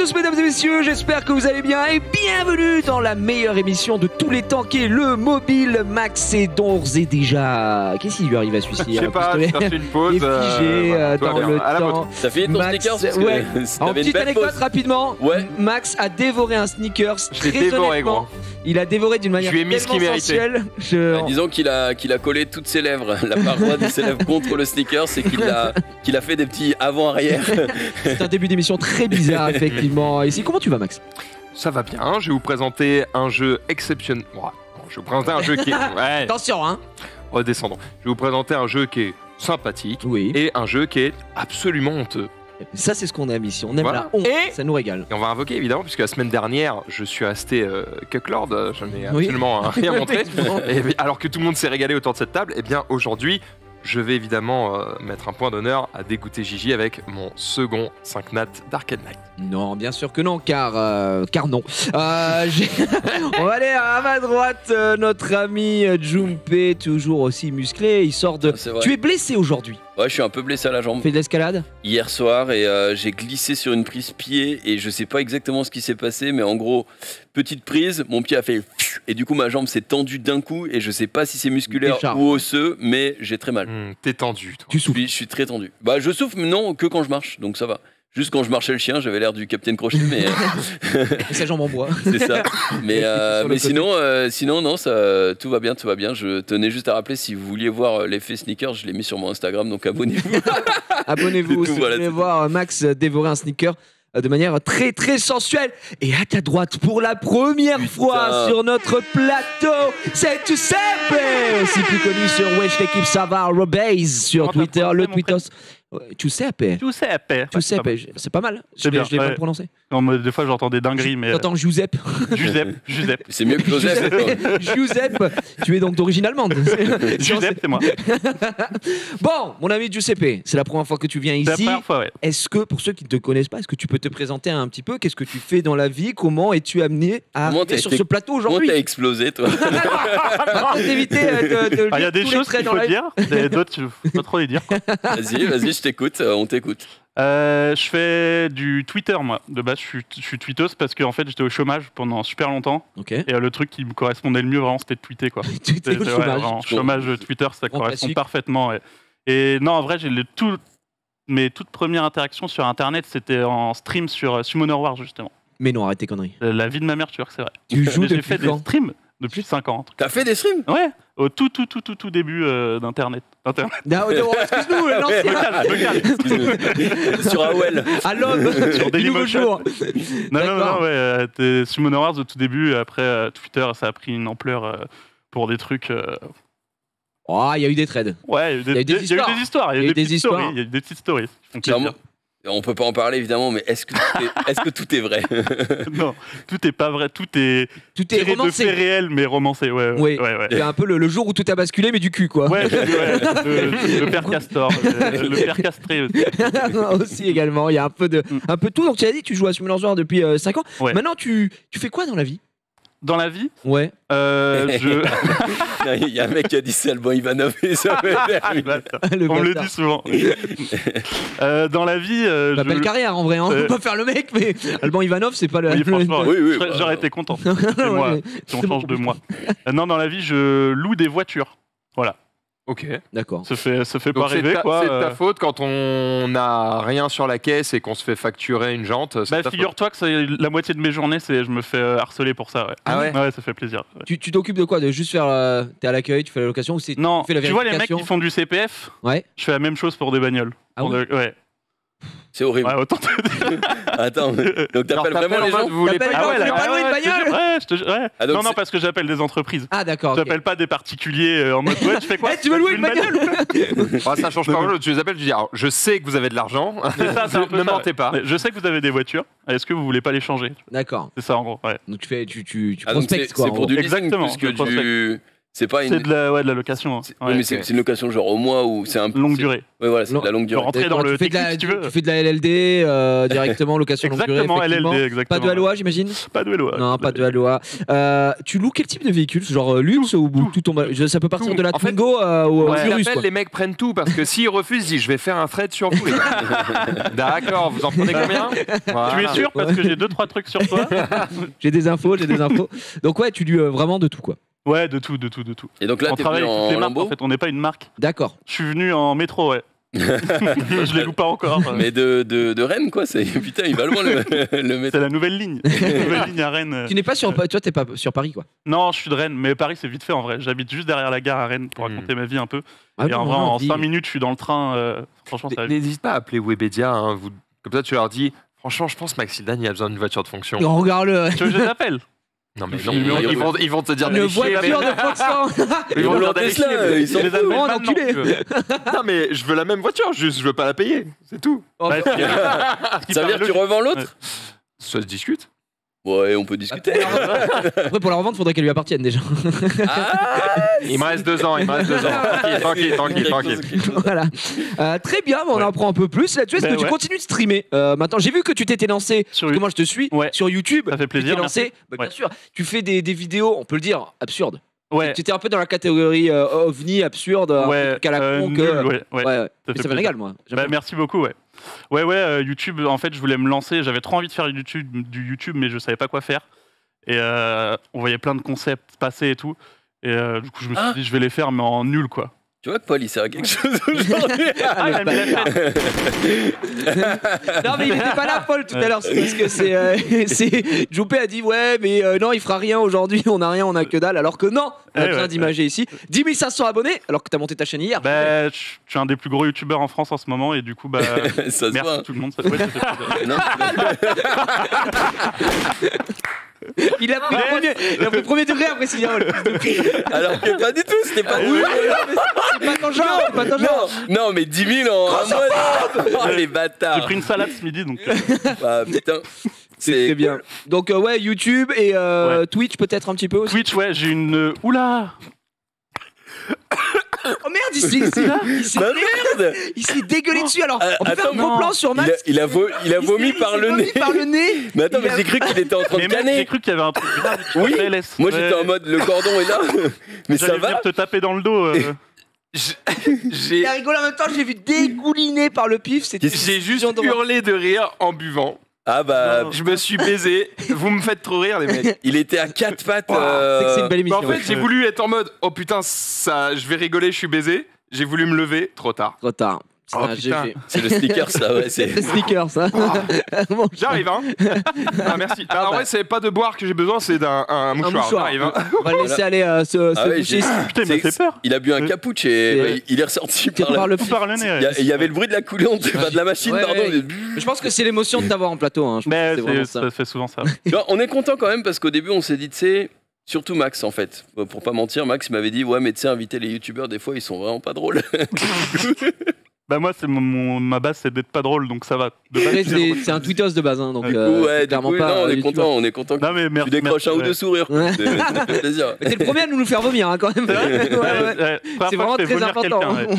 tous mesdames et messieurs, j'espère que vous allez bien et bienvenue dans la meilleure émission de tous les temps qui est le Mobile Max est d'ores et déjà... Qu'est-ce qui lui arrive à celui-ci? Je sais pas, je cherche une pause. Figé dans le temps. T'as fini ton Max, sneakers ouais. si En t'avais une petite belle anecdote pause. rapidement, Ouais. Max a dévoré un sneakers. Je l'ai très dévoré, honnêtement. gros. Il a dévoré d'une manière Je lui ai mis ce qu'il tellement méritait. sensuelle. Disons qu'il a collé toutes ses lèvres, la paroi de ses lèvres contre le sneakers et qu'il a fait des petits avant-arrière. C'est un début d'émission très bizarre, effectivement. Ici, comment tu vas, Max? Ça va bien, je vais vous présenter un jeu exceptionnel. Ouais, je vais vous présenter un jeu qui est... Ouais, Attention, hein. redescendons. Je vais vous présenter un jeu qui est sympathique Oui. et un jeu qui est absolument honteux. Ça, c'est ce qu'on aime ici. On aime Voilà. la honte. Et- Ça nous régale. Et on va invoquer évidemment, puisque la semaine dernière, je suis resté Cucklord, je n'ai Oui. absolument rien montré. Effectivement. Et alors que tout le monde s'est régalé autour de cette table, et bien aujourd'hui, je vais évidemment mettre un point d'honneur à dégoûter Gigi avec mon second 5 nat d'Arcade Knight. Non, bien sûr que non, car non. On va aller à ma droite, notre ami Junpei, toujours aussi musclé. Il sort de. C'est vrai. Tu es blessé aujourd'hui. Ouais, je suis un peu blessé à la jambe Tu fais de l'escalade. hier soir et j'ai glissé sur une prise pied et je sais pas exactement ce qui s'est passé, mais en gros, petite prise, mon pied a fait et du coup ma jambe s'est tendue d'un coup et je sais pas si c'est musculaire Déjà. ou osseux, mais j'ai très mal. T'es tendu, toi. Tu souffles. Je suis très tendu. Bah je souffle, mais non, que quand je marche, donc ça va. Juste quand je marchais le chien, j'avais l'air du Capitaine Crochet, mais Et sa jambe en bois. c'est ça. Mais, Sur le mais côté. sinon, non, ça, tout va bien, tout va bien. Je tenais juste à rappeler, si vous vouliez voir l'effet sneakers, je l'ai mis sur mon Instagram, donc abonnez-vous. Abonnez-vous C'est tout, si voilà, vous voulez c'est voir Max dévorer un sneaker de manière très très sensuelle. Et à ta droite, pour la première fois sur notre plateau, c'est Giuseppe, aussi plus connu sur Wesh l'équipe Savard Robase sur Comment t'as Twitter, prononcé le mon Twitter. Giuseppe. Giuseppe. C'est pas mal. Je C'est bien, l'ai ouais. mal prononcé. Non, mais des fois j'entends des dingueries, mais. T'entends Giuseppe. Giuseppe. C'est mieux que Joseph. quoi. Giuseppe, tu es donc d'origine allemande. Giuseppe, c'est moi. Bon, mon ami Giuseppe, c'est la première fois que tu viens C'est la ici. première fois, ouais. Est-ce que, pour ceux qui ne te connaissent pas, est-ce que tu peux te présenter un petit peu? Qu'est-ce que tu fais dans la vie? Comment es-tu amené à Comment arriver t'as sur été- ce plateau Comment aujourd'hui? t'as explosé, toi Pour d'éviter de Ah, il y lire a des tous les choses traits qu'il dans faut la- dire, et d'autres, je peux pas trop les dire. Vas-y, je t'écoute, on t'écoute. Je fais du Twitter, moi. De base, je suis tweetos parce qu'en fait, j'étais au chômage pendant super longtemps. Ok. Et le truc qui me correspondait le mieux, vraiment, c'était de tweeter, quoi. Tu étais au C'est- ouais, chômage. vraiment, chômage Twitter, ça Grand correspond classique. parfaitement. Ouais. Et non, en vrai, mes toutes premières interactions sur Internet, c'était en stream sur Summoner Wars, justement. Mais non, arrête tes conneries. La vie de ma mère, tu vois que c'est vrai. Tu joues Mais j'ai depuis fait des quand? streams depuis 5 ans. T'as fait des streams? Ouais, au tout début d'Internet. Non, excuse-nous, l'ancien. Local. Sur AOL. À l'homme, Sur du nouveau Dailymotion. jour. Non, D'accord. ouais, t'es Summoner Wars au tout début, et après Twitter, ça a pris une ampleur pour des trucs. Oh, il y a eu des trades. Ouais, il y a eu des histoires. Il y a eu des histoires. Il y a eu des petites stories. Il y a eu des petites stories. qui font plaisir. Clairement. On peut pas en parler évidemment, mais est-ce que tout est vrai? Non, tout est pas vrai. Tout est Tout est tiré de faits romancé. réels, mais romancé. Ouais. Oui. Ouais. C'est un peu le jour où tout a basculé, mais du cul, quoi. Ouais, le père Castor, le père Castré aussi. Aussi également, il y a un peu de tout. Donc tu as dit, tu joues à Summoner Wars depuis 5 ans. Ouais. Maintenant, tu fais quoi dans la vie? Dans la vie, Ouais. Il y a un mec qui a dit c'est Alban Ivanov et ça me On me le dit souvent. Dans la vie, Bah, belle carrière en vrai, hein. On peut pas faire le mec, mais Alban Ivanov, c'est pas le. Oui, franchement, Oui, oui, j'aurais bah, été content. C'est moi, Ouais, si on change de moi. Non, dans la vie, je loue des voitures. Voilà. Ok. D'accord. Ça fait pas Donc c'est rêver, quoi. c'est de ta faute quand on n'a rien sur la caisse et qu'on se fait facturer une jante. C'est Bah, ta faute. figure-toi que la moitié de mes journées, je me fais harceler pour ça. Ouais. Ah ouais. Ouais, ça fait plaisir. Ouais. Tu t'occupes de quoi? De juste faire. T'es à l'accueil, tu fais la location ou c'est. Non, tu fais la tu vois les mecs vérification qui font du CPF, Ouais. je fais la même chose pour des bagnoles. Ah Pour ouais ouais. c'est horrible. Ouais, autant te dire. Attends, donc Genre, t'appelles vraiment en les mode, gens? vous voulez T'appelles pas. pas, tu veux pas louer une je te bagnole jure, ouais, je te jure, ouais. Ah, donc Non, c'est- parce que j'appelle des entreprises. Ah, d'accord. ok. J'appelle pas des particuliers en mode ouais, tu fais quoi? Eh, tu veux louer une bagnole? Ah, ça change pas grand-chose. Tu les appelles, tu dis alors, je sais que vous avez de l'argent. C'est ça, c'est un peu Ne ça, mentez ouais. pas. Je sais que vous avez des voitures. Est-ce que vous voulez pas les changer? D'accord. C'est ça en gros. Ouais. Donc tu Ah, donc prospectes quoi. c'est en pour gros. du leasing Exactement, plus que je prospecte. C'est pas C'est de la location. Hein. Oui, mais c'est une location genre au mois ou c'est un longue durée. Ouais, voilà, c'est de la longue durée. Rentrer dans le tu technique, si tu veux. fais de la LLD directement, location longue durée. Exactement, effectivement. LLD, exactement. Pas de LOA, j'imagine. Pas de LOA. Non, pas de LOA. Tu loues quel type de véhicule? Genre luxe ou tout tombe. Ça peut partir de la En fait, Twingo ou Quand il Urus, appelle, quoi. les mecs prennent tout parce que s'ils refusent, ils disent je vais faire un fret sur vous. Les gars. D'accord, vous en prenez combien? Tu es sûr parce que j'ai 2-3 trucs sur toi. J'ai des infos. Donc ouais, tu lis vraiment de tout, quoi. Ouais, de tout. Et donc là, On t'es travaille venu avec toutes les en marques, lambeau. en fait, on n'est pas une marque. D'accord. Je suis venu en métro, ouais. Je les loue pas encore. Mais de Rennes, quoi. Putain, il va loin le métro. C'est la nouvelle ligne. La nouvelle ligne à Rennes. Tu n'es pas sur, toi, t'es pas sur Paris, quoi. Non, je suis de Rennes, mais Paris c'est vite fait en vrai. J'habite juste derrière la gare à Rennes pour raconter ma vie un peu. Ah Et en vrai, en 5 minutes, je suis dans le train. Franchement, ça va vite. N'hésite pas à appeler Webedia. Hein, comme ça, tu leur dis franchement, je pense Maxildan, il a besoin d'une voiture de fonction. Oh, regarde-le. Tu veux que je les appelle? Non, mais Non, non, mais ils vont te dire Une d'aller chier, voiture mais- de fonction. Ils vont te dire leur d'aller Tesla, chier, mais- ils sont Les fous. appelle Oh, maintenant, l'enculé. tu veux. Non, mais je veux la même voiture, juste je veux pas la payer. C'est tout. Bah, ce qui Ça veut dire que tu paraît revends l'autre? Ça se discute. Ouais, on peut discuter. Après, pour la revente, faudrait qu'elle lui appartienne déjà. Il me reste 2 ans. Tranquille. Voilà. Très bien, on en apprend un peu plus là-dessus. Est-ce Ben que tu ouais. continues de streamer maintenant? J'ai vu que tu t'étais lancé, Sur parce que moi je te suis, Ouais. sur YouTube. Ça fait plaisir, Tu t'es lancé, merci. bah, Ouais. bien sûr. Tu fais des vidéos, on peut le dire, absurdes. Ouais. Tu étais un peu dans la catégorie ovni, absurde, un Ouais, peu truc à la con. nul, que... ouais. Ouais. Ça Mais fait ça me plaisir. régale, moi. J'aime Bah, bien. merci beaucoup, ouais. Ouais, YouTube, en fait, je voulais me lancer. J'avais trop envie de faire du YouTube, mais je savais pas quoi faire. Et on voyait plein de concepts passer et tout. Et du coup, je me suis dit, je vais les faire, mais en nul, quoi. Tu vois que Paul, il sert à quelque chose aujourd'hui. Ah, il a mis la tête. Non, mais il était pas là, Paul, tout à l'heure. C'est parce que c'est Joupé a dit, ouais, mais non, il fera rien aujourd'hui. On a rien, on a que dalle. Alors que non, on a besoin d'imager ici. 10 500 abonnés, alors que t'as monté ta chaîne hier. Bah, je suis un des plus gros youtubeurs en France en ce moment, et du coup, bah, Ça se merci voit. tout le monde. Ça fait plaisir. Non, Il a pris le premier degré après s'il y a alors que pas du tout, c'était pas Oui, c'est pas ton genre, c'est pas ton genre. Non, mais 10 000 en un mois. Oh, les J'ai bâtards. pris une salade ce midi, donc. Ah, putain. C'est très bien. Donc ouais, YouTube et Twitch peut-être un petit peu aussi. Twitch, ouais, j'ai une. Oula! Oh merde, il s'est Bah merde. il s'est dégueulé dessus. Alors, on peut faire attends, un gros plan sur Max. Il a vomi par le nez. Par le nez. Mais attends, Il mais a- j'ai cru qu'il était en train de Mais mec, j'ai canner. cru qu'il y avait un truc grave. Oui. PLS. Moi j'étais en mode le cordon est là. Mais ça J'allais va. venir te taper dans le dos. Il a rigolé en même temps, j'ai vu dégouliner par le pif. C'était J'ai juste hurlé de rire en buvant. Ah bah, Je me suis baisé. Vous me faites trop rire, les mecs. il était à 4 pattes. C'est que c'est une belle Bah, émission. en fait, j'ai voulu être en mode oh putain, ça, je vais rigoler, je suis baisé. J'ai voulu me lever, trop tard. Trop tard. C'est Oh, un putain. GG. C'est le sneaker, ça, ouais. C'est. Le sneaker, ça. Bon, J'arrive, hein. Ah, merci. Ah, En bah. vrai, c'est pas de boire que j'ai besoin, c'est d'un un mouchoir. mouchoir. J'arrive, hein. On va le laisser aller se Ah ouais, boucher. Putain, il m'a fait peur. Il a bu un capouche et il est ressorti par Par là. le Tout par le nez. Il y avait le bruit de la coulante, enfin, de la machine, Ouais, pardon. ouais. Je pense que c'est l'émotion de t'avoir en plateau. Hein. Je pense Mais que c'est vraiment ça. ça fait souvent ça. Tu vois, on est content quand même parce qu'au début on s'est dit, tu sais, surtout Max en fait. Pour pas mentir, Max m'avait dit, ouais, mais tu sais, inviter les youtubeurs, des fois ils sont vraiment pas drôles. Bah, moi, ma base, c'est d'être pas drôle, donc ça va. De base, Après, c'est- c'est un tweetos de base, hein, donc Ouais, c'est du clairement coup, pas. non, youtubeur. on est content que Non, mais tu merci. décroches un ou deux merci, sourires. Ouais. Ça fait plaisir. Mais t'es le premier à nous faire vomir hein, quand même. ouais. Ouais, ouais. Ouais, C'est première fois vraiment que je fais très vomir important. quelqu'un, ouais.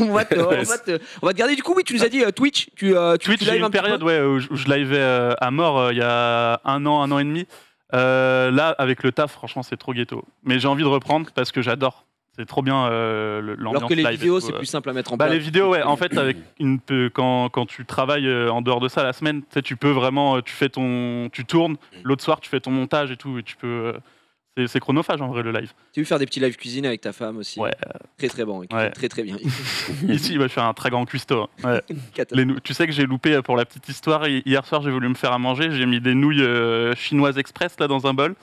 On va te garder. Du coup, oui, tu nous as dit Twitch. Tu Twitch, lives j'ai eu un une petit peu période où je livais à mort il y a un an et demi. Là, avec le taf, franchement, c'est trop ghetto. Mais j'ai envie de reprendre parce que j'adore. C'est trop bien l'ambiance Alors que les live et vidéos, tout, c'est plus simple à mettre en Bah, place. les vidéos, ouais. En fait, avec quand tu travailles en dehors de ça la semaine, tu sais, tu peux vraiment, tu tournes. L'autre soir, tu fais ton montage et tout, et tu peux. C'est chronophage en vrai le live. Tu as vu faire des petits live cuisine avec ta femme aussi. Ouais. Très très bon. Ouais. Très très bien. Ici, bah, je fais un très grand cuistot. Hein. Ouais. Catastrophe. Tu sais que j'ai loupé pour la petite histoire. Hier soir, j'ai voulu me faire à manger. J'ai mis des nouilles chinoises express là dans un bol.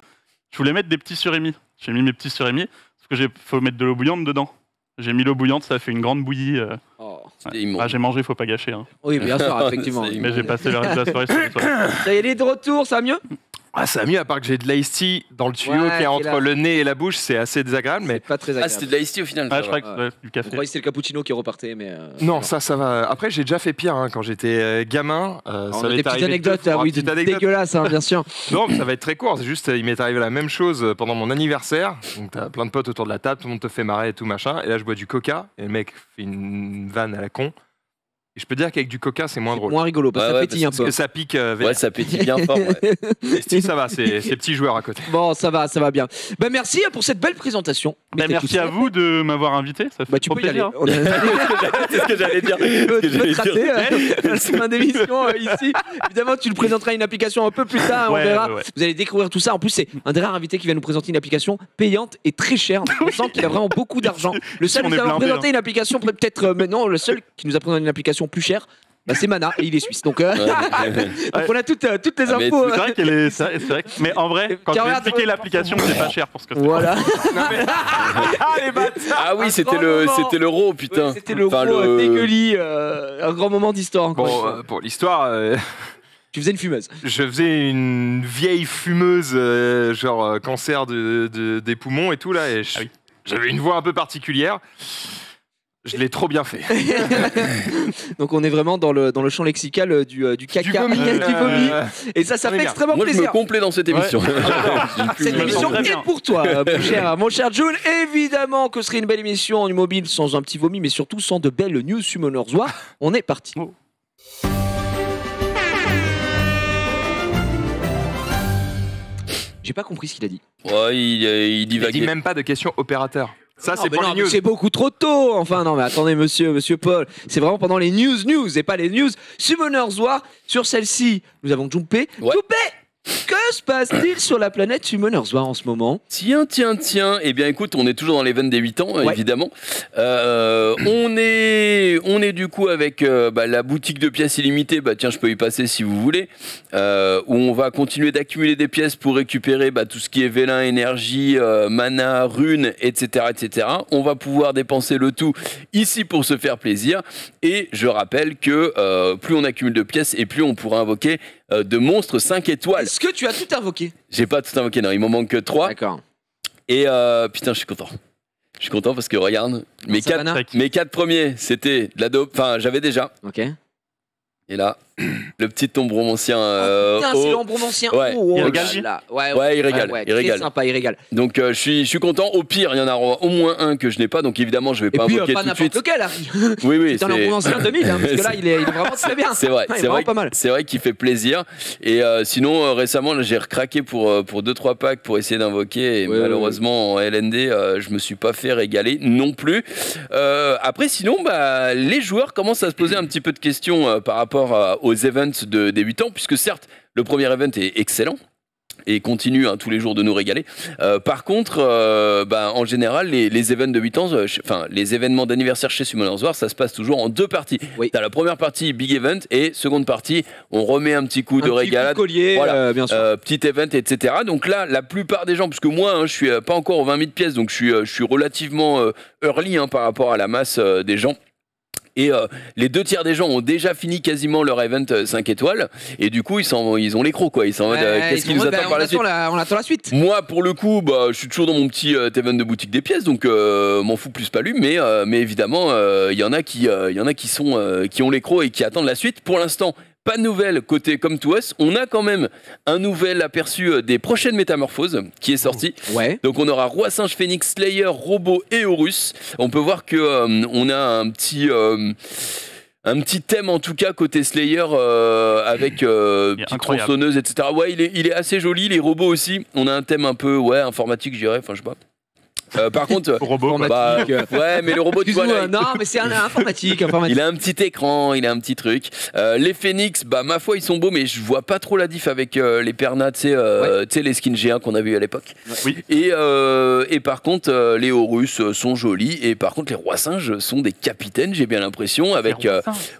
Je voulais mettre des petits surimi. J'ai mis mes petits surimi parce que faut mettre de l'eau bouillante dedans. J'ai mis l'eau bouillante, ça a fait une grande bouillie. Oh. C'était immonde. Ah, j'ai mangé, faut pas gâcher. Hein. Oui, bien sûr, effectivement. C'est Mais j'ai passé le reste de la soirée sur le toit. Ça y est, il est de retour, ça va mieux? Ah, ça va mieux, à part que j'ai de l'ice tea dans le tuyau Ouais, qui est qui est entre là. le nez et la bouche, c'est assez désagréable, mais C'est pas très Ah, agréable. c'était de l'ice tea au final. Ah, ça je va. crois que c'était du On café. croyait que c'était le cappuccino qui repartait, mais. non, ça va. Après, j'ai déjà fait pire hein, quand j'étais gamin. On ça a m'est des petites arrivé anecdotes, deux fois. oui, Petite anecdote. dégueulasses, hein, bien sûr. Non, mais ça va être très court. C'est juste, il m'est arrivé la même chose pendant mon anniversaire. Donc, t'as plein de potes autour de la table, tout le monde te fait marrer et tout machin. Et là, je bois du coca et le mec fait une vanne à la con. Et je peux dire qu'avec du coca, c'est moins drôle. Moins rigolo, parce que Ouais, ça ouais, pétille un Parce peu. que ça pique. Ouais, ça pétille bien fort. Ouais. Les sticks, ça va, c'est petits joueurs à côté. Bon, ça va bien. Ben, merci pour cette belle présentation. Bah, Mettez merci tout ça. à vous de m'avoir invité. Ça fait Bah, tu trop peux y aller. plaisir. On a- C'est ce que j'allais dire. Tu peux Ce que j'allais te rater, dire. la fin d'émission ici. Évidemment, tu le présenteras une application un peu plus tard, on Ouais, verra. ouais. Vous allez découvrir tout ça. En plus, c'est un des rares invités qui va nous présenter une application payante et très chère. On sent qu'il a vraiment beaucoup d'argent. Le seul On qui est nous a blindé, présenté une application, peut-être, mais non, le seul qui nous a présenté une application plus chère, bah, c'est Mana et il est suisse. Donc, Ouais. donc on a toutes les Ah, mais infos. C'est vrai qu'elle est. C'est vrai. Mais en vrai, quand Tiens, tu regarde, expliqué l'application, c'est pas cher pour ce que c'est. Voilà. Ah, les bâtards. Ah oui, Un c'était grand moment. l'euro, putain. Ouais, c'était le Enfin, gros le- dégueulis, un grand moment d'histoire. encore une Bon, fois. pour l'histoire, Tu faisais une fumeuse. je faisais une vieille fumeuse, genre cancer des poumons et tout là, et Ah oui. j'avais une voix un peu particulière. Je l'ai trop bien fait. Donc on est vraiment dans le champ lexical du caca, Du vomi. du vomi. Et ça on est fait bien. extrêmement Moi, je me plaisir. complais dans cette émission. Cette Ouais, émission très est bien. pour toi, mon cher June. Évidemment que ce serait une belle émission en mobile sans un petit vomi, mais surtout sans de belles news Summoners War. On est parti. Oh. J'ai pas compris ce qu'il a dit. Ouais, il Il dit divaguait. même pas de questions opérateur. Ça, Non, c'est mais pour non, les mais news. c'est beaucoup trop tôt. Enfin, non, mais attendez, monsieur Paul. C'est vraiment pendant les news et pas les news Summoners War. Sur celle-ci, nous avons Jumpé. Ouais. Jumpé, que se passe-t-il sur la planète Summoners War en ce moment? Tiens. Eh bien, écoute, on est toujours dans l'event des 8 ans, Ouais. évidemment. On est du coup avec la boutique de pièces illimitées. Bah, tiens, je peux y passer si vous voulez. Où on va continuer d'accumuler des pièces pour récupérer tout ce qui est vélin, énergie, mana, runes, etc., etc. On va pouvoir dépenser le tout ici pour se faire plaisir. Et je rappelle que plus on accumule de pièces et plus on pourra invoquer de monstres 5 étoiles. Est-ce que tu as tout invoqué? J'ai pas tout invoqué, non, il m'en manque que 3. D'accord. Et putain, je suis content. Je suis content parce que regarde, mes Savannah 4 premiers, c'était de la dope. Enfin, j'avais déjà. Ok. Et là, le petit ombromancien. Putain, c'est l'embromancien. Ouais. Il là régale, là. Ouais, Ouais, il régale, il très régale. sympa, il régale. Donc, je suis content. Au pire, il y en aura au moins un que je n'ai pas. Donc, évidemment, je vais Et pas puis, invoquer pas tout de n'importe suite. lequel, Harry. Oui, C'est un embromancien 2000, hein, parce que là, il est vraiment très bien. C'est vrai, Ouais, il est c'est vraiment vrai, pas mal. c'est vrai qu'il fait plaisir. Et sinon, récemment, là, j'ai recraqué pour 2-3 packs pour essayer d'invoquer. Et Ouais, malheureusement, en LND, je me suis pas fait régaler non plus. Après, sinon, les joueurs commencent à se poser un petit peu de questions par rapport aux events des 8 ans, puisque certes, le premier event est excellent. Et continue tous les jours de nous régaler. Par contre, en général, les events de 8 ans, les événements d'anniversaire chez Summoners War, ça se passe toujours en 2 parties. Oui. T'as la première partie Big Event et seconde partie, on remet un petit coup de Un petit régalade. coup de collier, Voilà. bien sûr. Petit event, etc. Donc là, la plupart des gens, parce que moi, je suis pas encore aux 20 000 pièces, donc je suis relativement early par rapport à la masse des gens. Et les 2 tiers des gens ont déjà fini quasiment leur event 5 étoiles. Et du coup, ils ont les crocs, quoi. Ils sont en mode, qu'est-ce qui nous attend par la suite? On attend la suite. Moi, pour le coup, je suis toujours dans mon petit event de boutique des pièces, donc m'en fous plus pas lui. Mais évidemment, il y en a qui ont les crocs et qui attendent la suite. Pour l'instant, pas de nouvelles côté Come to Us. On a quand même un nouvel aperçu des prochaines métamorphoses qui est sorti. Ouais. Donc on aura Roi Singe, Phénix, Slayer, Robot et Horus. On peut voir que on a un petit thème en tout cas côté Slayer avec petite incroyable. tronçonneuse, etc. Ouais, il est assez joli. Les robots aussi. On a un thème un peu informatique, je dirais. Enfin, je sais pas. Par contre, Robot, quoi. ouais, mais le robot, tu vois, Excuse-moi, là, non, mais c'est un informatique. il a un petit écran, il a un petit truc. Les Phoenix, ma foi, ils sont beaux, mais je vois pas trop la diff avec les Perna, tu sais, les skins G1 qu'on avait eu à l'époque. Oui. Et par contre, les Horus sont jolis, et par contre, les Rois Singes sont des capitaines, j'ai bien l'impression, avec,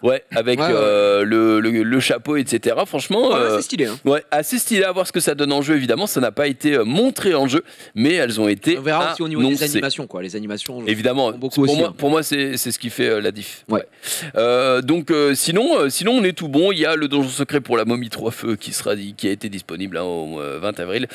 Ouais. le chapeau, etc. Franchement, C'est stylé. Hein. ouais, assez stylé à voir ce que ça donne en jeu, évidemment. Ça n'a pas été montré en jeu, mais elles ont été On verra aussi au niveau non, les c'est animations, quoi. Les animations. évidemment. Beaucoup aussi, hein. Pour moi, c'est ce qui fait la diff. Ouais. Donc sinon, on est tout bon. Il y a le donjon secret pour la momie 3 feux qui a été disponible au 20 avril,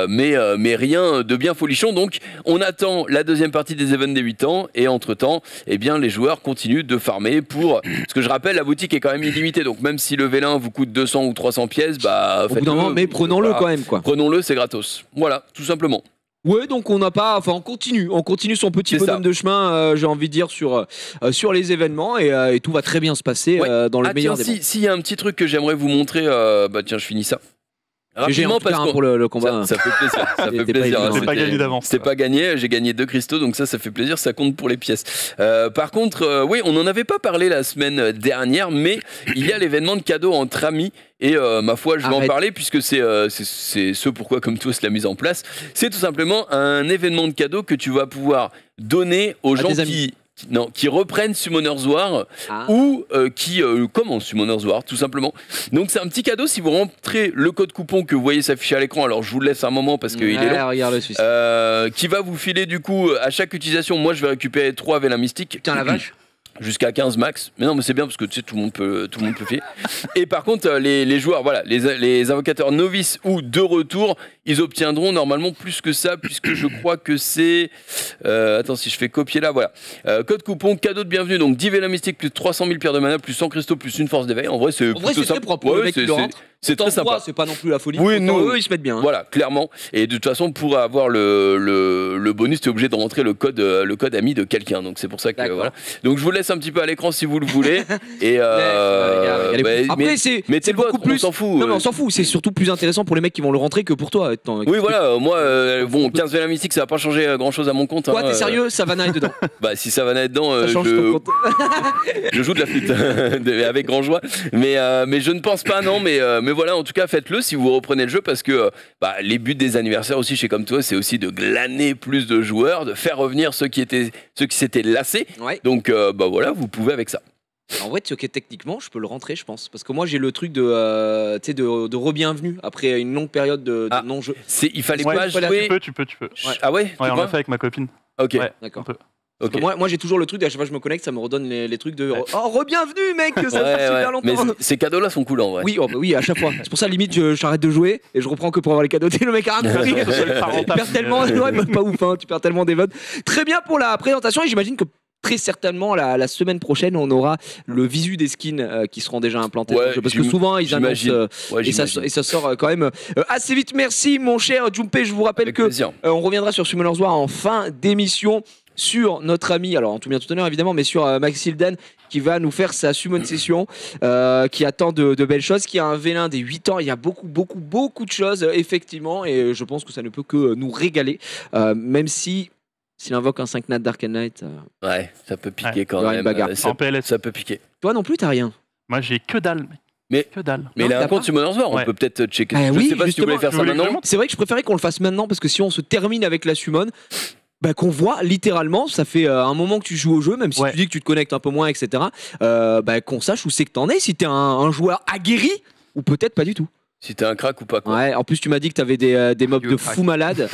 mais rien de bien folichon. Donc on attend la deuxième partie des events des 8 ans et entre temps, eh bien les joueurs continuent de farmer pour. Parce que je rappelle, la boutique est quand même illimitée. Donc même si le vélin vous coûte 200 ou 300 pièces, bah Au bout d'un moment, mais prenons-le voilà. quand même, quoi. Prenons-le, c'est gratos. Voilà, tout simplement. Ouais, donc on continue son petit C'est bonhomme ça. de chemin, j'ai envie de dire, sur les événements et tout va très bien se passer Ouais. dans le Ah meilleur tiens, des mondes. s'il y a un petit truc que j'aimerais vous montrer, bah tiens, je finis ça. GG, en tout cas, hein, pour le combat. ça fait plaisir. Ça fait C'était pas plaisir. évident, hein, C'est pas gagné d'avance. C'était pas gagné, j'ai gagné 2 cristaux, donc ça fait plaisir, ça compte pour les pièces. Par contre, oui, on n'en avait pas parlé la semaine dernière, mais il y a l'événement de cadeaux entre amis. Et ma foi, je vais en Arrête. parler puisque c'est ce pourquoi comme toi c'est la mise en place. C'est tout simplement un événement de cadeaux que tu vas pouvoir donner aux gens tes amis. qui reprennent Summoner's War Ah. ou qui commencent Summoner's War tout simplement. Donc c'est un petit cadeau si vous rentrez le code coupon que vous voyez s'afficher à l'écran. Alors je vous le laisse un moment parce qu'il est long. Regarde le suicide. Qui va vous filer du coup à chaque utilisation. Moi je vais récupérer 3 vélins mystiques. Putain, la vache. Jusqu'à 15 max. Mais non, mais c'est bien parce que tu sais, tout le monde peut filer. Et par contre, les joueurs, voilà, les invocateurs novices ou de retour, ils obtiendront normalement plus que ça, puisque je crois que c'est. Attends, si je fais copier là, voilà. Code coupon, cadeau de bienvenue, donc 10 vélins mystiques, plus 300 000 pierres de mana, plus 100 cristaux, plus une force d'éveil. En vrai, c'est plutôt très sympa. propre pour le Ouais, mec qui le rentre. c'est très sympa. C'est pas non plus la folie. Oui, Pourtant, nous- eux, ils se mettent bien. hein. Voilà, clairement. Et de toute façon, pour avoir le bonus, tu es obligé de rentrer le code ami de quelqu'un. Donc c'est pour ça que D'accord. voilà. Donc je vous laisse un petit peu à l'écran si vous le voulez. Et Il y a les- bah, Après, mais c'est c'est beaucoup beaucoup plus. on s'en fout. Non, mais on s'en fout. C'est surtout plus intéressant pour les mecs qui vont le rentrer que pour toi. Oui, voilà, moi, bon, 15 vélins mystiques, ça va pas changer grand chose à mon compte. Toi, hein, t'es sérieux Savannah est dedans. Bah, si ça va être dedans, Ça change ton compte. je joue de la flûte avec grand joie. Mais je ne pense pas, non. Mais voilà, en tout cas, faites-le si vous reprenez le jeu parce que bah, les buts des anniversaires aussi, chez Comme Toi, c'est aussi de glaner plus de joueurs, de faire revenir ceux qui s'étaient lassés. Ouais. Donc, bah voilà, vous pouvez avec ça. En vrai, tu sais que techniquement, je peux le rentrer, je pense. Parce que moi, j'ai le truc de, tu sais, de re-bienvenue après une longue période de Ah. non-jeu. Il fallait Ouais, pas il fallait- jouer. Tu peux. Ah ouais, Ouais, tu on l'a crois fait avec ma copine. Ok, Ouais. D'accord. On peut. ok. Moi, j'ai toujours le truc, à chaque fois que je me connecte, ça me redonne les trucs de. Ouais. Oh, re-bienvenue, mec, ça Ouais, fait super ouais. longtemps. Mais ces cadeaux-là sont cool en vrai. Oui, oh, bah oui, à chaque fois. C'est pour ça, limite, j'arrête de jouer et je reprends que pour avoir les cadeaux. T'es le mec a rien compris. Tu perds tellement, ouais, bah, pas ouf, hein, tu perds tellement des votes. Très bien pour la présentation et j'imagine que très certainement la semaine prochaine on aura le visu des skins qui seront déjà implantés Ouais, dans le jeu, parce que souvent ils annoncent j'imagine. Ouais, et ça sort quand même assez vite. Merci mon cher Jumpé, je vous rappelle Avec que plaisir. on reviendra sur Summoner's War en fin d'émission sur notre ami, alors en tout bien tout honneur évidemment, mais sur Maxildan qui va nous faire sa summon session, qui attend de belles choses, qui a un vélin des 8 ans. Il y a beaucoup de choses effectivement, et je pense que ça ne peut que nous régaler, même s'il invoque un 5 nat Dark Knight. Ouais, ça peut piquer Ouais. quand Il y aura même. une bagarre. Ça, En PLS. ça peut piquer. Toi non plus t'as rien. Moi, j'ai que dalle, mec. Mais- Que dalle. Mais Non, il a t'as un compte pas Summoner's War, on Ouais. peut peut-être checker. Ah je oui, sais pas si tu voulais justement, faire tu ça voulais que je maintenant. montre C'est vrai que je préférais qu'on le fasse maintenant, parce que si on se termine avec la summon, bah, qu'on voit littéralement, ça fait un moment que tu joues au jeu, même si Ouais. tu dis que tu te connectes un peu moins, etc. Bah, qu'on sache où c'est que t'en es, si t'es un joueur aguerri ou peut-être pas du tout. Si t'es un crack ou pas, quoi. Ouais, en plus tu m'as dit que t'avais des mobs de fou malade.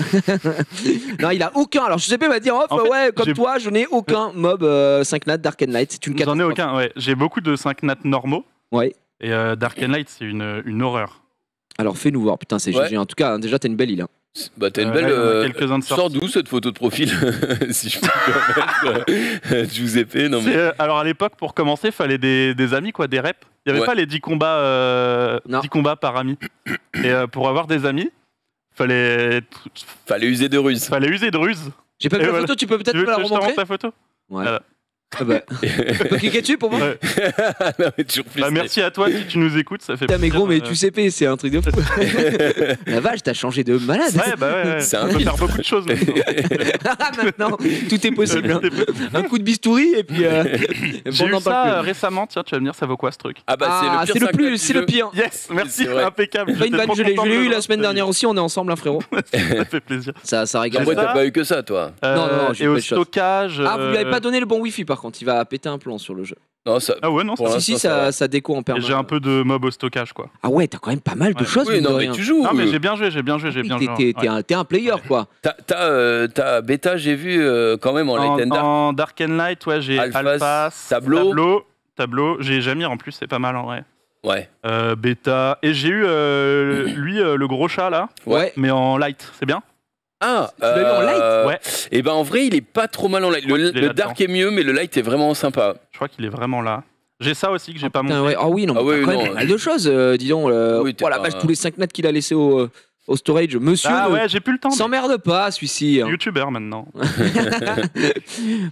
Non, il a aucun. Alors je sais pas, il va dire, En fait, ouais, comme j'ai- toi, je n'ai aucun mob 5 nat Dark Knight. C'est une J'en ai catastrophe. aucun, ouais. J'ai beaucoup de 5 nats normaux. Ouais. Et Dark Light, c'est une horreur. Alors fais-nous voir, putain, c'est Ouais. GG. En tout cas, déjà t'as une belle île. Hein. Bah, t'as une Là, belle. il y en a quelques-uns de Sors sortis. d'où cette photo de profil Si je peux me permettre. Giuseppe, non mais. Alors à l'époque, pour commencer, fallait des amis, quoi, des reps. Il n'y avait Ouais. pas les 10 combats, Non. 10 combats par ami. Et pour avoir des amis, fallait Fallait user de ruse. user de ruse. J'ai pas Et vu la voilà. photo, tu peux peut-être Tu me veux la que je te remontrer. montre la photo? Ouais. Voilà. Ah bah. Tu peux cliquer dessus pour moi. Ouais. Non, mais toujours plus. Bah, merci à toi si tu nous écoutes, ça fait Putain, mais plaisir, gros, mais tu sais, c'est un truc de fou. La vache, t'as changé de malade. Ouais, bah ouais. C'est On un peut filtre. faire beaucoup de choses maintenant. Maintenant, tout est possible. hein. Un coup de bistouri et puis. J'ai on eu n'en ça parle plus. récemment. Tiens, tu vas me dire, ça vaut quoi ce truc? Ah bah Ah, c'est c'est le le pire. plus, c'est le pire. Yes, merci, C'est vrai. impeccable. Pas une J'étais vanne, trop je l'ai content de eu le la voir, semaine ça dernière aussi, on est ensemble, hein, frérot. fait plaisir. Ça régale. Après, ça. t'as pas eu que ça, toi. Non, non, j'ai Et pas au de shot. stockage. Ah, vous lui avez pas donné le bon wifi par contre, il va péter un plomb sur le jeu. Non, ça. Ah ouais, non, Pour ça Si, l'instant, si, ça déco en Et permanence. j'ai un peu de mob au stockage, quoi. Ah ouais, t'as quand même pas mal de Ouais. choses. Oui, mine de non, mais rien. tu joues. Non, mais j'ai bien joué. Oui, t'es un player, quoi. T'as bêta, j'ai vu quand même en Light and Dark. En Dark and Light, ouais, j'ai Alphas, Alphas, Tableau. Tableau. J'ai Jamir en plus, c'est pas mal en vrai. Ouais. Bêta. Et j'ai eu lui, le gros chat là, Ouais. mais en light, c'est bien. Ah, l'as eu en light Ouais. Et ben en vrai, il est pas trop mal en light. Je crois qu'il est Le là-dedans. dark est mieux, mais le light est vraiment sympa. Je crois qu'il est vraiment là. J'ai ça aussi que j'ai pas Putain, monté. ouais. Ah oui, non, mais Ah oui, t'as quand non, même pas mal de choses, dis donc. Oui, t'es Oh la pas- vache, tous les 5 nats qu'il a laissé au storage. Monsieur, Ah ouais, j'ai plus le temps. s'emmerde pas, celui-ci. hein. Youtubeur maintenant.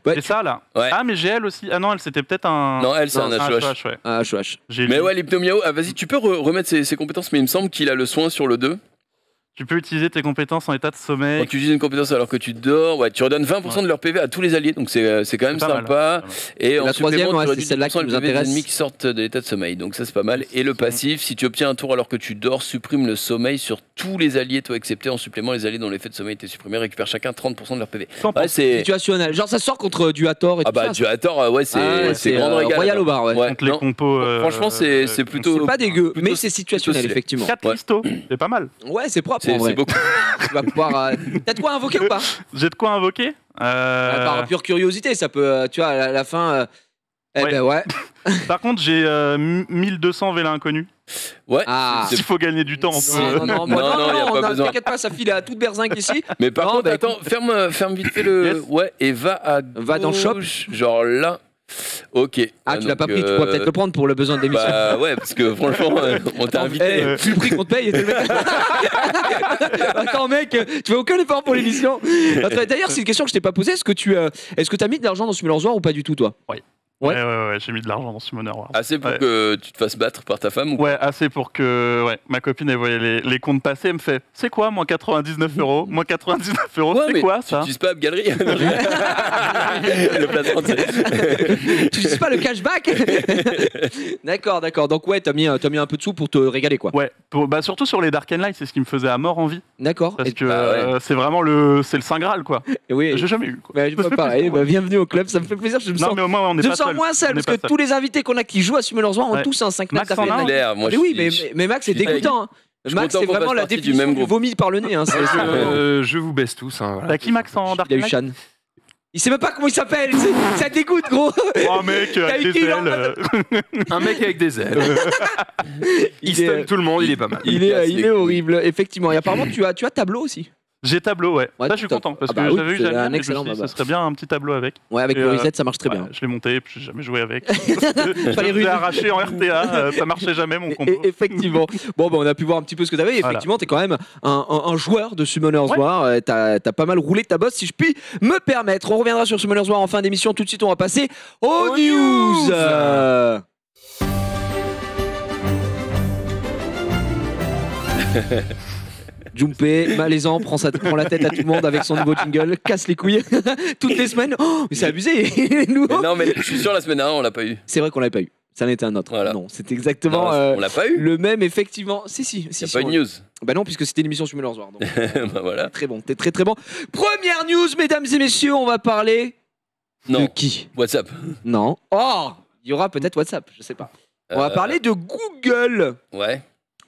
Ouais, C'est ça là. Ouais. Ah, mais j'ai elle aussi. Ah non, elle c'était peut-être un. Non, elle, c'est un un HOH. ouais. Ah, HOH. J'ai Mais lu. ouais, l'hypnomiao, vas-y, tu peux remettre ses compétences, mais il me semble qu'il a le soin sur le 2. Tu peux utiliser tes compétences en état de Quand sommeil. tu utilises une compétence alors que tu dors, ouais, tu redonnes 20% de leur PV à tous les alliés, donc c'est quand même C'est pas mal, sympa. pas mal. Et en La troisième, supplément, ouais, tu c'est réduis celle-là 10% qui le nous PV des intéresse. ennemis qui sortent de l'état de sommeil, donc ça c'est pas mal. Et le passif, si tu obtiens un tour alors que tu dors, supprime le sommeil sur tous les alliés, toi excepté en supplément les alliés dont l'effet de sommeil était supprimé, récupèrent chacun 30% de leur PV. Ouais, c'est... Situationnel. Genre, ça sort contre du Hathor et Ah tout bah ça. tu as tort, ouais, c'est grand régal. Royal au bar, ouais. Ouais, Contre les non, compos. franchement, c'est plutôt... C'est pas dégueu, plutôt- mais c'est situationnel, stylé. effectivement. 4 Ouais. listos, c'est pas mal. Ouais, c'est propre en C'est vrai. beaucoup. Tu vas pouvoir. T'as de quoi invoquer ou pas J'ai de quoi invoquer. Par pure curiosité, ça peut. Tu vois, à la fin. Eh Ouais. ben ouais. Par contre, j'ai 1200 Vela inconnus. Ouais, Ah. c'est- Il faut gagner du temps. on peut- Non, non, Non, non, y a pas besoin. t'inquiète pas, ça file à toute berzingue ici. Mais par Non, contre, bah, attends, ferme vite fait le... Yes. Ouais, et va à Va dans le shop. gauche, genre là. Ok. Ah, tu l'as pas donc, pris, tu pourrais peut-être le prendre pour le besoin de l'émission. Bah ouais, parce que franchement, on t'a invité. Eh, tu le prix qu'on te paye et t'es le mec. Attends, mec, tu fais aucun effort pour l'émission. D'ailleurs, c'est une question que je t'ai pas posée. Est-ce que t'as mis de l'argent dans Summoner's War ou pas du tout, toi? Ouais. Ouais, j'ai mis de l'argent dans Summoner Wars. Assez pour Ouais. que tu te fasses battre par ta femme ou Ouais, assez pour que ma copine elle voyait les comptes passer, elle me fait c'est quoi moins 99 €? Moins 99 €, Ouais, c'est mais quoi tu ça? utilises pas Galerie Le placement de Tu utilises pas le cashback? D'accord. Donc, ouais, t'as mis un peu de sous pour te régaler, quoi. Ouais, surtout sur les Dark and Light, c'est ce qui me faisait à mort envie. D'accord. Parce Et- que Bah ouais. c'est vraiment c'est le Saint Graal quoi. et oui. J'ai jamais eu quoi. Bah, je vois pareil. Bah, bienvenue au club. Ça me fait plaisir. Je me Non, sens. mais au moins on n'est Je me pas sens seul. moins seul On n'est parce que pas seul. tous les invités qu'on a qui jouent à Summoner's War ont Ouais. tous un 5 Max nat à en faire. a un. Claire, moi Mais je oui, suis- mais Max, c'est je suis dégoûtant. hein. je suis Max, content c'est qu'on vraiment fasse la partie du définition même du groupe. vomi par le nez. Hein. Je vous baisse tous. Hein, voilà. T'as qui Max en Dark Il a and eu Light? Shan. Il sait même pas comment il s'appelle. Ça dégoûte, gros. Oh mec, T'as avec eu des qui, là ailes. Un mec avec des ailes. Il Il stun est- tout le monde, il est pas mal. Il est horrible, effectivement. Et apparemment, tu as tableau aussi. J'ai tableau, ouais. Ouais, Ça, je suis top. content parce Ah bah que oui, j'avais eu c'est Jamir un et je me excellent suis dit, baba. ce serait bien un petit tableau avec. Ouais, avec Et, le reset, ça marche très Ouais, bien. je l'ai monté, puis j'ai jamais joué avec. Pas les Je runes. l'ai arraché en RTA, ça marchait jamais mon combo. Effectivement. Bon, bah, on a pu voir un petit peu ce que t'avais. Et Voilà. effectivement, t'es quand même un joueur de Summoner's Ouais. War. T'as pas mal roulé ta bosse, si je puis me permettre. On reviendra sur Summoner's War en fin d'émission. Tout de suite, on va passer aux news. Jumpé, malaisant, prend la tête à tout le monde avec son nouveau jingle, casse les couilles toutes les semaines. Oh, mais c'est abusé, il est nouveau. Mais non, mais je suis sûr, la semaine dernière, on l'a pas eu. C'est vrai qu'on l'avait pas eu. Ça en était un autre. Voilà. Non, c'était exactement Non, on l'a pas eu. le même, effectivement. Si. Il n'y a si, pas eu on- de news. Bah non, puisque c'était une émission Summoner's War. Donc, Bah voilà. très bon, t'es très très bon. Première news, mesdames et messieurs, on va parler de Non, qui? WhatsApp. Non. Oh, il y aura peut-être WhatsApp, je sais pas. On va parler de Google. Ouais.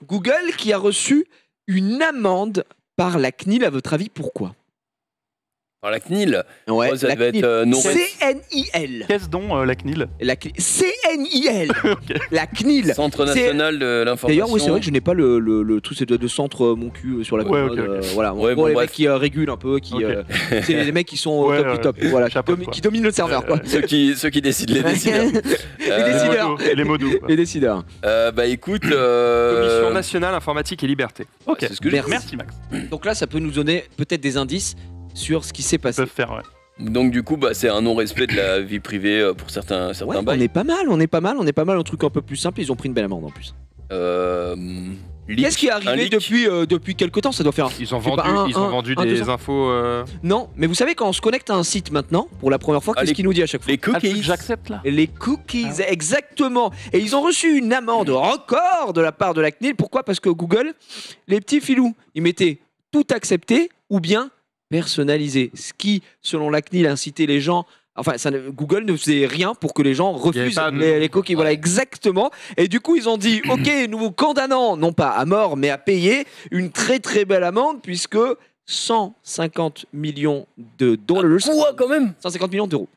Google qui a reçu une amende par la CNIL, à votre avis, pourquoi? Par la CNIL. Ouais, Oh, ça la devait CNIL. être non CNIL. Qu'est-ce donc la CNIL? CNIL. La CNIL. Centre C'est- national de l'information. D'ailleurs, oui, c'est vrai que je n'ai pas le truc de centre mon cul sur la Ouais, commode. ok. Voilà, en Ouais, gros, bon, les bref. mecs qui régulent un peu, Ok. c'est les mecs qui sont au Ouais, top ouais, du top, voilà, chapeau, quoi. qui dominent le serveur, quoi. Ceux qui décident, les décideurs. Les décideurs. Les modos. Les décideurs. Bah écoute. Commission nationale informatique et liberté. Ok, c'est ce que je dis. merci Max. Donc là, ça peut nous donner peut-être des indices sur ce qui s'est Ils passé. peuvent faire, ouais. Donc du coup, bah, c'est un non-respect de la vie privée pour certains Ouais, on bails. est pas mal, un truc un peu plus simple. Ils ont pris une belle amende en plus. Leak, Qu'est-ce qui est un arrivé leak. depuis quelque temps? Ça doit faire. Ils ont C'est vendu, pas un, ils ont vendu 2 des ans. infos. Non, mais vous savez, quand on se connecte à un site maintenant, pour la première fois, Ah, qu'est-ce les- qu'il nous dit à chaque fois? Les Ah, le truc cookies. que j'accepte là. Les cookies, exactement. Et ils ont reçu une amende record de la part de la CNIL. Pourquoi? Parce que Google, les petits filous, ils mettaient tout accepté ou bien personnalisé. Ce qui, selon la CNIL, incitait les gens Enfin, Google ne faisait rien pour que les gens refusent pas de- les cookies. Voilà, exactement. Et du coup, ils ont dit, OK, nous vous condamnons, non pas à mort, mais à payer une très très belle amende, puisque 150 millions de dollars. Quoi quand même 150 millions d'euros.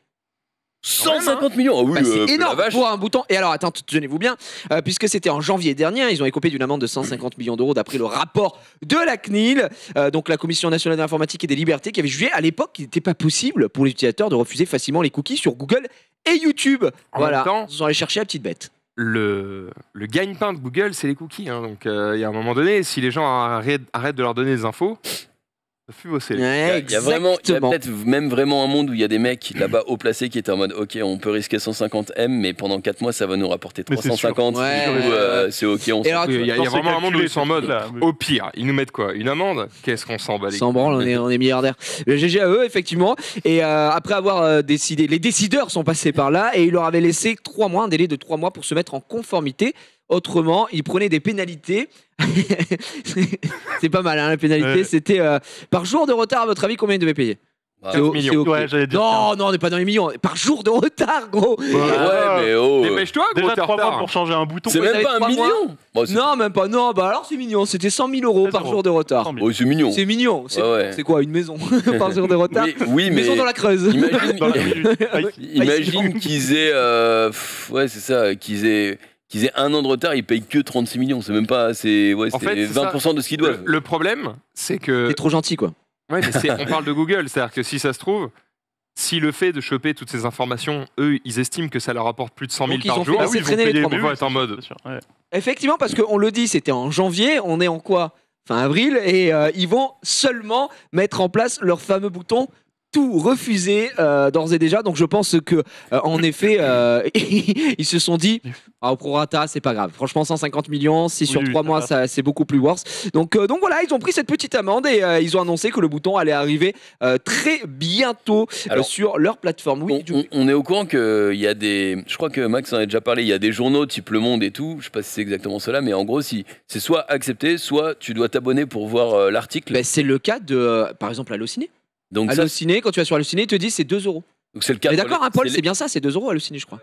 150 millions. Ah oui, Bah, c'est la énorme vache. pour un bouton. Et alors, attends, tenez-vous bien, puisque c'était en janvier dernier, ils ont écopé d'une amende de 150 millions d'euros d'après le rapport de la CNIL, donc la Commission nationale de l'informatique et des libertés, qui avait jugé à l'époque qu'il n'était pas possible pour les utilisateurs de refuser facilement les cookies sur Google et YouTube. En Voilà, même temps- ils sont allés chercher la petite bête. Le gagne-pain de Google, c'est les cookies. Hein. Donc, il y a un moment donné, si les gens arrêtent de leur donner des infos, ça fait bosser. Ouais, Il y a vraiment, il y a exactement. peut-être même vraiment un monde où il y a des mecs là-bas haut placés qui étaient en mode ok, on peut risquer 150 M, mais pendant 4 mois ça va nous rapporter Mais c'est 350. sûr. Du Ouais. coup, c'est ok, on Et s'en alors, Il y a Dans ces vraiment un monde où calculs, ils sont en mode, là, au pire, ils nous mettent quoi? Une amende? Qu'est-ce qu'on s'en bat les Sans branle, on est milliardaires. Le GG à eux, effectivement. Et après avoir décidé, les décideurs sont passés par là et ils leur avaient laissé 3 mois, un délai de 3 mois pour se mettre en conformité. Autrement, ils prenaient des pénalités. C'est pas mal, hein, la pénalité. Ouais. C'était par jour de retard, à votre avis, combien ils devaient payer? Ah, C'est au- millions. c'est ok. Ouais, j'allais dire. Non, non, on n'est pas dans les millions. Par jour de retard, gros. ouais, mais oh. Dépêche-toi, gros, Déjà t'es en 3 mois retard. pour changer un bouton. C'est Vous même avez pas 3 un mois million. Bon, c'est- Non, même pas. Non, bah alors c'est mignon. C'était 100 000 euros 16 par euros. jour de retard. 100 000. Oh, c'est mignon. C'est mignon. C'est Ouais. c'est quoi, une maison par jour de retard? Oui, Une mais maison dans la Creuse. imagine, Dans la minute. Ah, imagine qu'ils aient, ouais, c'est ça, qu'ils aient 1 an de retard, ils payent que 36 millions. C'est même pas, c'est En fait, c'est 20% de ce qu'ils doivent. Le problème, c'est que. T'es trop gentil, quoi. Ouais, mais on parle de Google, c'est-à-dire que si ça se trouve, si le fait de choper toutes ces informations, eux, ils estiment que ça leur apporte plus de 100 000 Donc, ils par ont jour. fait Ah oui, laisser traîner les payer, 3 mais mois. oui, Être en mode. c'est sûr, ouais. Effectivement, parce qu'on le dit, c'était en janvier, on est en quoi? Fin avril, et ils vont seulement mettre en place leur fameux bouton tout refuser d'ores et déjà. Donc je pense que en effet, ils se sont dit au prorata, c'est pas grave. Franchement, 150 millions, si sur Oui, 3 ça mois, va. c'est beaucoup plus worse. Donc voilà, ils ont pris cette petite amende et ils ont annoncé que le bouton allait arriver très bientôt Alors, sur leur plateforme. Oui, On est au courant qu'il y a des. Je crois que Max en a déjà parlé. Il y a des journaux type Le Monde et tout. Je sais pas si c'est exactement cela, mais en gros, si c'est soit accepté, soit tu dois t'abonner pour voir l'article. Ben, c'est le cas de, par exemple, Allociné. Donc ça, Allociné, quand tu vas sur Allociné, ils te disent c'est 2 euros. donc c'est le cas. Mais pour d'accord, les- hein, Paul, c'est c'est bien ça, c'est 2 euros Allociné, je crois.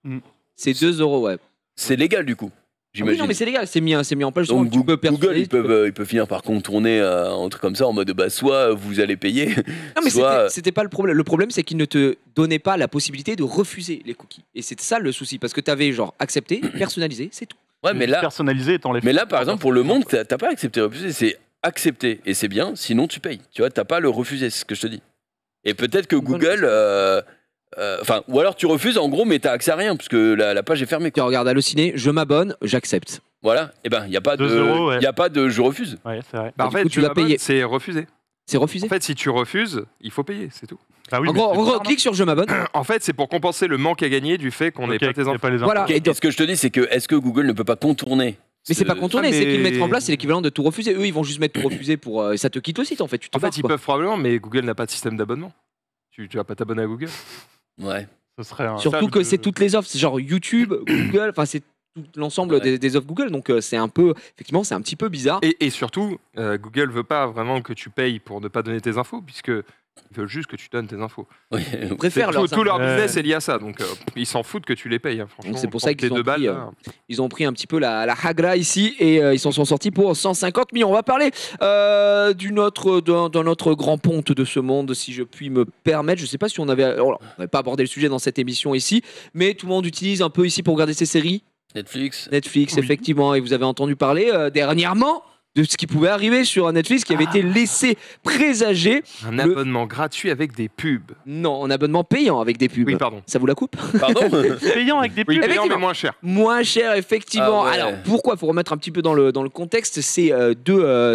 Mm. C'est 2 euros, ouais. c'est légal du coup. Ah oui, J'imagine. non, mais c'est légal, c'est mis en place. justement, Donc tu peux Google, personnaliser, ils peuvent finir par contourner un truc comme ça en mode bah soit vous allez payer. Non, mais soit- c'était pas le problème. Le problème, c'est qu'ils ne te donnaient pas la possibilité de refuser les cookies. Et c'est ça le souci, parce que tu avais genre accepté, personnalisé, c'est tout. Ouais, mais là, Personnalisé étant les. par exemple pour Le Monde, t'as pas accepté refuser, c'est accepter et c'est bien. Sinon tu payes. Tu vois, t'as pas le refuser, c'est ce que je te dis. Et peut-être que Google, enfin, ou alors tu refuses en gros, mais t'as accès à rien parce que la page est fermée. Tu Quoi. regardes Allociné, je m'abonne, j'accepte. Voilà. Et ben il y a pas 2 euros, ouais. y a pas de je refuse. Ouais, c'est vrai. Bah, en Du fait, coup, tu vas payer. c'est refuser. C'est refusé. En fait, si tu refuses, il faut payer, c'est tout. Ah oui, en mais gros, c'est en gros, bizarre, clique sur je m'abonne. En fait, c'est pour compenser le manque à gagner du fait qu'on non n'ait pas Ok, tes y a infos. pas les infos. Voilà. Ok, Et donc- ce que je te dis, c'est que est-ce que Google ne peut pas contourner Mais c'est pas contourné, Ah, c'est qu'ils mais- mettent en place, c'est l'équivalent de tout refuser. Eux, ils vont juste mettre tout refuser pour. Ça te quitte aussi, en fait. Tu te En barres, fait, ils quoi. peuvent probablement, mais Google n'a pas de système d'abonnement. Tu vas pas t'abonner à Google. Ouais. Ce serait un Surtout stade que de- c'est toutes les offres. C'est genre YouTube, Google, enfin, c'est tout l'ensemble Ouais. des offres Google. Donc c'est un peu. Effectivement, c'est un petit peu bizarre. Et surtout, Google veut pas vraiment que tu payes pour ne pas donner tes infos, puisque ils veulent juste que tu donnes tes infos. Oui. Ils préfèrent Tout, leurs tout leur Ouais. business est lié à ça, donc ils s'en foutent que tu les payes. Hein, franchement, Donc, c'est pour prendre ça qu'ils tes ont 2 balles. pris, là. Ils ont pris un petit peu la hagra ici et ils s'en sont sortis pour 150 millions. On va parler d'un autre grand ponte de ce monde, si je puis me permettre. Je sais pas si on avait pas abordé le sujet dans cette émission ici, mais tout le monde utilise un peu ici pour regarder ses séries. Netflix. Netflix, Oui. effectivement, et vous avez entendu parler dernièrement de ce qui pouvait arriver sur Netflix qui avait été laissé présager. Un Le- abonnement gratuit avec des pubs. Non, un abonnement payant avec des pubs. Oui, pardon. Ça vous la coupe? Pardon. Payant avec des Oui, pubs. payant, mais Effectivement. moins cher. Moins cher, effectivement. Ah ouais. Alors, pourquoi? Faut remettre un petit peu dans le contexte. C'est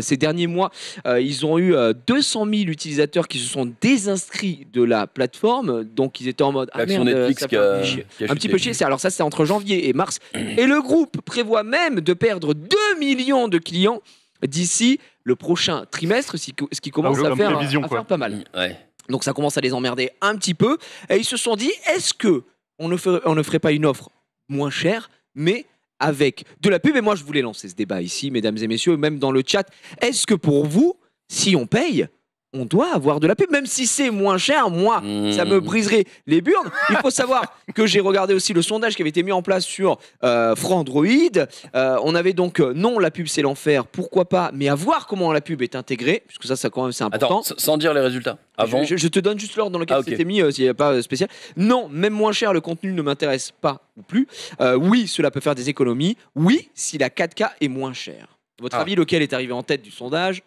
ces derniers mois, ils ont eu 200 000 utilisateurs qui se sont désinscrits de la plateforme. Donc, ils étaient en mode L'action merde, Netflix ça qui fait a, chier. qui a Un petit chuté. peu chier. Alors, ça, c'était entre janvier et mars. Et le groupe prévoit même de perdre 2 millions de clients d'ici le prochain trimestre, ce qui commence Comme à faire prévision, quoi. pas mal. Ouais. Donc ça commence à les emmerder un petit peu. Et ils se sont dit, est-ce que on ne ferait pas une offre moins chère, mais avec de la pub? Et moi, je voulais lancer ce débat ici, mesdames et messieurs, même dans le chat. Est-ce que pour vous, si on paye, on doit avoir de la pub, même si c'est moins cher. Moi, ça me briserait les burnes. Il faut savoir que j'ai regardé aussi le sondage qui avait été mis en place sur Frandroid. On avait donc non, la pub c'est l'enfer, pourquoi pas, mais à voir comment la pub est intégrée, puisque ça quand même c'est important. Attends, sans dire les résultats. Avant. Je te donne juste l'ordre dans lequel ok. c'était mis, s'il n'y a pas spécial. Non, même moins cher, le contenu ne m'intéresse pas ou plus. Oui, cela peut faire des économies. Oui, si la 4K est moins chère. Votre avis, lequel est arrivé en tête du sondage?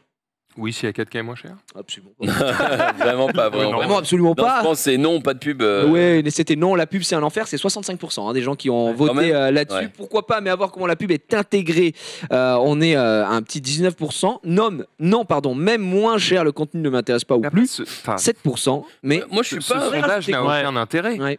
Oui, si la 4K est moins cher. Absolument pas. Vraiment pas. Vraiment absolument Non, je pas. pense que c'est non, pas de pub. Ouais, mais c'était non, la pub c'est un enfer, c'est 65% des gens qui ont voté là-dessus. Ouais. Pourquoi pas, mais à voir comment la pub est intégrée. On est à un petit 19%. Non, pardon, même moins cher, le contenu ne m'intéresse pas ou plus. 7%. Mais Moi, je suis ce pas. sondage n'a aucun intérêt. Ouais.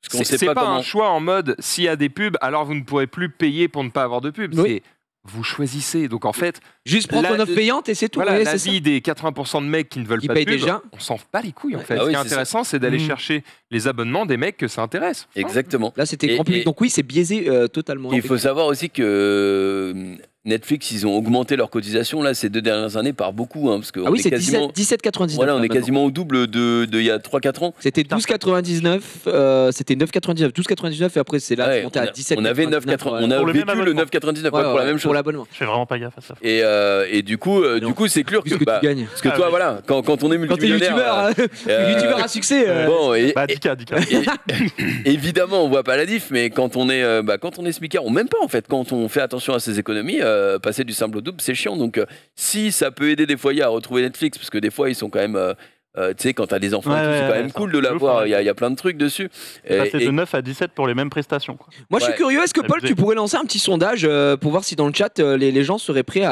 Parce qu'on sait C'est pas pas comment. un choix en mode s'il y a des pubs, alors vous ne pourrez plus payer pour ne pas avoir de pub. Oui. C'est vous choisissez. Donc en fait, Juste prends ton offre payante et c'est tout. voilà, ouais, la c'est ça. vie des 80% de mecs qui ne veulent Qui pas de payent pub, déjà. on s'en bat les couilles en fait. Ah Ce oui, qui est c'est intéressant, c'est d'aller chercher les abonnements des mecs que ça intéresse. Exactement. Là, c'était Et- grand public. et- Donc oui, c'est biaisé totalement. Il faut savoir aussi que Netflix, ils ont augmenté leur cotisation là ces 2 dernières années par beaucoup. Parce que Ah oui, est c'est quasiment, 17,99. voilà, on là, est maintenant. quasiment au double de il y a 3-4 ans. C'était 12,99, c'était 9,99, 12,99 et après c'est là Ouais, c'est monté à 17,99. on avait 9,99. On a Pour le vécu même le abonnement. 9,99 Ouais, pour la même pour chose. l'abonnement. Je fais vraiment pas gaffe à ça. Et du coup, c'est clair Puisque tu gagnes. parce que Ah toi, oui. voilà, quand on est Quand t'es multimillionnaire. youtubeur à succès. Bon, Bah, 10K. évidemment, on voit pas la diff, mais quand on est smicard, ou même pas en fait, quand on fait attention à ses économies, passer du simple au double, c'est chiant. Donc, si ça peut aider des foyers à retrouver Netflix, parce que des fois, ils sont quand même, tu sais, quand t'as des enfants, et tout, c'est quand même cool de l'avoir. Il y a plein de trucs dessus. Passer de 9 à 17 pour les mêmes prestations. Quoi. Moi, je suis Ouais. curieux. Est-ce que Paul, Abusé. tu pourrais lancer un petit sondage pour voir si dans le chat les gens seraient prêts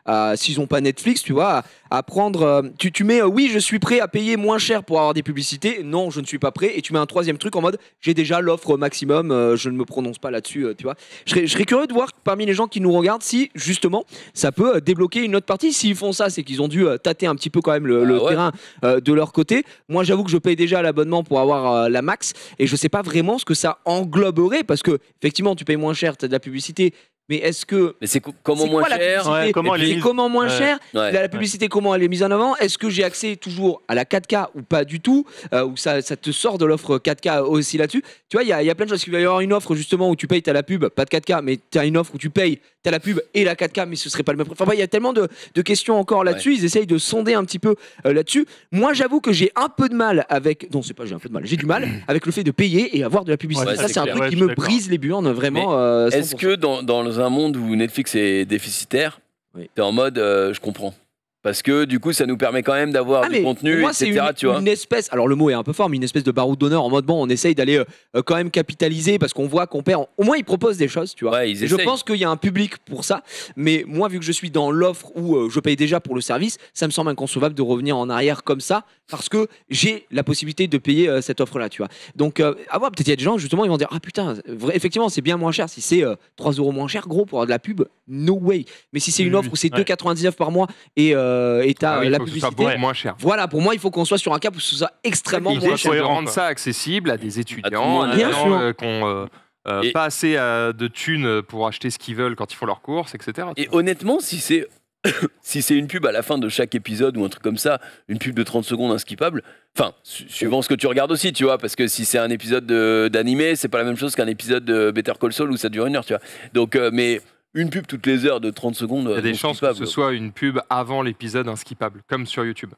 à s'ils n'ont pas Netflix, tu vois, à prendre. Tu mets oui, je suis prêt à payer moins cher pour avoir des publicités. Non, je ne suis pas prêt. Et tu mets un troisième truc en mode j'ai déjà l'offre maximum. Je ne me prononce pas là-dessus. Tu vois. Je serais curieux de voir parmi les gens qui nous regardent si justement ça peut débloquer une autre partie. S'ils font ça, c'est qu'ils ont dû tâter un petit peu quand même le ouais. terrain de leur côté. Moi, j'avoue que je paye déjà l'abonnement pour avoir la max et je sais pas vraiment ce que ça engloberait parce que effectivement, tu payes moins cher, tu as de la publicité. Mais est-ce que Mais c'est comment c'est moins quoi la cher publicité Ouais, comment Et elle est puis, mise comment moins Ouais. cher Ouais. La publicité, comment elle est mise en avant? Est-ce que j'ai accès toujours à la 4K ou pas du tout? Ou ça te sort de l'offre 4K aussi là-dessus? Tu vois, il y a plein de choses. Il va y avoir une offre justement où tu payes, t'as la pub, pas de 4K, mais t'as une offre où tu payes, t'as la pub et la 4K, mais ce serait pas le même prix. Enfin, il y a tellement de questions encore là-dessus. Ils essayent de sonder un petit peu là-dessus. Moi, j'avoue que j'ai un peu de mal avec. Non, c'est pas j'ai un peu de mal. J'ai du mal avec le fait de payer et avoir de la publicité. Ouais, ça, c'est c'est un clair. truc Ouais, qui je suis me d'accord. brise les burnes vraiment. Est-ce 100%. que dans un monde où Netflix est déficitaire, Oui. t'es en mode je comprends? Parce que du coup, ça nous permet quand même d'avoir Ah, du mais contenu, pour moi, etc. c'est tu vois. une espèce, alors le mot est un peu fort, mais une espèce de baroud d'honneur en mode bon, on essaye d'aller quand même capitaliser parce qu'on voit qu'on perd. Au moins, ils proposent des choses, tu vois. Ouais, ils Et je essayent. pense qu'il y a un public pour ça, mais moi, vu que je suis dans l'offre où je paye déjà pour le service, ça me semble inconcevable de revenir en arrière comme ça parce que j'ai la possibilité de payer cette offre-là, tu vois. Donc, à voir, peut-être il y a des gens, justement, ils vont dire ah putain, effectivement, c'est bien moins cher. Si c'est 3 € moins cher, gros, pour avoir de la pub, no way. Mais si c'est une offre où c'est Ouais. 2,99 par mois et t'as Ah oui, il la faut que ce soit publicité. beaucoup moins cher. Voilà, pour moi, il faut qu'on soit sur un cap où ce soit extrêmement L'idée, moins c'est cher. de cohérent, rendre quoi. ça accessible à des étudiants, monde, à des bien gens sûr. qui ont Et- pas assez de thunes pour acheter ce qu'ils veulent quand ils font leurs courses, etc. Et honnêtement, si c'est si c'est une pub à la fin de chaque épisode ou un truc comme ça, une pub de 30 secondes inskippable, enfin, suivant ce que tu regardes aussi, tu vois, parce que si c'est un épisode d'animé, c'est pas la même chose qu'un épisode de Better Call Saul où ça dure 1 heure, tu vois. Donc, mais une pub toutes les heures de 30 secondes, Il y a des non chances que skippable. ce soit une pub avant l'épisode inskippable, comme sur YouTube.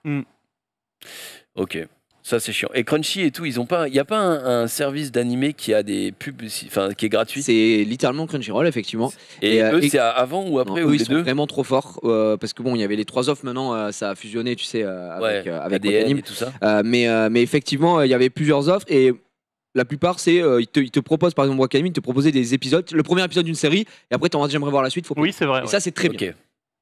Ok. Ça c'est chiant. Et Crunchy et tout, il n'y a pas un service d'animé qui a des pubs, enfin qui est gratuit. C'est littéralement Crunchyroll, effectivement. Et et, eux, et- c'est avant ou après Non, ou eux, les ils sont deux? vraiment trop forts parce que bon, il y avait les 3 offres. Maintenant, ça a fusionné, tu sais, avec ADN Wakanim. et tout ça. Mais effectivement, il y avait plusieurs offres et la plupart, c'est ils te proposent, par exemple, Wakanim, ils te proposaient des épisodes, le premier épisode d'une série, et après, t'en vas j'aimerais voir la suite. Faut Oui, c'est vrai. Et ça, c'est très bien. Ok.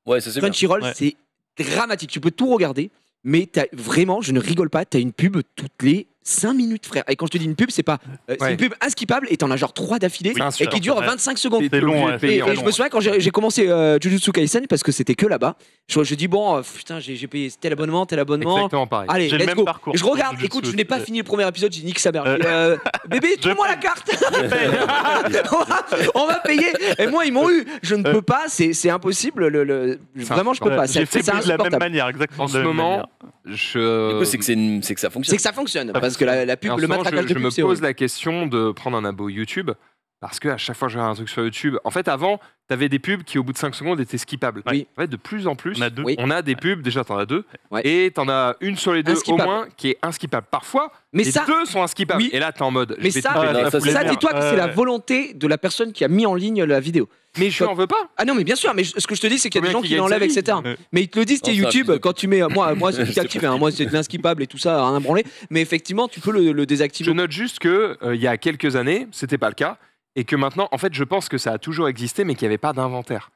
Ouais, ça c'est bien. Crunchyroll, Ouais. c'est dramatique. Tu peux tout regarder, mais vraiment, je ne rigole pas, t'as une pub toutes les 5 minutes, frère. Et quand je te dis une pub, c'est pas. C'est Ouais. une pub inskippable et t'en as genre 3 d'affilée Oui, et qui dure c'est vrai. 25 secondes. C'est long, ouais, obligé de Et, payer et je me souviens quand j'ai commencé Jujutsu Kaisen parce que c'était que là-bas. Je dis bon, putain, j'ai payé tel abonnement. Exactement pareil. Allez, J'ai le let's même go. parcours Et je regarde, pour écoute, Jujutsu. je n'ai pas fini le premier épisode, j'ai nique sa mère. Bébé, Je trouve-moi la paye. carte. on va payer. Et moi, ils m'ont eu. Je ne peux pas, c'est impossible. Vraiment, je peux pas. J'ai fait C'est de la même insupportable. manière, exactement. En de ce la même moment, manière. Du coup, c'est que ça fonctionne. C'est que ça fonctionne, parce que la pub, Alors le souvent, matraquage de je pub, me c'est pose horrible. la question de prendre un abo YouTube. Parce qu'à chaque fois que je regarde un truc sur YouTube, en fait, avant, t'avais des pubs qui, au bout de 5 secondes, étaient skippables. Oui. En fait, de plus en plus, On a 2. Oui. on a des pubs, déjà, t'en as 2, Ouais. et t'en as une sur les 2 au Inskippable. moins qui est inskippable. Parfois, Mais les ça, 2 sont inskippables. oui. Et là, t'es en mode. mais je vais ça, te péter. non, ça, c'est ça, bien. dis-toi que c'est la Ouais. volonté de la personne qui a mis en ligne la vidéo. Mais je n'en veux pas. Ah non, mais bien sûr, mais ce que je te dis, c'est qu'il y a des Combien gens qui qui gagnent l'enlèvent, sa vie. etc. Ouais. Mais ils te le disent, t'es Non, c'est un YouTube, fils de quand tu mets. Moi c'est tout activé, hein, moi c'est de l'inskippable et tout ça, rien branlé. Mais effectivement, tu peux le désactiver. Je note juste que il y a quelques années, c'était pas le cas. Et que maintenant, en fait, je pense que ça a toujours existé, mais qu'il n'y avait pas d'inventaire.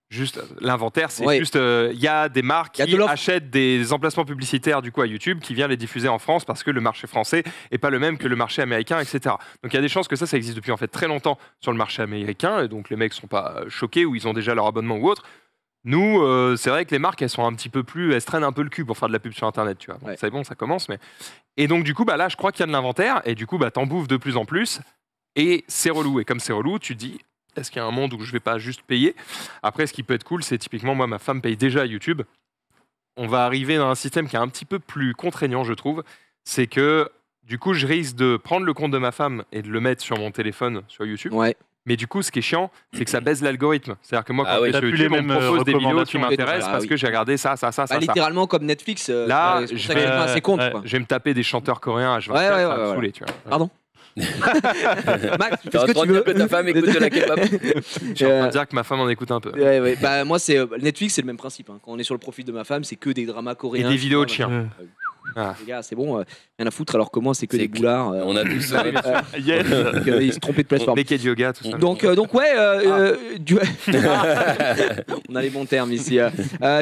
Juste, l'inventaire, c'est Ouais. juste, il y a des marques Il y a de qui l'offre. achètent des emplacements publicitaires du coup à YouTube, qui vient les diffuser en France parce que le marché français est pas le même que le marché américain, etc. Donc il y a des chances que ça existe depuis en fait très longtemps sur le marché américain, et donc les mecs sont pas choqués ou ils ont déjà leur abonnement ou autre. Nous, c'est vrai que les marques, elles sont un petit peu plus, elles se traînent un peu le cul pour faire de la pub sur Internet, tu vois. Bon, Ouais. c'est bon, ça commence, mais et donc du coup, bah là, je crois qu'il y a de l'inventaire, et du coup, bah t'en bouffes de plus en plus. Et c'est relou. Et comme c'est relou, tu te dis, est-ce qu'il y a un monde où je vais pas juste payer? Après, ce qui peut être cool, c'est typiquement, moi, ma femme paye déjà YouTube. On va arriver dans un système qui est un petit peu plus contraignant, je trouve. C'est que, du coup, je risque de prendre le compte de ma femme et de le mettre sur mon téléphone sur YouTube. Ouais. Mais du coup, ce qui est chiant, c'est que ça baisse l'algorithme. C'est-à-dire que moi, Ah quand oui. je suis T'as sur plus les YouTube, on me mêmes, propose des vidéos qui recommandations. m'intéressent Ah parce oui. que j'ai regardé ça. Bah, littéralement comme Netflix. Là, c'est pour je ça qu'il y a vais- pas assez compte. ouais. Quoi. Je vais me taper des chanteurs coréens H24, Ouais, ça va ouais, me ouais. saouler, tu vois. Pardon. Max, T'es qu'est-ce en que train tu de veux dire que ta femme écoute de la kebab. Je suis en train de dire que ma femme en écoute un peu. Ouais, ouais. Bah, moi, c'est Netflix, c'est le même principe. Hein. Quand on est sur le profil de ma femme, c'est que des dramas Et coréens. des vidéos de chinois, chiens. machin. Ah. Les gars, c'est bon, rien à foutre. Alors que moi, c'est que C'est des boulards. On a tous. Yes. Ils se trompaient de plateforme. Naked yoga, tout ça. Donc ouais, on a les bons termes ici.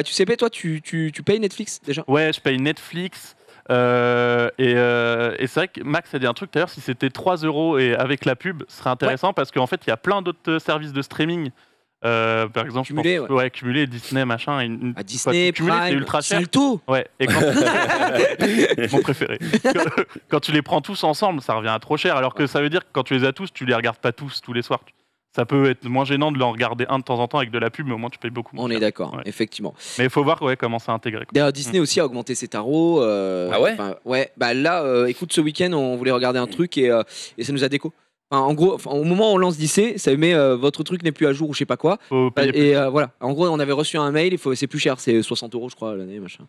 Tu sais, toi, tu payes Netflix déjà? Ouais, je paye Netflix. Et c'est vrai que Max a dit un truc tout à l'heure, si c'était 3 € et avec la pub, ce serait intéressant parce qu'en fait, il y a plein d'autres services de streaming. Par exemple, Cumulé, je pense- cumulé, Disney, machin. À Disney, cumulé, c'est Prime, ultra cher. Salto. Ouais, et quand... mon préféré. Quand tu les prends tous ensemble, ça revient à trop cher. Alors que ça veut dire que quand tu les as tous, tu les regardes pas tous les soirs. Ça peut être moins gênant de l'en regarder un de temps en temps avec de la pub, mais au moins tu payes beaucoup moins On cher. est d'accord, Ouais. effectivement. Mais il faut voir comment c'est intégré. quoi. D'ailleurs, Disney aussi a augmenté ses tarots. Ah ouais? Ouais. Bah là, écoute, ce week-end, on voulait regarder un truc et ça nous a déco. Enfin, en gros, au moment où on lance Disney, ça met votre truc n'est plus à jour ou je sais pas quoi. Faut payer plus. Et voilà. En gros, on avait reçu un mail. C'est plus cher, c'est 60 € je crois l'année, machin.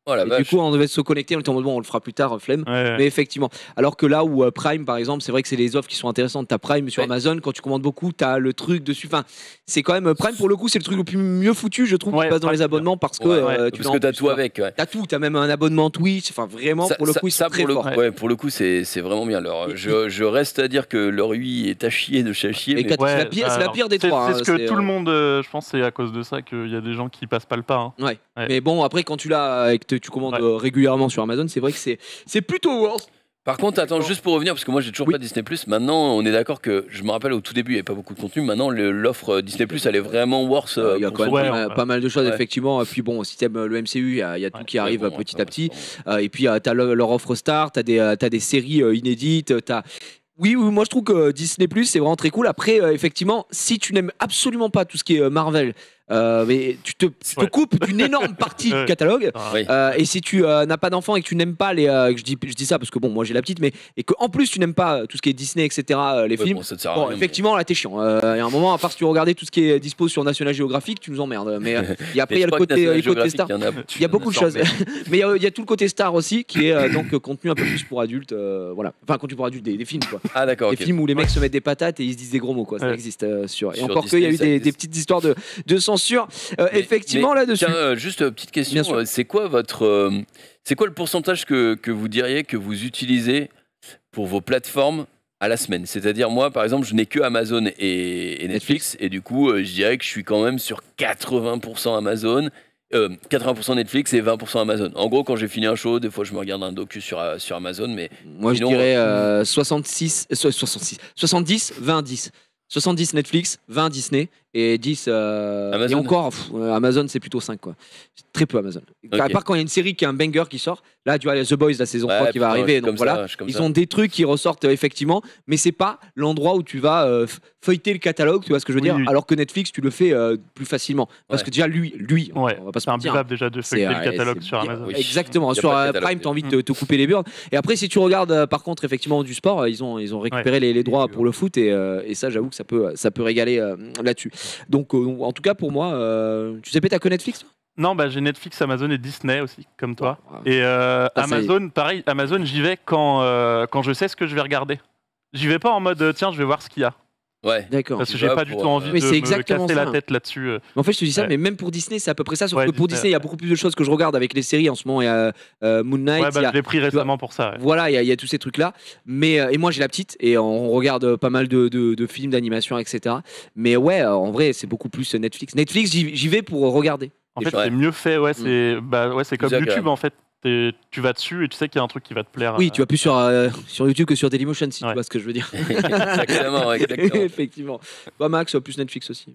Oh la Et du vache. coup, on devait se connecter. On était en mode bon, on le fera plus tard, flemme. Ouais. Mais effectivement, alors que là où Prime, par exemple, c'est vrai que c'est les offres qui sont intéressantes. T'as Prime sur Ouais. Amazon, quand tu commandes beaucoup, t'as le truc dessus. Enfin, c'est quand même Prime pour le coup, c'est le truc le plus mieux foutu, je trouve, Ouais, qui passe dans les Prime, abonnements parce que Ouais, tu Parce l'as que en t'as plus, tout quoi. avec. Ouais. T'as tout, t'as même un abonnement Twitch. Enfin, vraiment, pour le coup, ils sont très pour le forts. coup, ouais, pour le coup, c'est vraiment bien. Je reste à dire que leur UI est à chier de chez chier. Et mais- c'est la pire- c'est la pire des trois, C'est hein, ce que c'est, tout le monde, je pense, c'est à cause de ça qu'il y a des gens qui passent pas le pas. hein. Ouais. Ouais. Mais bon, après, quand tu l'as et que tu commandes Ouais. régulièrement sur Amazon, c'est vrai que c'est plutôt worse. Par contre, attends, juste pour revenir, parce que moi j'ai toujours Oui. pas Disney+. Maintenant, on est d'accord que, je me rappelle au tout début, il n'y avait pas beaucoup de contenu. Maintenant, l'offre Disney+, elle est vraiment worse. Il y a pour quand même sauver. ouais, pas mal de choses, Ouais. effectivement. Et puis bon, si t'aimes le MCU, il y a tout qui arrive Ouais, bon, petit ouais, à petit. ouais. Et puis t'as leur offre star, t'as des séries inédites, Oui, moi je trouve que Disney Plus c'est vraiment très cool. Après, effectivement, si tu n'aimes absolument pas tout ce qui est Marvel, mais tu te Ouais. coupes d'une énorme partie du Ouais. catalogue. Ah, Oui. Et si tu n'as pas d'enfant et que tu n'aimes pas les, je dis ça parce que bon, moi j'ai la petite, mais et que en plus tu n'aimes pas tout ce qui est Disney, etc. Les Ouais, films. bon, ça te sert à Bon, rien, effectivement, là, t'es chiant. Il y a un moment, à part si tu regardais tout ce qui est dispo sur National Geographic, tu nous emmerdes. Mais et après, il y a le côté star. Il y a beaucoup de choses. Mais il y a tout le côté star aussi, qui est donc contenu un peu plus pour adultes. Voilà. Enfin, contenu pour adultes, des films, quoi. Ah d'accord, Des ok. films où les mecs se mettent des patates et ils se disent des gros mots, quoi. Ça Ouais. existe sur. Et Sur encore qu'il y a eu Disney, ça des existe. petites histoires de censure, Mais- effectivement, mais là-dessus. Tiens, juste petite question. Bien sûr. C'est quoi votre, c'est quoi le pourcentage que vous diriez que vous utilisez pour vos plateformes à la semaine? C'est-à-dire moi, par exemple, je n'ai que Amazon et Netflix, et du coup, je dirais que je suis quand même sur 80% Amazon. 80% Netflix et 20% Amazon. En gros, quand j'ai fini un show, des fois je me regarde un docu sur Amazon, mais Moi, je sinon, dirais 70, 20, 10. 70 Netflix, 20 Disney et 10 Amazon. et encore Amazon c'est plutôt 5 quoi. C'est très peu Amazon. Ok. À part quand il y a une série qui est un banger qui sort, là tu vois The Boys la saison 3 qui va arriver, donc voilà, ils ont des trucs qui ressortent effectivement, mais c'est pas l'endroit où tu vas feuilleter le catalogue, tu vois ce que je veux dire, alors que Netflix tu le fais plus facilement parce que déjà lui on va pas se c'est mentir, imbuvable déjà de feuilleter le catalogue sur Amazon. Oui. exactement, Y a sur pas de catalogue, Prime t'as envie de te couper les burnes, et après si tu regardes par contre effectivement du sport, ils ont récupéré les droits pour le foot, et ça j'avoue que ça peut régaler là-dessus. Donc en tout cas pour moi, tu sais, t'as que Netflix toi? Non, bah j'ai Netflix, Amazon et Disney aussi, comme toi. Ouais. Et Ça y est. Amazon, pareil, Amazon, j'y vais quand je sais ce que je vais regarder. J'y vais pas en mode tiens, je vais voir ce qu'il y a. Ouais. D'accord. Parce que Tu j'ai vas pas du pour, tout envie Mais de c'est me exactement casser ça. la tête là-dessus. Mais en fait, je te dis ça, Ouais. mais même pour Disney, c'est à peu près ça. Sauf Ouais, que pour Disney, Disney, il y a beaucoup plus de choses que je regarde avec les séries en ce moment. Il y a Moon Knight, Ouais, il y bah a- je l'ai pris récemment pour ça. Ouais. voilà, il y a tous ces trucs-là. Mais et moi, j'ai la petite et on regarde pas mal de films, d'animation, etc. Mais ouais, en vrai, c'est beaucoup plus Netflix. Netflix, j'y vais pour regarder. En des fait, choses. c'est mieux fait. Ouais, c'est comme Plus YouTube agréable. en fait. Tu vas dessus et tu sais qu'il y a un truc qui va te plaire. Oui, tu vas plus sur YouTube que sur Dailymotion, si tu Ouais. vois ce que je veux dire. Exactement, exactement. Effectivement. Toi, Max, plus Netflix aussi.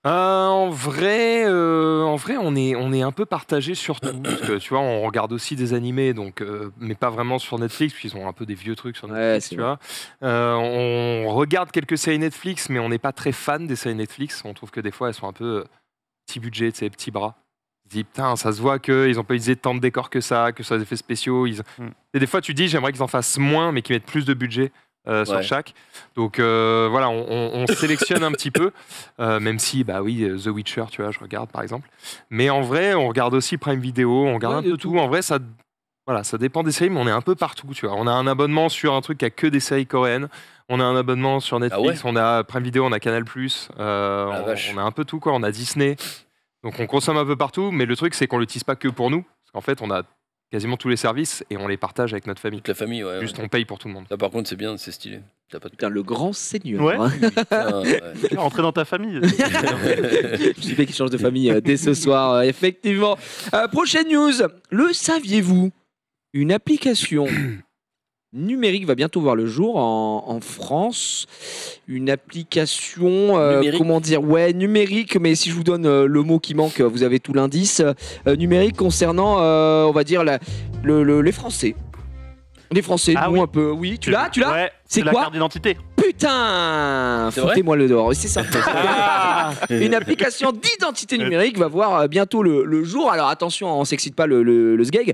En vrai, on est un peu partagé sur tout. Parce que tu vois, on regarde aussi des animés, donc, mais pas vraiment sur Netflix, puisqu'ils ont un peu des vieux trucs sur Ouais, Netflix, c'est tu vrai. vois. On regarde quelques séries Netflix, mais on n'est pas très fan des séries Netflix. On trouve que des fois, elles sont un peu petit budget, tu sais, petits bras. On se dit, putain, ça se voit qu'ils n'ont pas utilisé tant de décors que ça des effets spéciaux. Et des fois, tu dis, j'aimerais qu'ils en fassent moins, mais qu'ils mettent plus de budget. Sur Ouais. chaque. Donc voilà, on sélectionne un petit peu, même si, bah oui, The Witcher, tu vois, je regarde par exemple. Mais en vrai, on regarde aussi Prime Video, on regarde Ouais, un de peu tout. En vrai, ça dépend des séries, mais on est un peu partout, tu vois. On a un abonnement sur un truc qui a que des séries coréennes. On a un abonnement sur Netflix, ouais on a Prime Video, on a Canal+, vache. on a un peu tout, quoi. On a Disney. Donc on consomme un peu partout, mais le truc, c'est qu'on l'utilise pas que pour nous. Parce qu'en fait, on a quasiment tous les services et on les partage avec notre famille. Toute la famille, ouais. Juste, ouais. on paye pour tout le monde. Ça, par contre, c'est bien, c'est stylé. T'as pas de Putain, le grand seigneur. Ouais. hein. putain, ouais. Rentrer dans ta famille. Je suis fait qu'il change de famille dès ce soir, effectivement. Prochaine news. Le saviez-vous? Une application numérique va bientôt voir le jour en France. Une application, Numérique. comment dire, ouais, numérique, mais si je vous donne le mot qui manque, vous avez tout l'indice. Numérique concernant, on va dire, les Français. Les Français, Ah nous oui. un peu. Oui, tu l'as? Ouais, C'est la quoi? carte d'identité. Putain, C'est vrai foutez-moi le dehors. C'est ça. Une application d'identité numérique va voir bientôt le jour. Alors attention, on s'excite pas le sgeg.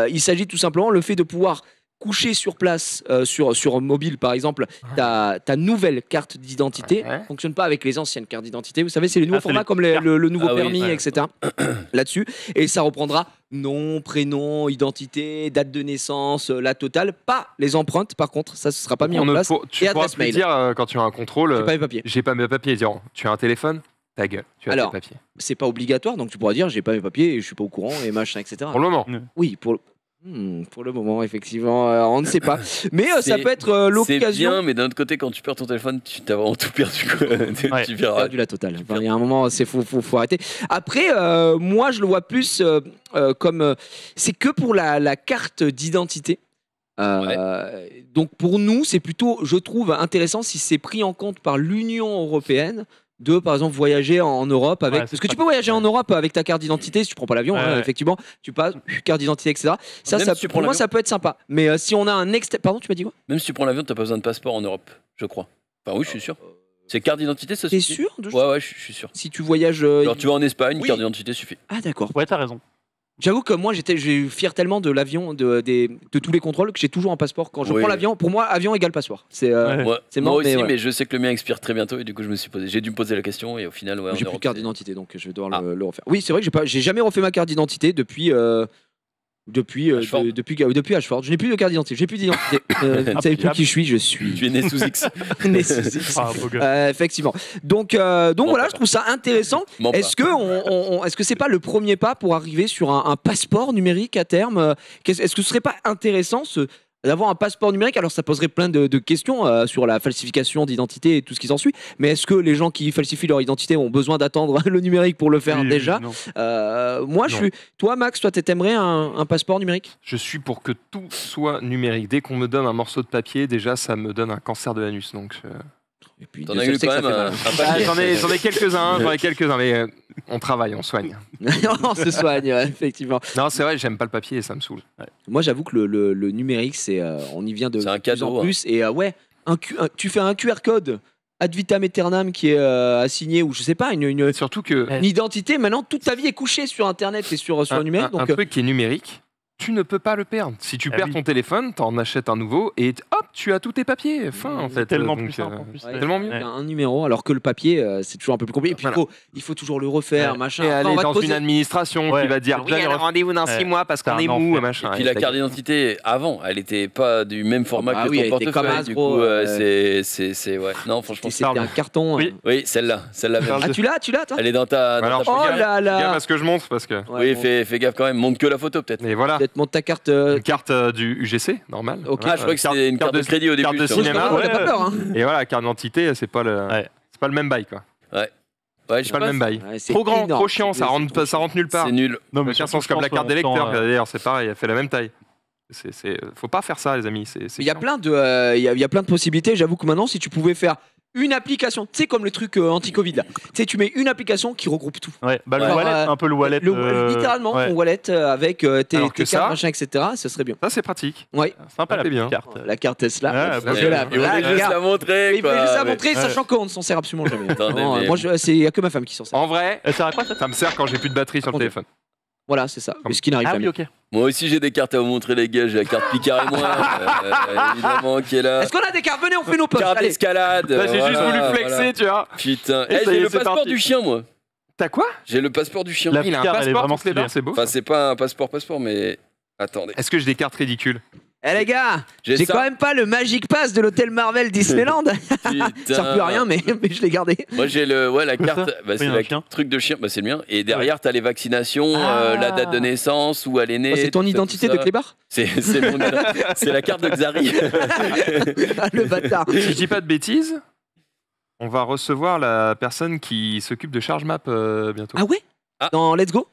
Il s'agit tout simplement le fait de pouvoir coucher sur place, sur mobile par exemple, ta nouvelle carte d'identité. Ouais. Fonctionne pas avec les anciennes cartes d'identité. Vous savez, c'est les nouveaux Ah, c'est formats les comme cartes. le nouveau Ah oui, permis, ouais. etc. Là-dessus. Et ça reprendra nom, prénom, identité, date de naissance, la totale. Pas les empreintes, par contre, ça ce sera pas mis en place. Tu Et pourras adresse plus mail. dire quand tu as un contrôle, J'ai pas les papiers. j'ai pas mes papiers. Dire, tu as un téléphone, ta gueule, tu as Alors, tes papiers. C'est pas obligatoire, donc tu pourras dire j'ai pas mes papiers et je suis pas au courant et machin, etc. Pour le moment. Oui, pour le moment, effectivement, on ne sait pas. Mais ça C'est- peut être C'est l'occasion. bien, mais d'un autre côté, quand tu perds ton téléphone, tu as vraiment tout perdu. Quoi. Ouais. Tu J'ai verras. perdu la totale. Enfin, il y a un moment, faut arrêter. Après, moi, je le vois plus comme c'est que pour la carte d'identité. Donc pour nous, c'est plutôt, je trouve, intéressant si c'est pris en compte par l'Union européenne de, par exemple, voyager en Europe avec. Ouais, c'est Parce que tu pas- peux voyager en Europe avec ta carte d'identité si tu prends pas l'avion, Ouais, hein, ouais. effectivement. Tu passes, carte d'identité, etc. Ça, Même ça si tu pour prends moi, l'avion. ça peut être sympa. Mais si on a un pardon, tu m'as dit quoi? Même si tu prends l'avion, t'as pas besoin de passeport en Europe, je crois. Enfin, oui, je suis sûr. C'est carte d'identité, ça T'es suffit. sûr de Ouais, ouais, je suis sûr. Si tu voyages. Genre, tu vas en Espagne, oui. carte d'identité suffit. Ah, d'accord. Ouais, t'as raison. J'avoue que moi, j'ai fier tellement de l'avion, de tous les contrôles, que j'ai toujours un passeport. Quand je Oui. prends l'avion, pour moi, avion égale passeport. C'est. Ouais. Ouais, C'est moi mort, aussi, mais mais, ouais. je sais que le mien expire très bientôt et du coup, j'ai dû me poser la question et au final, ouais, en J'ai plus de Europe, carte c'est- d'identité, donc je vais devoir Ah. le refaire. Oui, c'est vrai que j'ai jamais refait ma carte d'identité depuis. Ashford. Depuis Ashford. Je n'ai plus de carte d'identité. J'ai plus d'identité. Vous ne savez plus qui je suis. Je suis. Tu es né sous X. né sous X. Ah, beau gosse. Effectivement. Donc voilà, je trouve ça intéressant. Mens Est-ce que est-ce que c'est pas le premier pas pour arriver sur un passeport numérique à terme? Est-ce que ce serait pas intéressant d'avoir un passeport numérique? Alors ça poserait plein de questions sur la falsification d'identité et tout ce qui s'ensuit. Mais est-ce que les gens qui falsifient leur identité ont besoin d'attendre le numérique pour le faire Oui, déjà? non. Non. Moi, je suis. Toi, Max, toi, t'aimerais un passeport numérique? Je suis pour que tout soit numérique. Dès qu'on me donne un morceau de papier, déjà, ça me donne un cancer de l'anus. Donc, Et puis, T'en Dieu as seul eu sait que quand ça même fait mal. un paquet. J'en ai quelques-uns, mais on travaille, on soigne. On se soigne, ouais, effectivement. Non, c'est vrai, j'aime pas le papier et ça me saoule. Moi, j'avoue que le numérique, on y vient de C'est un plus en cadeau, plus. Et ouais, tu fais un QR code ad vitam aeternam qui est assigné, ou je sais pas, une Surtout que identité. Maintenant, toute ta vie est couchée sur Internet et sur le numérique. un Donc, truc qui est numérique, tu ne peux pas le perdre. Si tu perds oui. ton téléphone, t'en achètes un nouveau et hop, tu as tous tes papiers. Fin, en fait. Tellement Donc, plus simple en plus. ouais, tellement mieux. il y a un numéro, alors que le papier, c'est toujours un peu plus compliqué. Et puis, Voilà. il faut toujours le refaire, Ouais. machin. Et Après, aller on va dans te poser- une administration Ouais. qui va dire C'est oui, déjà il y a un les rendez-vous dans 6 Ouais. mois parce C'est qu'on un est mou, enfer. machin. Et puis la carte d'identité avant, elle était pas du même format bah que oui, ton elle était comme portefeuille. As, Du gros, coup, c'est ouais. Non, franchement, C'était un carton. Oui. oui, celle-là même. Ah, tu l'as, toi Elle est dans ta. Alors, dans ta Oh Fais gaffe. là Fais gaffe là. à ce que je montre parce que. Ouais, Oui, bon, fais gaffe quand même. Montre que la photo peut-être. Et voilà. peut-être monte ta carte. Une carte du UGC, normal. Ok. Ah, je crois que c'était une carte de crédit au début. carte de sur- cinéma. T'as pas peur, hein. Et voilà, carte d'identité, c'est pas le même bail quoi. Ouais, je C'est pas sais le même bail. Ouais, c'est Trop grand, énorme. trop chiant, ça rentre nulle part. C'est nul. Non, Aucun surtout, sens je comme la pense, carte d'électeur. autant, D'ailleurs, c'est pareil, elle fait la même taille. Faut pas faire ça, les amis. Il y a plein de, il y a plein de possibilités. J'avoue que maintenant, si tu pouvais faire une application, tu sais, comme le truc anti-Covid là, tu sais, tu mets une application qui regroupe tout. Ouais, bah le Genre, wallet, un peu le wallet. Littéralement, ouais. ton wallet avec tes Alors que cartes, ça- machin, etc. Ce serait bien. Ça, c'est pratique. Ouais. Sympa la c'est petite bien. carte. La carte Tesla. Ouais, Parce bah, que Et la on voulait juste carte- la montrer. Il voulait quoi, juste la mais- montrer, sachant qu'on ne s'en sert absolument jamais. Attendez, Vraiment, mais- moi, il n'y a que ma femme qui s'en sert. En vrai, Elle sert à quoi ça ça me sert quand j'ai plus de batterie sur le Ok. téléphone. Voilà, c'est ça. Ce qui n'arrive Ah jamais. oui, ok. Moi aussi, j'ai des cartes à vous montrer, les gars. J'ai la carte Picard et moi, évidemment, qui est là. Est-ce qu'on a des cartes? Venez, on fait nos posts. Carte Allez. d'escalade. Là, j'ai juste voulu voilà, flexer, voilà. tu vois. Putain. Et ça y J'ai est, le c'est passeport parti. du chien, moi. T'as quoi J'ai le passeport du chien. La Il a un Picard, elle est passeport vraiment pour ses stylée. barres, c'est beau. Enfin, c'est pas un passeport, mais. Attendez. Est-ce que j'ai des cartes ridicules? Eh les gars, J'ai j'ai ça. quand même pas le Magic Pass de l'hôtel Marvel Disneyland. Ça sert plus à rien, mais je l'ai gardé. Moi, j'ai la carte. Bah, Oui, c'est un le chien. truc de chien. Bah, c'est le mien. Et derrière, t'as les vaccinations, Ah. la date de naissance, où elle est née. Oh, c'est ton tout ça, identité tout de ça. clébard? C'est la carte de Xari. Le bâtard. Si je dis pas de bêtises, on va recevoir la personne qui s'occupe de ChargeMap bientôt. Ah ouais? Ah. Dans Let's Go?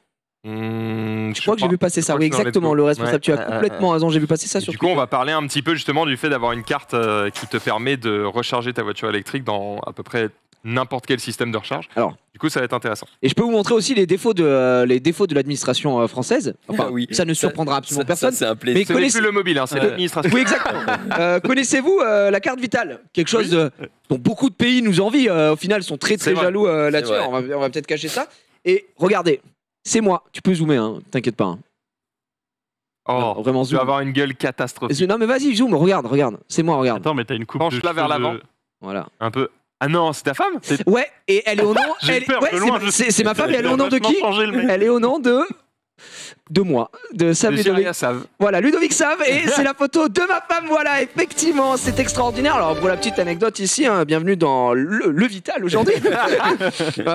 Je crois que j'ai vu passer ça. crois Oui, que c'est dans Let's exactement. Go. Le responsable, Ouais. tu as complètement raison. J'ai vu passer ça Et sur du coup, on Twitter. va parler un petit peu justement du fait d'avoir une carte qui te permet de recharger ta voiture électrique dans à peu près n'importe quel système de recharge. Alors. Du coup, ça va être intéressant. Et je peux vous montrer aussi les défauts de l'administration française. Enfin, Ah oui. ça ne surprendra absolument personne. C'est un Mais plaisir. Ce n'est connaissez- plus le mobile, hein, c'est l'administration. Oui, exactement. Connaissez-vous la carte vitale? Quelque chose dont beaucoup de pays nous envient. Au final, sont très C'est très vrai. jaloux là-dessus. vrai. On va peut-être cacher ça. Et regardez, c'est moi. Tu peux zoomer, hein, t'inquiète pas. Hein. Oh, Vraiment tu vas zoom. avoir une gueule catastrophique. Non mais vas-y, zoom, regarde. C'est moi, regarde. Attends, mais t'as une coupe. Penche-la de vers cheveux l'avant. de- Voilà. Un peu. Ah non, c'est ta femme? Ouais, et elle est au nom. J'ai elle- peur, ouais, de loin, c'est ma femme et elle est au nom de vachement qui? changé, le mec. Elle est au nom de moi, de Sam Lucie Ludovic. Aria Save. Voilà, Ludovic Save, et c'est la photo de ma femme. Voilà, effectivement, c'est extraordinaire. Alors, pour la petite anecdote ici, hein, bienvenue dans le Vital aujourd'hui.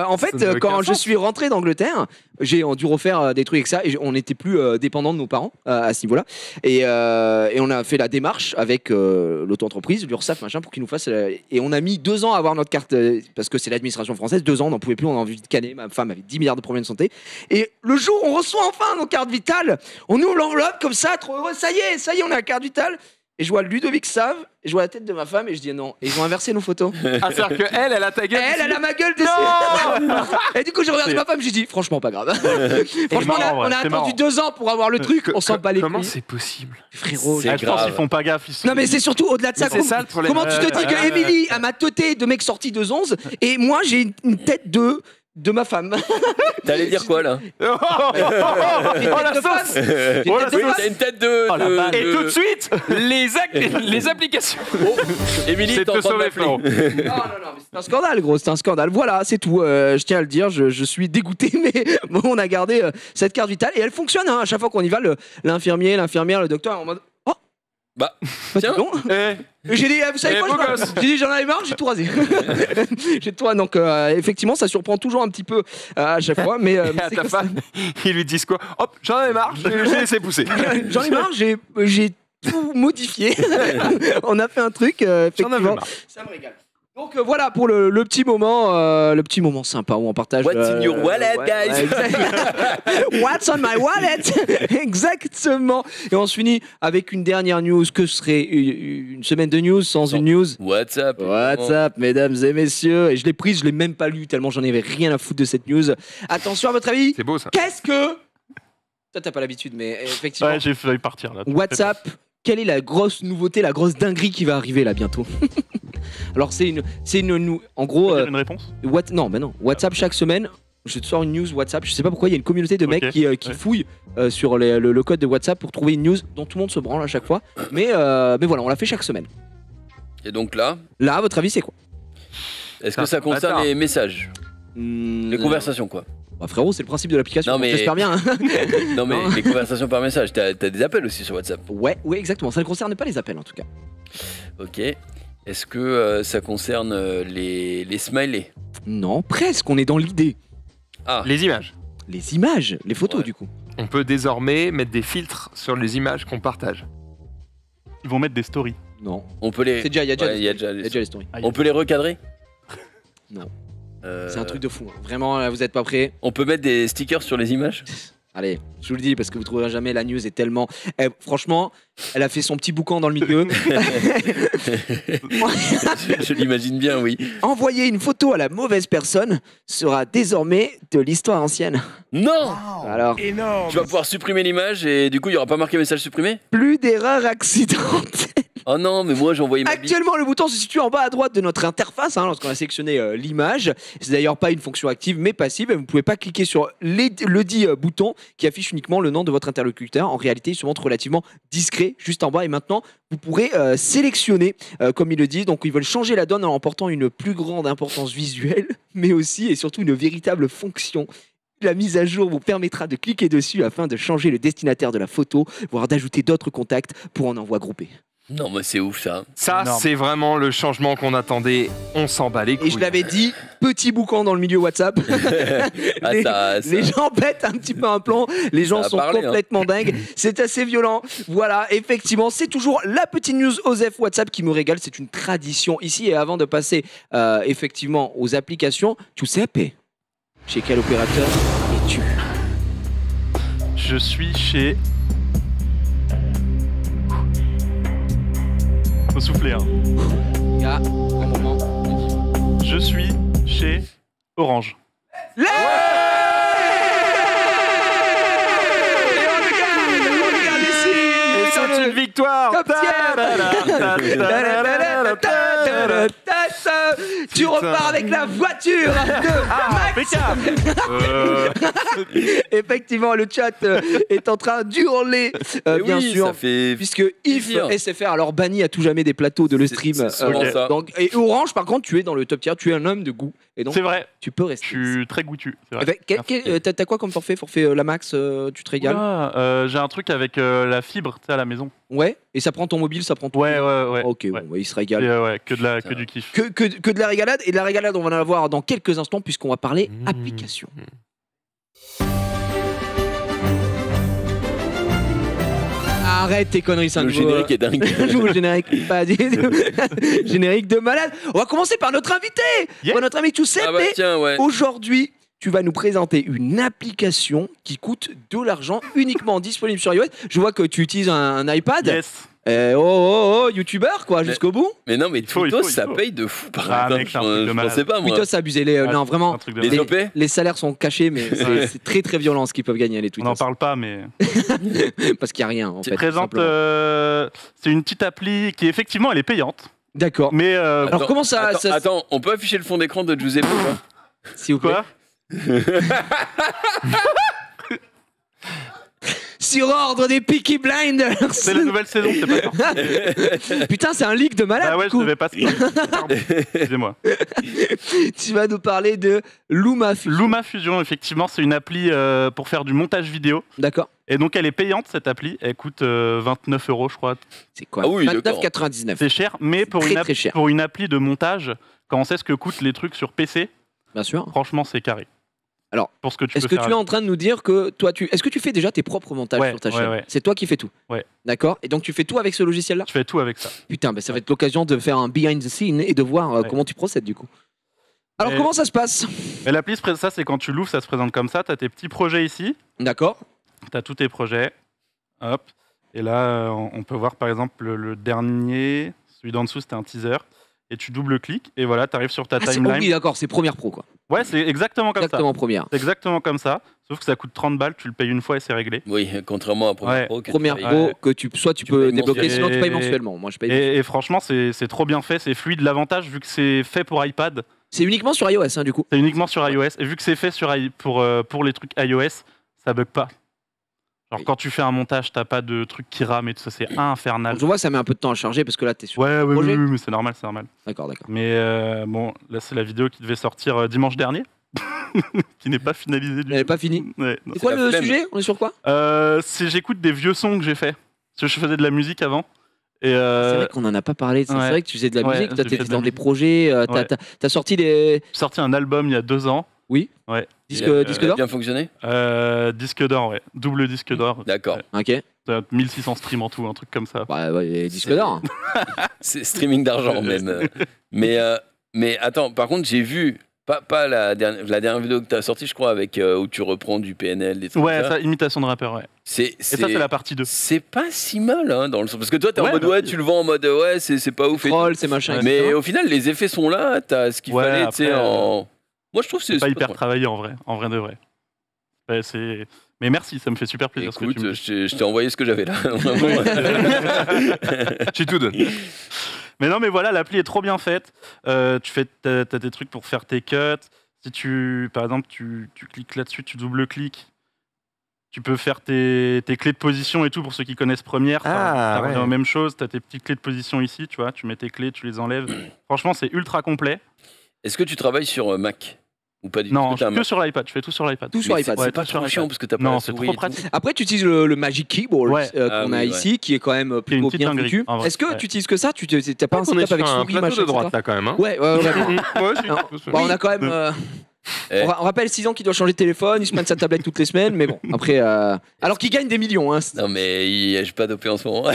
En fait, Ça n'a quand aucun je sens. suis rentré d'Angleterre, j'ai dû refaire des trucs avec ça, et on n'était plus dépendant de nos parents à ce niveau-là. Et on a fait la démarche avec l'auto-entreprise, l'URSSAF, machin, pour qu'ils nous fassent. Et on a mis 2 ans à avoir notre carte, parce que c'est l'administration française. 2 ans, on n'en pouvait plus, on a envie de canner. Ma femme avait 10 milliards de problèmes de santé. Et le jour où on reçoit enfin nos cartes vitales, on ouvre l'enveloppe comme ça, trop heureux. Ça y est, on a la carte vitale. Et je vois Ludovic Save, et je vois la tête de ma femme, et je dis non. Et ils ont inversé nos photos. Ah, c'est-à-dire qu'elle, elle a ta gueule. Elle a ma gueule dessus. Et du coup, j'ai regardé ma femme, j'ai dit franchement, pas grave. Franchement, marrant, on a ouais, c'est attendu marrant. 2 ans pour avoir le truc, on s'en bat les Comment couilles. c'est possible? Frérot, C'est Ah, je pense grave. qu'ils font pas gaffe. non mais c'est surtout au-delà de ça. Mais c'est ça, le problème. Comment tu te dis que Émilie a ma teuté de mec sorti de 11 et moi j'ai une tête de ma femme. T'allais dire quoi là? Oh, J'ai une tête la de femme. sauce. J'ai une Oh, la tête de Oui, femme. t'as une tête de. Oh, la de- balle. Et de- tout de suite, les applications. Oh, Émilie, C'est t'es en te train de sauver, m'appeler. frérot. Non, mais c'est un scandale, gros, c'est un scandale. Voilà, c'est tout. Je tiens à le dire, je suis dégoûté, mais bon, on a gardé cette carte vitale et elle fonctionne. Hein, à chaque fois qu'on y va, l'infirmier, l'infirmière, le docteur, en mode. Oh, Bah, bah, tiens. dis donc. Eh, J'ai dit, vous savez Eh, quoi, beau gosse. j'ai dit, j'en avais marre, j'ai tout rasé. J'ai tout rasé. Donc, effectivement, ça surprend toujours un petit peu à chaque fois, mais. Et à c'est ta comme ça. femme, ils lui disent quoi? Hop, j'en avais marre, j'ai laissé pousser. J'en ai marre, j'ai tout modifié. On a fait un truc, J'en avais effectivement. marre. Ça me régale. Donc voilà pour le petit moment sympa où on partage. What's in your wallet, ouais, guys? ouais, exact. What's on my wallet? Exactement. Et on se finit avec une dernière news. Que serait une semaine de news sans une news? WhatsApp. WhatsApp, mesdames et messieurs. Et je l'ai prise, je l'ai même pas lu tellement j'en avais rien à foutre de cette news. Attention à votre avis. C'est beau ça. Qu'est-ce que... Toi t'as pas l'habitude, mais effectivement. Ouais, j'ai failli partir là. WhatsApp, quelle est la grosse nouveauté, la grosse dinguerie qui va arriver là bientôt? Alors en gros, Une réponse? non, WhatsApp chaque semaine, je te sors une news WhatsApp. Je sais pas pourquoi il y a une communauté de mecs qui fouillent sur le code de WhatsApp pour trouver une news dont tout le monde se branle à chaque fois. Mais voilà, on l'a fait chaque semaine. Et donc là, à votre avis, c'est quoi? est-ce que ça concerne les messages, les conversations quoi? Bah frérot, c'est le principe de l'application. Non, mais- J'espère bien. Hein. Non mais les conversations par message, t'as des appels aussi sur WhatsApp. Ouais, exactement. Ça ne concerne pas les appels en tout cas. Ok. Est-ce que ça concerne les smileys? Non, presque. On est dans l'idée. Ah, Les images. Les images, les photos Ouais. du coup. On peut désormais mettre des filtres sur les images qu'on partage. Ils vont mettre des stories. Non. on peut les. Il y a déjà Ouais, les il y a stories. déjà Il y les- a déjà les stories. Aïe. On peut les recadrer? Non. Euh, C'est un truc de fou. Hein. Vraiment, là, vous êtes pas prêts. On peut mettre des stickers sur les images? Allez, je vous le dis parce que vous trouverez jamais, la news est tellement... franchement, elle a fait son petit boucan dans le milieu. Je l'imagine bien, oui. Envoyer une photo à la mauvaise personne sera désormais de l'histoire ancienne. Non! Alors, Tu vas pouvoir supprimer l'image et du coup il y aura pas marqué message supprimé? plus d'erreurs accidentelles. Oh non, mais moi j'ai envoyé ma bite. Actuellement, le bouton se situe en bas à droite de notre interface lorsqu'on a sélectionné l'image. C'est d'ailleurs pas une fonction active mais passive. Vous ne pouvez pas cliquer sur le dit bouton qui affiche uniquement le nom de votre interlocuteur. En réalité, il se montre relativement discret juste en bas. Et maintenant, vous pourrez sélectionner comme ils le disent. Donc, ils veulent changer la donne en emportant une plus grande importance visuelle, mais aussi et surtout une véritable fonction. La mise à jour vous permettra de cliquer dessus afin de changer le destinataire de la photo, voire d'ajouter d'autres contacts pour un envoi groupé. Non, mais c'est ouf ça. Ça, Énorme. c'est vraiment le changement qu'on attendait. On s'en bat les couilles. Et je l'avais dit, petit boucan dans le milieu WhatsApp. Ah, les, ça- les gens pètent un petit peu un plomb, les gens Ça a sont parlé, hein. complètement dingues, c'est assez violent. Voilà, effectivement, c'est toujours la petite news OSEF WhatsApp qui me régale, c'est une tradition ici. Et avant de passer effectivement aux applications, Giuseppe, chez quel opérateur es-tu? Je suis chez. Faut souffler, hein. Il y a un moment. Je suis chez Orange. Et on regarde ici, C'est une victoire. Top tu repars avec la voiture de Max. Effectivement, le chat est en train d'hurler, Mais bien oui, sûr. ça fait. Puisque If plaisir. SFR alors banni à tout jamais des plateaux de le C'est- stream. c'est souvent ça. Donc, et Orange, par contre, tu es dans le top tier, tu es un homme de goût. Et donc, C'est vrai, tu peux je rester. suis très goûtu. C'est vrai. T'as quoi comme forfait? Forfait la max, tu te régales? Oula, j'ai un truc avec la fibre, tu sais, à la maison. Ouais. Et ça prend ton mobile, ça prend tout. Ouais. Ok, ouais. bon, bah, il se Et, régale. ouais, que du kiff. Que de la régalade. Et de la régalade, on va en avoir dans quelques instants puisqu'on va parler Mmh. application. Arrête tes conneries, c'est un Le nouveau- générique est dingue. nouveau générique, pas du tout. Générique de malade. On va commencer par notre invité. Yeah. Par notre ami Giuseppe. Ah bah tiens, ouais. Aujourd'hui, tu vas nous présenter une application qui coûte de l'argent, uniquement disponible sur iOS. Je vois que tu utilises un iPad. Yes. youtubeur quoi, jusqu'au bout. Mais non, mais Il faut, Twittos, il ça faut. paye de fou par Ah, exemple. mec, c'est un truc de Je malade. pensais pas moi. Twittos a abusé. Non, vraiment. Un truc de Les malade. OP? Les salaires sont cachés, mais c'est très très violent ce qu'ils peuvent gagner les On Twittos. n'en parle pas, mais. Parce qu'il n'y a rien en Tu fait. Présente, tout simplement. c'est une petite appli qui effectivement elle est payante, D'accord. mais Alors, comment ça- Attends, on peut afficher le fond d'écran de Giuseppe ou pas? S'il vous plaît. quoi Sur ordre des Peaky Blinders. C'est la nouvelle saison, c'est pas grave. Putain, c'est un leak de malade. Ah ouais, du je coup. devais pas. Pardon, excusez-moi. Tu vas nous parler de Luma Fusion. Luma Fusion, effectivement, c'est une appli pour faire du montage vidéo. D'accord. Et donc elle est payante cette appli. Elle coûte 29 €, je crois. C'est quoi? Ah oui, d'accord. 29,99. C'est cher, mais pour très, une, très cher. pour une appli de montage, quand on sait ce que coûtent les trucs sur PC, Bien sûr. franchement c'est carré. Alors, pour ce que tu est-ce peux que faire. tu es en train de nous dire que toi, est-ce que tu fais déjà tes propres montages Ouais, sur ta ouais, chaîne? ouais. C'est toi qui fais tout. Ouais. D'accord. Et donc tu fais tout avec ce logiciel-là? Je fais tout avec ça. Putain, ça va être l'occasion de faire un behind the scene et de voir Ouais. comment tu procèdes du coup. Alors Mais- comment ça se passe? Mais l'appli, ça, c'est quand tu l'ouvres, ça se présente comme ça. Tu as tes petits projets ici. D'accord. Tu as tous tes projets. Hop. Et là, on peut voir par exemple le dernier, celui d'en dessous, c'était un teaser. Et tu double-cliques et voilà, tu arrives sur ta Ah, timeline. oui, d'accord, c'est Premiere Pro quoi. Ouais, c'est exactement comme Exactement Premiere. ça. C'est exactement comme ça. Sauf que ça coûte 30 balles, tu le payes une fois et c'est réglé. Oui, contrairement à Premiere Ouais. Pro. que Premiere tu Pro payes. que soit tu Tu peux payes débloquer, sinon tu payes mensuellement. mensuellement. Moi je paye. Et franchement, c'est trop bien fait, c'est fluide. L'avantage, vu que c'est fait pour iPad, C'est uniquement sur iOS hein, du coup. c'est uniquement sur iOS. Et vu que c'est fait pour les trucs iOS, ça bug pas. Genre Oui. quand tu fais un montage, t'as pas de trucs qui rament et tout ça, c'est infernal. Donc, je vois ça met un peu de temps à charger parce que là t'es sur. Ouais, oui, projet. mais c'est normal, c'est normal. D'accord, d'accord. Mais bon, là, c'est la vidéo qui devait sortir dimanche dernier, qui n'est pas finalisée du Elle n'est tout. pas finie. Ouais, non. C'est quoi la le flemme. sujet? On est sur quoi? J'écoute des vieux sons que j'ai fait. Parce que je faisais de la musique avant. Et C'est vrai qu'on en a pas parlé. C'est ouais. vrai que tu faisais de la Ouais, musique. Toi, j'ai t'étais fait de la dans des musique. projets. Ouais. T'as sorti des j'ai sorti un album il y a 2 ans. Oui. Ouais. disques Il disques a d'or. bien fonctionné. Disque d'or, ouais. Double disque d'or. D'accord. Ok. 1600 streams en tout, un truc comme ça. Ouais, les disques C'est- d'or. C'est streaming d'argent même. Mais attends, par contre, j'ai vu, pas la dernière vidéo que tu as sortie, je crois, avec où tu reprends du PNL, des trucs Ouais, comme ça. ça, imitation de rappeur, ouais. Et ça, c'est la partie 2. C'est pas si mal, hein, dans le sens. Parce que toi, t'es en Ouais, mode, bah ouais, oui. tu le vends en mode, ouais, c'est pas ouf. et tout. Troll, c'est machin. Ouais. Mais etc. au final, les effets sont là, t'as ce qu'il Ouais, fallait, tu sais, après, en. Moi, je trouve que C'est pas hyper trop- travaillé en vrai de vrai. Ouais, mais merci, ça me fait super plaisir ce que Écoute, tu me dis. je t'ai envoyé ce que j'avais là. J'ai tout donné. Mais non, mais voilà, l'appli est trop bien faite. T'as tes trucs pour faire tes cuts. Si par exemple, tu cliques là-dessus, tu double-cliques, tu peux faire tes clés de position et tout pour ceux qui connaissent Premiere. Ah, ça revient ouais. aux mêmes choses. T'as tes petites clés de position ici, tu vois. Tu mets tes clés, tu les enlèves. Franchement, c'est ultra complet. Est-ce que tu travailles sur Mac ou pas du tout? Non, Est-ce que t'as un que Mac? sur l'iPad. Je fais tout sur l'iPad. Tout sur Mais iPad. C'est Ouais, pas tout sur trop chiant iPad. parce que t'as pas Non, la c'est souris trop et tout. pratique. Après, tu utilises le Magic Keyboard Ouais. qu'on Ah a oui, ici, qui est quand même Qui est une plutôt petite bien dinguerie, foutu. en vrai. Est-ce que Ouais. tu utilises que ça? T'as pas un On est setup sur avec un souris, plateau machin, de droite etc. là quand même. Hein. Ouais, Moi aussi. Non. Bon, on a quand même. Eh. On rappelle 6 ans qu'il doit changer de téléphone, il se met de sa tablette toutes les semaines, mais bon, après. Alors qu'il gagne des millions, hein. Non, mais j'ai pas dopé en ce moment.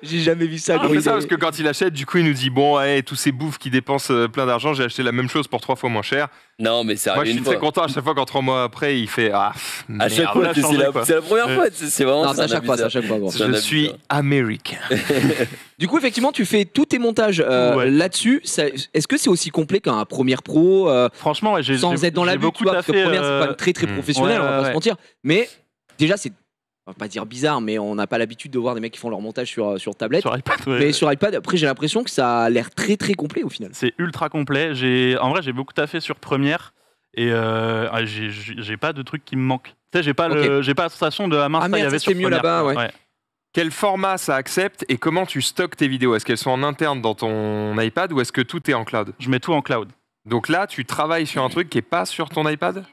J'ai jamais vu ça. On gros, fait il ça est- parce que quand il achète, du coup, il nous dit bon, ouais, tous ces bouffes qui dépensent plein d'argent, j'ai acheté la même chose pour 3 fois moins cher. Non, mais ça Moi, arrive je suis une très fois. content à chaque fois quand 3 mois après, il fait ah. À chaque merde. fois, on a c'est changé, quoi. c'est la première fois. C'est vraiment. Non, c'est à chaque fois, c'est à chaque fois. Bon. C'est un Je abus, suis ça. américain. Du coup, effectivement, tu fais tous tes montages Ouais. là-dessus. Est-ce que c'est aussi complet qu'un Premiere Pro Franchement, ouais, sans être dans la j'ai lutte, tu beaucoup vois, parce que taffé, Premiere, c'est pas très très hmm. professionnel, Ouais, on va pas ouais. se mentir. Mais déjà, c'est, on va pas dire bizarre, mais on n'a pas l'habitude de voir des mecs qui font leur montage sur tablette. sur iPad. Ouais. Mais sur iPad, après, j'ai l'impression que ça a l'air très très complet au final. C'est ultra complet. En vrai, j'ai beaucoup taffé sur Premiere et j'ai pas de trucs qui me manquent. Tu sais, j'ai pas la sensation de mince, Ah, ça, il merde, y avait ça, sur c'est mieux Premiere, là-bas, quoi. ouais. Quel format ça accepte et comment tu stockes tes vidéos? Est-ce qu'elles sont en interne dans ton iPad ou est-ce que tout est en cloud? Je mets tout en cloud. Donc là, tu travailles sur un truc qui est pas sur ton iPad?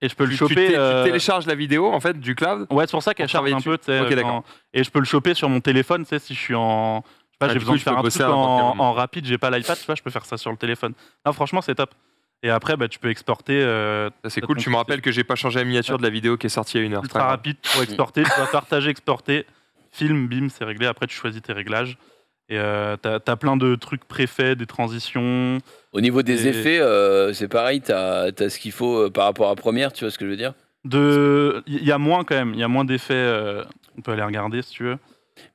Et je peux le Tu choper. tu télécharges la vidéo en fait du cloud? Ouais, c'est pour ça qu'elle pour charge travailler un peu. tu sais, Ok, quand- d'accord. Et je peux le choper sur mon téléphone, tu sais, si je suis en. Je sais pas, Ah, j'ai du besoin coup, de tu faire peux un bosser truc à n'importe quel moment. en rapide, j'ai pas l'iPad, tu vois, je peux faire ça sur le téléphone. Non, franchement, c'est top. Et après, bah, tu peux exporter. Ça, c'est cool. Tu me rappelles que j'ai pas changé la miniature de la vidéo qui est sortie il y a 1 heure. Ultra rapide pour exporter. Tu vas partager, exporter, film, bim, c'est réglé. Après, tu choisis tes réglages. Et t'as plein de trucs préfaits, des transitions. Au niveau des Et- effets, c'est pareil, t'as ce qu'il faut par rapport à Premiere, tu vois ce que je veux dire? Il y a moins quand même, il y a moins d'effets. On peut aller regarder si tu veux.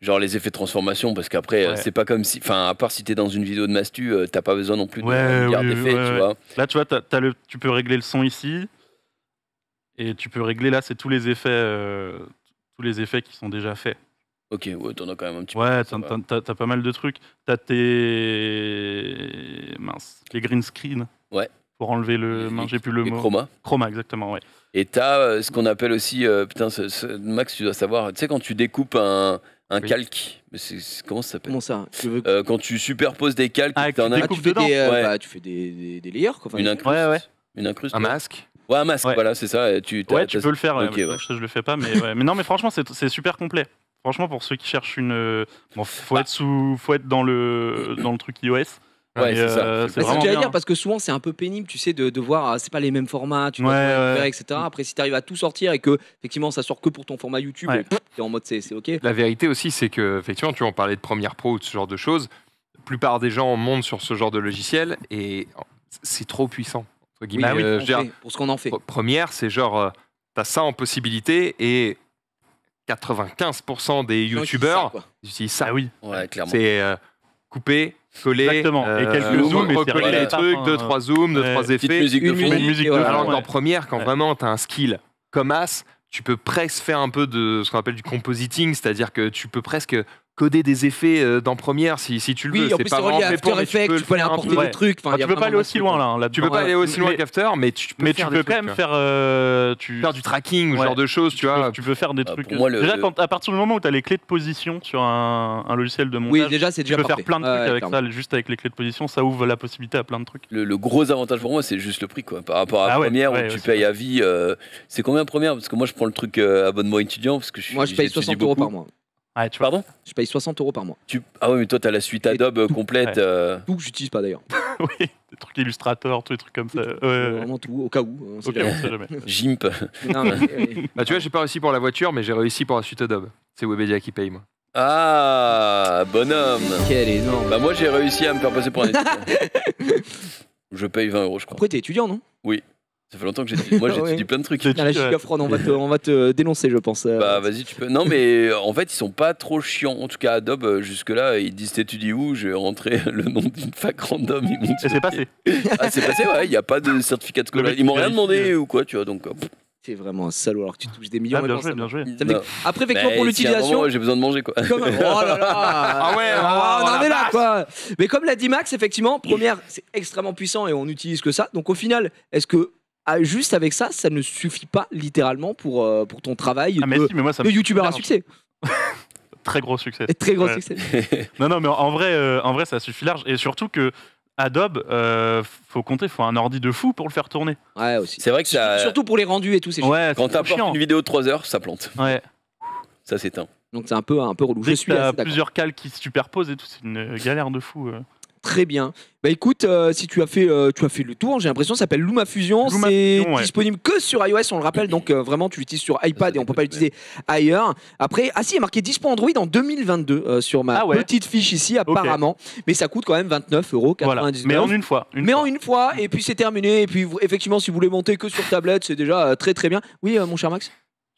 Genre les effets de transformation, parce qu'après, Ouais. c'est pas comme si. Enfin, à part si t'es dans une vidéo de Mastu, t'as pas besoin non plus de Ouais, un milliard oui, d'effets, ouais, tu ouais. vois. Là, tu vois, tu peux régler le son ici. Et tu peux régler là, c'est tous les effets qui sont déjà faits. Ok, ouais, t'en as quand même un petit peu. Ouais, ça va. t'as pas mal de trucs. T'as les green screen. Ouais. Pour enlever le. Mince, j'ai plus le Les mot. chroma. Chroma, exactement, ouais. Et t'as ce qu'on appelle aussi, putain, Max, tu dois savoir, tu sais, quand tu découpes un Oui. calque, comment ça s'appelle? Comment ça? Tu veux Quand tu superposes des calques, Ah, et que que tu t'en as découpes tu fais dedans. des, Ouais. bah, tu fais des layers quoi. Enfin, une incruste. Ouais, ouais. Une incruste. Un ouais. masque? Ouais, un masque, Ouais. voilà, c'est ça. Et tu Ouais, tu peux le faire. Ok, ouais. ouais. Je le fais pas, mais ouais. Mais non, mais franchement, c'est super complet. Franchement, pour ceux qui cherchent une. Bon, faut être dans le truc iOS. Ouais, c'est ça. c'est C'est ce que vraiment j'allais bien. dire parce que souvent c'est un peu pénible, tu sais, de voir, c'est pas les mêmes formats, tu dois Ouais, tout ouais. récupérer, etc. Après, si tu arrives à tout sortir et que effectivement ça sort que pour ton format YouTube, Ouais. t'es en mode c'est ok. La vérité aussi, c'est que, effectivement, tu vois, on parlait de Premiere Pro ou de ce genre de choses. La plupart des gens montent sur ce genre de logiciel et c'est trop puissant. Entre guillemets, Bah oui, je veux dire, Pour ce qu'on en fait. Première, c'est genre, t'as ça en possibilité et 95% des Les gens utilisent youtubeurs ça, quoi. utilisent ça. Ah oui. Ouais, clairement. C'est couper, coller, Exactement. Et quelques zooms, et c'est recoller réglé. les trucs, 2-3 zooms, Ouais. 2-3 Petite effets. musique de Une fond. musique, musique et de voilà. Alors que ouais. dans Première, quand Ouais. vraiment tu as un skill comme As, tu peux presque faire un peu de ce qu'on appelle du compositing, c'est-à-dire que tu peux presque coder des effets dans Première si tu le Oui, veux. en plus c'est relié à fait After pour, mais Effects, tu peux aller le faire un importer peu. des trucs. Enfin, Ah, il y a tu peux pas vraiment aller aussi loin là. Tu peux pas aller aussi loin Ouais. qu'After, mais tu peux Mais tu faire peux des quand trucs, même tu vois. faire Faire du tracking, ou ce Ouais. genre de choses, tu vois. Tu peux faire des Ah, trucs. pour moi, Déjà, à partir du moment où tu as les clés de position sur un logiciel de montage, Oui, déjà c'est tu déjà peux parfait. faire plein de trucs Ouais, avec clairement. ça, juste avec les clés de position, ça ouvre la possibilité à plein de trucs. Le gros avantage pour moi, c'est juste le prix, quoi. Par rapport à Ah ouais, Première, ouais, où tu aussi, payes ouais. à vie. C'est combien Première? Parce que moi, je prends le truc abonnement étudiant, parce que Moi je paye j'étudie 60 € beaucoup. par mois. Ouais, tu vois. Pardon? Je paye 60 € par mois. Ah ouais, mais toi, t'as la suite Adobe complète. Ouais. Tout que j'utilise pas d'ailleurs. Oui, des trucs Illustrator, tous les trucs comme ça. Ouais. Vraiment tout, au cas où. On sait Ok, jamais. on sait jamais. GIMP. Non, mais, Bah, tu vois, j'ai pas réussi pour la voiture, mais j'ai réussi pour la suite Adobe. C'est Webedia qui paye, moi. Ah, bonhomme. quel énorme. Bah moi, j'ai réussi à me faire passer pour un étudiant. Je paye 20 €, je crois. Après t'es étudiant, non? Ça fait longtemps que j'étudie. Moi, j'étudie Ouais. plein de trucs. C'est- Ah, la gigafrone, on va te dénoncer, je pense. Bah vas-y, tu peux. Non, mais en fait, ils sont pas trop chiants. En tout cas, Adobe, jusque-là, ils disent t'étudies où? Je vais rentrer le nom d'une fac random. Ils m'ont dit, Et c'est ok. passé. Ah, c'est passé, ouais. Il n'y a pas de certificat de scolarité. mec Ils m'ont rien vérifie, demandé ou quoi, tu vois. Donc, C'est vraiment un salaud alors que tu touches des millions. Ah, et bien non, joué, ça bien va. joué. Ça me Non. fait- Après, effectivement, pour Bah, si à un l'utilisation. moment, j'ai besoin de manger, quoi. Comme... Oh là là. Ah ouais, on en la est là vache. quoi. Mais comme l'a dit Max, effectivement, première, c'est extrêmement puissant et on n'utilise que ça. Donc au final, est-ce que juste avec ça, ça ne suffit pas littéralement pour ton travail Ah, mais si, mais moi, ça de me youtubeur à large. succès? Très gros succès. Et très gros Ouais. succès. Non, non, mais en vrai, ça suffit large. Et surtout que Adobe, faut compter, faut un ordi de fou pour le faire tourner. Ouais, aussi. C'est vrai que ça. Surtout pour les rendus et tout, c'est chiant. Ouais, Quand c'est trop t'apportes chiant. une vidéo de 3 heures, ça plante. Ouais. Ça s'éteint. Donc c'est un peu relou. Je Dès suis que assez t'as d'accord. plusieurs cales qui se superposent et tout, c'est une galère de fou. Très bien. Bah écoute, si tu as fait le tour, j'ai l'impression que ça s'appelle LumaFusion. C'est LumaFusion, ouais. disponible que sur iOS, on le rappelle. Donc vraiment, tu l'utilises sur iPad et on peut pas l'utiliser ailleurs. Après, ah si, il y a marqué dispo Android en 2022 sur ma Ah ouais. petite fiche ici, apparemment. Mais ça coûte quand même 29,99 €. Voilà. Mais en une fois. En une fois, et puis c'est terminé. Et puis effectivement, si vous voulez monter que sur tablette, c'est déjà très très bien. Oui, mon cher Max.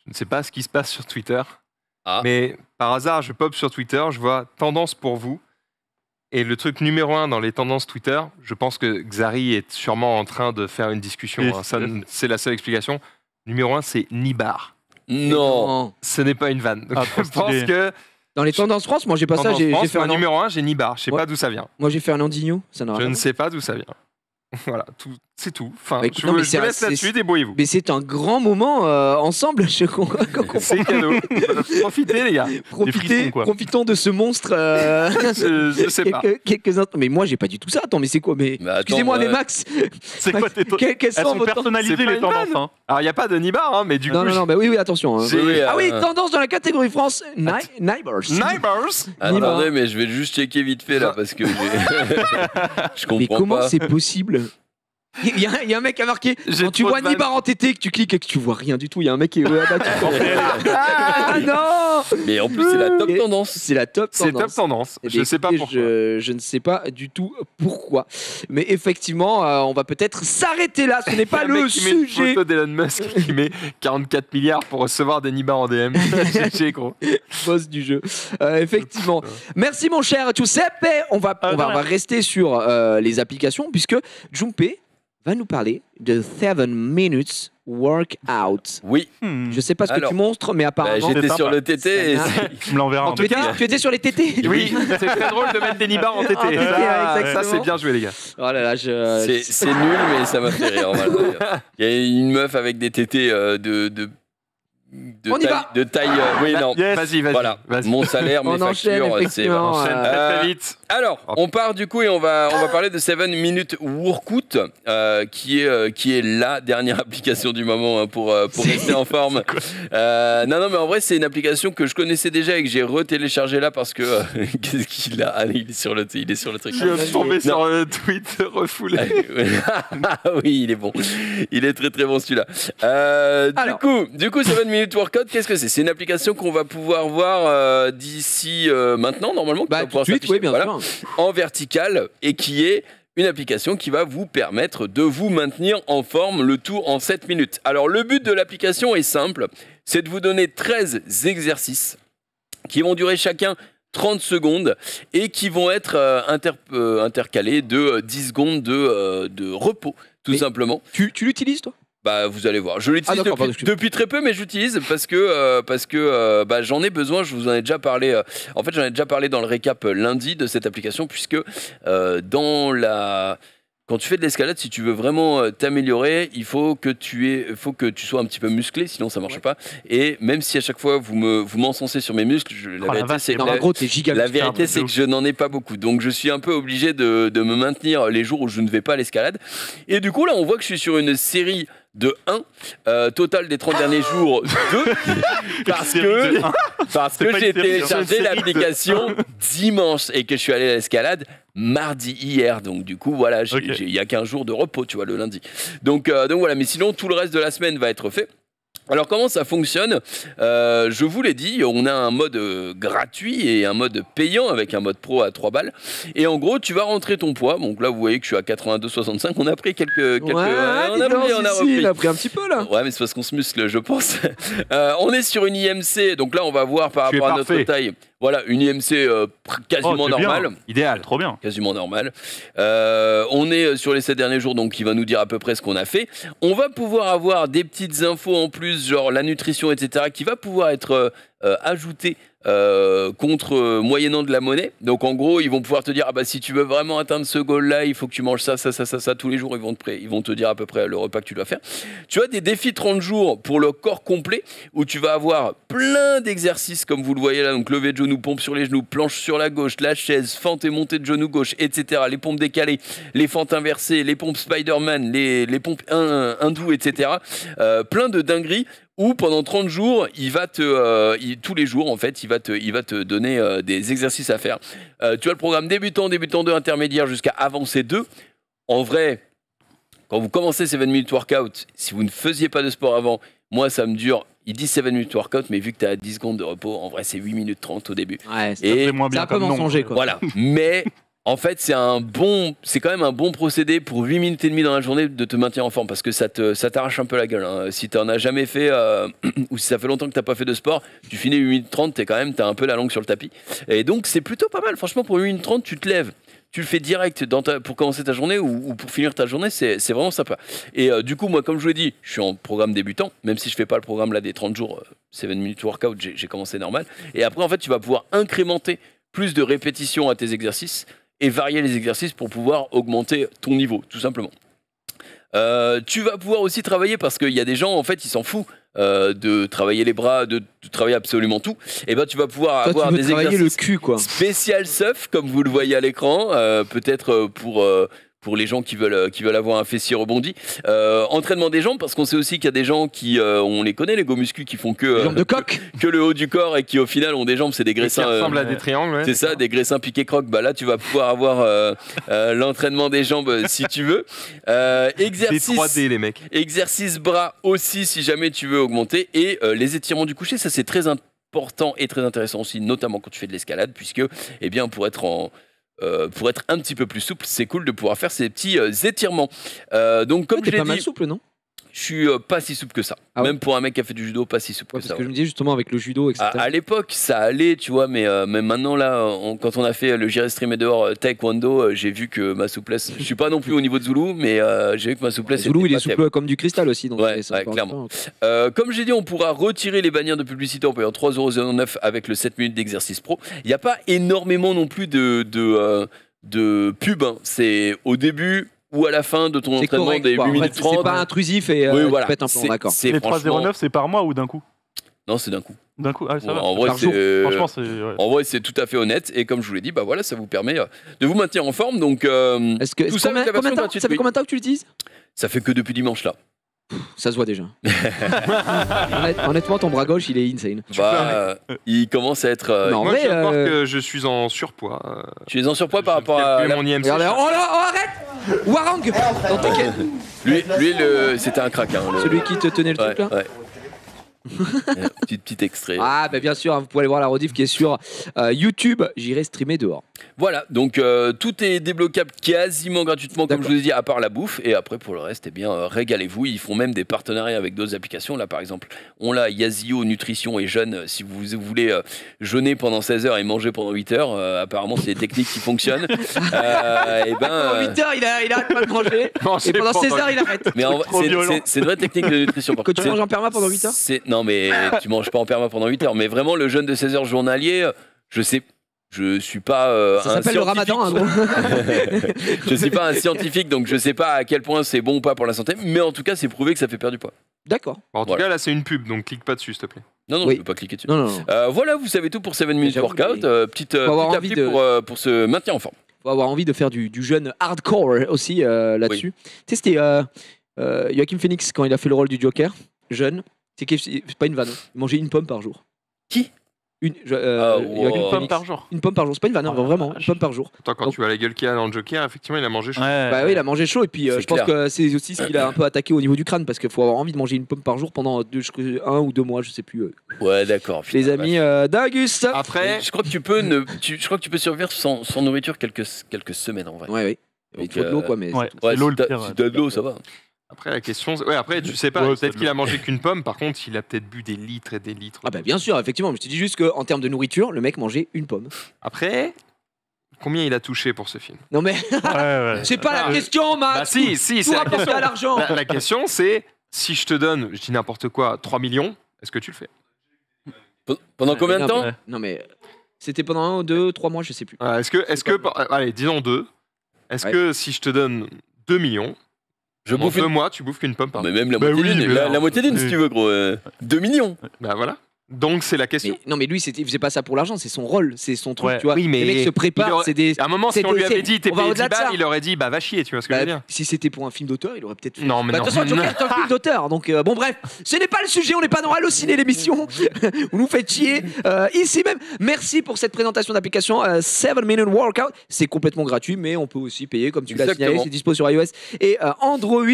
Je ne sais pas ce qui se passe sur Twitter, Ah. mais par hasard, je pop sur Twitter, je vois tendance pour vous. Et le truc numéro 1 dans les tendances Twitter, je pense que Xari est sûrement en train de faire une discussion. Yes. Hein. Ça, c'est la seule explication. Numéro 1, c'est Nibar. Non. Ce n'est pas une vanne. Donc, Ah, trop je pense stylé. que Dans les tendances France, moi j'ai pas ça. tendance J'ai France, fait moi, un numéro 1, j'ai Nibar. Je sais Ouais. pas d'où ça vient. Moi j'ai fait un Andinho. Ça n'a Je rien à ne voir. sais pas d'où ça vient. Voilà, c'est tout. Enfin, Bah, écoute, je non, vous mais je c'est vous un- laisse là-dessus, débrouillez-vous. Mais c'est un grand moment ensemble. C'est cadeau. Profitez, les gars. frissons, quoi. Profitons de ce monstre. Je sais pas. Quelques instants. Mais moi, j'ai pas du tout ça. Attends, mais c'est quoi? Mais Mais attends, excusez-moi, mais ouais. Max, C'est quoi tes quelles Elles sont sont vos personnalisées C'est pas les une tendances. vanne. Hein. Alors, il n'y a pas de Nibar, hein, mais du Non, coup, non, non, bah oui, attention. Hein. j'ai- Oui, Ah oui, tendance dans la catégorie France, Neighbors. Neighbors. Attendez, mais je vais juste checker vite fait là parce que je Mais comprends comment pas. c'est possible? Il y a un mec qui a marqué J'ai quand tu trop vois de vannes. Nibar entêté que tu cliques et que tu vois rien du tout. Il y a un mec qui est abattu. Ah non! Mais en plus, c'est la top Et- tendance. C'est la top C'est top tendance. tendance. Eh Je bien, sais pas écoutez, pourquoi. Je ne sais pas du tout pourquoi. Mais effectivement, on va peut-être s'arrêter là. Ce n'est pas Il y a un le mec qui met une sujet. photo d'Elon Musk qui met 44 milliards pour recevoir des Nibar en DM. GG, gros. Boss du jeu. Effectivement. Merci mon cher Giuseppe. On va de rien. rester sur les applications puisque Junpei va nous parler de 7 minutes workout. Oui, Je sais pas ce que Alors, tu montres, mais bah, apparemment. j'étais sympa. sur le TT. Et Ça c'est- Tu me l'enverras En en tout tout cas, Tu étais sur les tétés? Oui, c'est très drôle de mettre des Nibar en TT. En TT, ouais, Ça, exactement. c'est bien joué, les gars. Oh là là, c'est nul, mais ça m'a fait rire. Voilà. Il y a une meuf avec des tétés On y va. de taille. Oui, non. Yes. Vas-y, Voilà, mon salaire, mes On enchaîne, factures, c'est effectivement. Enchaîne très vite. Alors, on part du coup et on va parler de 7 Minute Workout, qui est la dernière application du moment, hein, pour rester en forme. Non, mais en vrai, c'est une application que je connaissais déjà et que j'ai retéléchargée là parce que qu'est-ce qu'il a? Ah, il est sur le truc. Je viens de tomber sur le tweet refoulé. Ah oui, il est bon. Il est très très bon celui-là. Du coup, 7 Minute Workout, qu'est-ce que c'est? C'est une application qu'on va pouvoir voir d'ici maintenant, normalement. Bah, tout de suite, oui, bien sûr. En vertical, et qui est une application qui va vous permettre de vous maintenir en forme, le tout en 7 minutes. Alors, le but de l'application est simple, c'est de vous donner 13 exercices qui vont durer chacun 30 secondes et qui vont être intercalés de 10 secondes de repos, tout simplement. Tu l'utilises, toi? Bah, vous allez voir. Je l'utilise depuis très peu, mais j'utilise parce que j'en ai besoin. Je vous en ai déjà parlé. En fait, j'en ai déjà parlé dans le récap lundi de cette application, puisque quand tu fais de l'escalade, si tu veux vraiment t'améliorer, il faut que tu sois un petit peu musclé, sinon ça marche pas. Et même si à chaque fois vous m'encensez sur mes muscles, la vérité c'est que je n'en ai pas beaucoup. Donc je suis un peu obligé de me maintenir les jours où je ne vais pas à l'escalade. Et du coup là, on voit que je suis sur une série de 1, total des 30 derniers jours 2, parce que j'ai téléchargé l'application dimanche et que je suis allé à l'escalade mardi hier, donc du coup voilà, il y a qu'un jour de repos, tu vois, le lundi. Donc voilà, mais sinon tout le reste de la semaine va être fait. Alors comment ça fonctionne? Je vous l'ai dit, on a un mode gratuit et un mode payant avec un mode pro à 3 balles. Et en gros, tu vas rentrer ton poids. Donc là, vous voyez que je suis à 82,65. On a pris quelques Ouais, on a pris un petit peu là. Ouais, mais c'est parce qu'on se muscle, je pense. On est sur une IMC. Donc là, on va voir par rapport à notre taille. Voilà, une IMC quasiment normale. Idéal. Trop bien. Quasiment normal. On est sur les 7 derniers jours, donc il va nous dire à peu près ce qu'on a fait. On va pouvoir avoir des petites infos en plus, genre la nutrition, etc., qui va pouvoir être ajoutée moyennant de la monnaie. Donc en gros, ils vont pouvoir te dire, ah bah si tu veux vraiment atteindre ce goal-là, il faut que tu manges ça tous les jours. Ils vont te dire à peu près le repas que tu dois faire. Tu as des défis 30 jours pour le corps complet, où tu vas avoir plein d'exercices, comme vous le voyez là, donc lever de genoux, pompe sur les genoux, planche sur la gauche, la chaise, fente et montée de genoux gauche, etc. Les pompes décalées, les fentes inversées, les pompes Spider-Man, les pompes hindoues, etc. Plein de dingueries. Où pendant 30 jours, tous les jours, en fait, il va te donner des exercices à faire. Tu as le programme débutant 2, intermédiaire jusqu'à avancé 2. En vrai, quand vous commencez 7 Minute Workout, si vous ne faisiez pas de sport avant, moi, ça me dure. Ils disent 7 Minute Workout, mais vu que tu as 10 secondes de repos, en vrai, c'est 8 minutes 30 au début. Ouais, c'est un peu mensonger, quoi. Voilà. Mais en fait, c'est quand même un bon procédé pour 8 minutes et demie dans la journée de te maintenir en forme, parce que ça t'arrache un peu la gueule. Hein. Si tu n'en as jamais fait, ou si ça fait longtemps que tu n'as pas fait de sport, tu finis 8 minutes 30, tu as un peu la langue sur le tapis. Et donc, c'est plutôt pas mal. Franchement, pour 8 minutes 30, tu te lèves. Tu le fais direct pour commencer ta journée ou pour finir ta journée, c'est vraiment sympa. Et du coup, moi, comme je vous l'ai dit, je suis en programme débutant, même si je fais pas le programme là des 30 jours, 7 Minute Workout, j'ai commencé normal. Et après, en fait, tu vas pouvoir incrémenter plus de répétitions à tes exercices et varier les exercices pour pouvoir augmenter ton niveau, tout simplement. Tu vas pouvoir aussi travailler, parce qu'il y a des gens, en fait, ils s'en foutent de travailler les bras, de travailler absolument tout. Et ben tu vas pouvoir avoir des exercices le cul, quoi. Spécial SUF, comme vous le voyez à l'écran, peut-être pour les gens qui veulent avoir un fessier rebondi. Entraînement des jambes, parce qu'on sait aussi qu'il y a des gens on les connaît, les go muscu, qui font que jambes de coq, que le haut du corps, et qui au final ont des jambes, c'est des graissins. Qui ressemblent à des triangles. Ouais, c'est ça, des graissins piqués crocs. Bah là, tu vas pouvoir avoir l'entraînement des jambes si tu veux. Exercice des 3D, les mecs. Exercice bras aussi, si jamais tu veux augmenter. Et les étirements du coucher, ça c'est très important et très intéressant aussi, notamment quand tu fais de l'escalade, puisque pour être un petit peu plus souple, c'est cool de pouvoir faire ces petits étirements. Donc comme je l'ai dit, pas mal souple, non? Je suis pas si souple que ça. Ah ouais. Même pour un mec qui a fait du judo, pas si souple que ça. Parce que je me disais justement avec le judo, etc. À l'époque, ça allait, tu vois, mais maintenant, là, quand on a fait le J'irai streamer dehors taekwondo, j'ai vu que ma souplesse. Je suis pas non plus au niveau de Zulu, mais j'ai vu que ma souplesse. Zulu, il est souple comme du cristal aussi. Donc ouais, clairement. Comme j'ai dit, on pourra retirer les bannières de publicité en payant 3,09€ avec le 7 minutes d'exercice pro. Il n'y a pas énormément non plus de pub. Hein. C'est au début ou à la fin de ton entraînement des 8 minutes 30. C'est pas intrusif et oui, voilà. tu pètes un plan, d'accord. Les 3,09, c'est par mois ou d'un coup? Non, c'est d'un coup. D'un coup, ah, ça Ouais, va. en vrai, Par jour. Franchement, c'est. Ouais. En vrai, c'est tout à fait honnête. Et comme je vous l'ai dit, bah voilà, ça vous permet de vous maintenir en forme. Donc, Est-ce que tout ça avec la version combien de temps gratuite, ça fait oui. combien de temps que tu l'utilises? Ça fait que depuis dimanche là. Ça se voit déjà. Honnêtement, ton bras gauche, il est insane. Bah, il commence à être. Non. En Moi, vrai, je viens de voir que je suis en surpoids. Tu es en surpoix par rapport à. Calculer mon IMC. Regardez, oh là, oh arrête Warang dans Tekken. Lui, c'était un crack. Hein, Celui qui te tenait le Ouais, truc là. ouais. Petit extrait. Ah bah bien sûr, hein, vous pouvez aller voir la rediff qui est sur YouTube. J'irai streamer dehors. Voilà, donc tout est débloquable quasiment gratuitement, comme je vous ai dit, à part la bouffe. Et après, pour le reste, eh bien, régalez-vous. Ils font même des partenariats avec d'autres applications. Là, par exemple, on l'a Yazio Nutrition et Jeûne. Si vous voulez jeûner pendant 16 heures et manger pendant 8 heures, apparemment, c'est des techniques qui fonctionnent. Et Pendant 8 heures, il arrête pas de manger. Non, Et c'est pendant pas 16 vrai. heures, il arrête. Mais trop violent. c'est une vraie technique de nutrition. Par Que contre. tu manges en perma pendant 8 heures. Non, mais tu manges pas en perma pendant 8 heures. Mais vraiment, le jeûne de 16 heures journalier, je suis pas Ça un s'appelle le scientifique. ramadan, hein, gros. Je suis pas un scientifique, donc je sais pas à quel point c'est bon ou pas pour la santé. Mais en tout cas, c'est prouvé que ça fait perdre du poids. D'accord. Bon, en tout Voilà. cas, là, c'est une pub, donc clique pas dessus, s'il te plaît. Non, Oui. je veux pas cliquer dessus. Non, non, non. Voilà, vous savez tout pour 7 minutes J'avoue, workout. Petite avoir appli envie de- pour se maintenir en forme. Faut avoir envie de faire du jeune hardcore aussi là-dessus. Tu sais, c'était Joaquin Phoenix quand il a fait le rôle du Joker, jeune. C'est pas une vanne. Il mangeait une pomme par jour. Qui Une, wow. Joaquin Une pomme Phoenix. par jour. Une pomme par jour. C'est pas une vanne, hein, Oh la vraiment. vache. Une pomme par jour. Pourtant, quand Donc- tu vois la gueule qu'il a dans le Joker, effectivement, il a mangé chaud. Ouais. Bah oui, il a mangé chaud et puis C'est je pense clair. que c'est aussi ce qu'il a un peu attaqué au niveau du crâne parce qu'il faut avoir envie de manger une pomme par jour pendant 1 ou 2 mois, je sais plus. Ouais, d'accord. Les putain, amis d'Auguste. Après, Je crois que tu peux survivre sans nourriture quelques semaines en vrai. Ouais, oui. Il Donc, faut de l'eau quoi, mais. Ouais, Ouais, c'est l'eau si le t'as pire. si t'as de l'eau, ça va. après, la question. Ouais, après, tu sais pas. Ouais, Peut-être c'est qu'il a le- mangé qu'une pomme. Par contre, il a peut-être bu des litres et des litres. Ah bah bien sûr, effectivement. Mais je te dis juste qu'en termes de nourriture, le mec mangeait une pomme. Après, combien il a touché pour ce film? Non mais Ouais, ouais. c'est pas la Ah, question, Max. Bah, si, Tout c'est la rapporté question. à l'argent. La question, c'est si je te donne, je dis n'importe quoi, 3 millions, est-ce que tu le fais? Pendant combien de Non, temps Ouais. Non mais c'était pendant 1, 2, 3 mois, je sais plus. Allez, disons 2. Est-ce Ouais. que si je te donne 2 millions, Je en bouffe 2 une. mois, tu bouffes qu'une pomme par Mais mois? même la Bah moitié oui, d'une. mais La non. moitié d'une, si Oui. tu veux, gros. 2 millions. Bah voilà. Donc c'est la question. Mais, non mais lui il faisait pas ça pour l'argent, c'est son rôle, c'est son truc, Ouais. tu vois. Oui, mais les mecs se il préparent, aurait- c'est des. À un moment, si c'est on lui des- avait dit t'es on va payé 10 au-delà de ça. balles, il aurait dit bah va chier, tu vois ce que je Bah, veux dire? si c'était pour un film d'auteur, il aurait peut-être fait. Non, mais Bah, non. de toute façon, Joker est un film d'auteur. Donc, bon, bref, ce n'est pas le sujet. On n'est pas dans Allociné, l'émission. Vous nous faites chier ici même. Merci pour cette présentation d'application 7 Minute Workout. C'est complètement gratuit, mais on peut aussi payer, comme tu l'as Exactement. signalé. C'est dispo sur iOS et Android.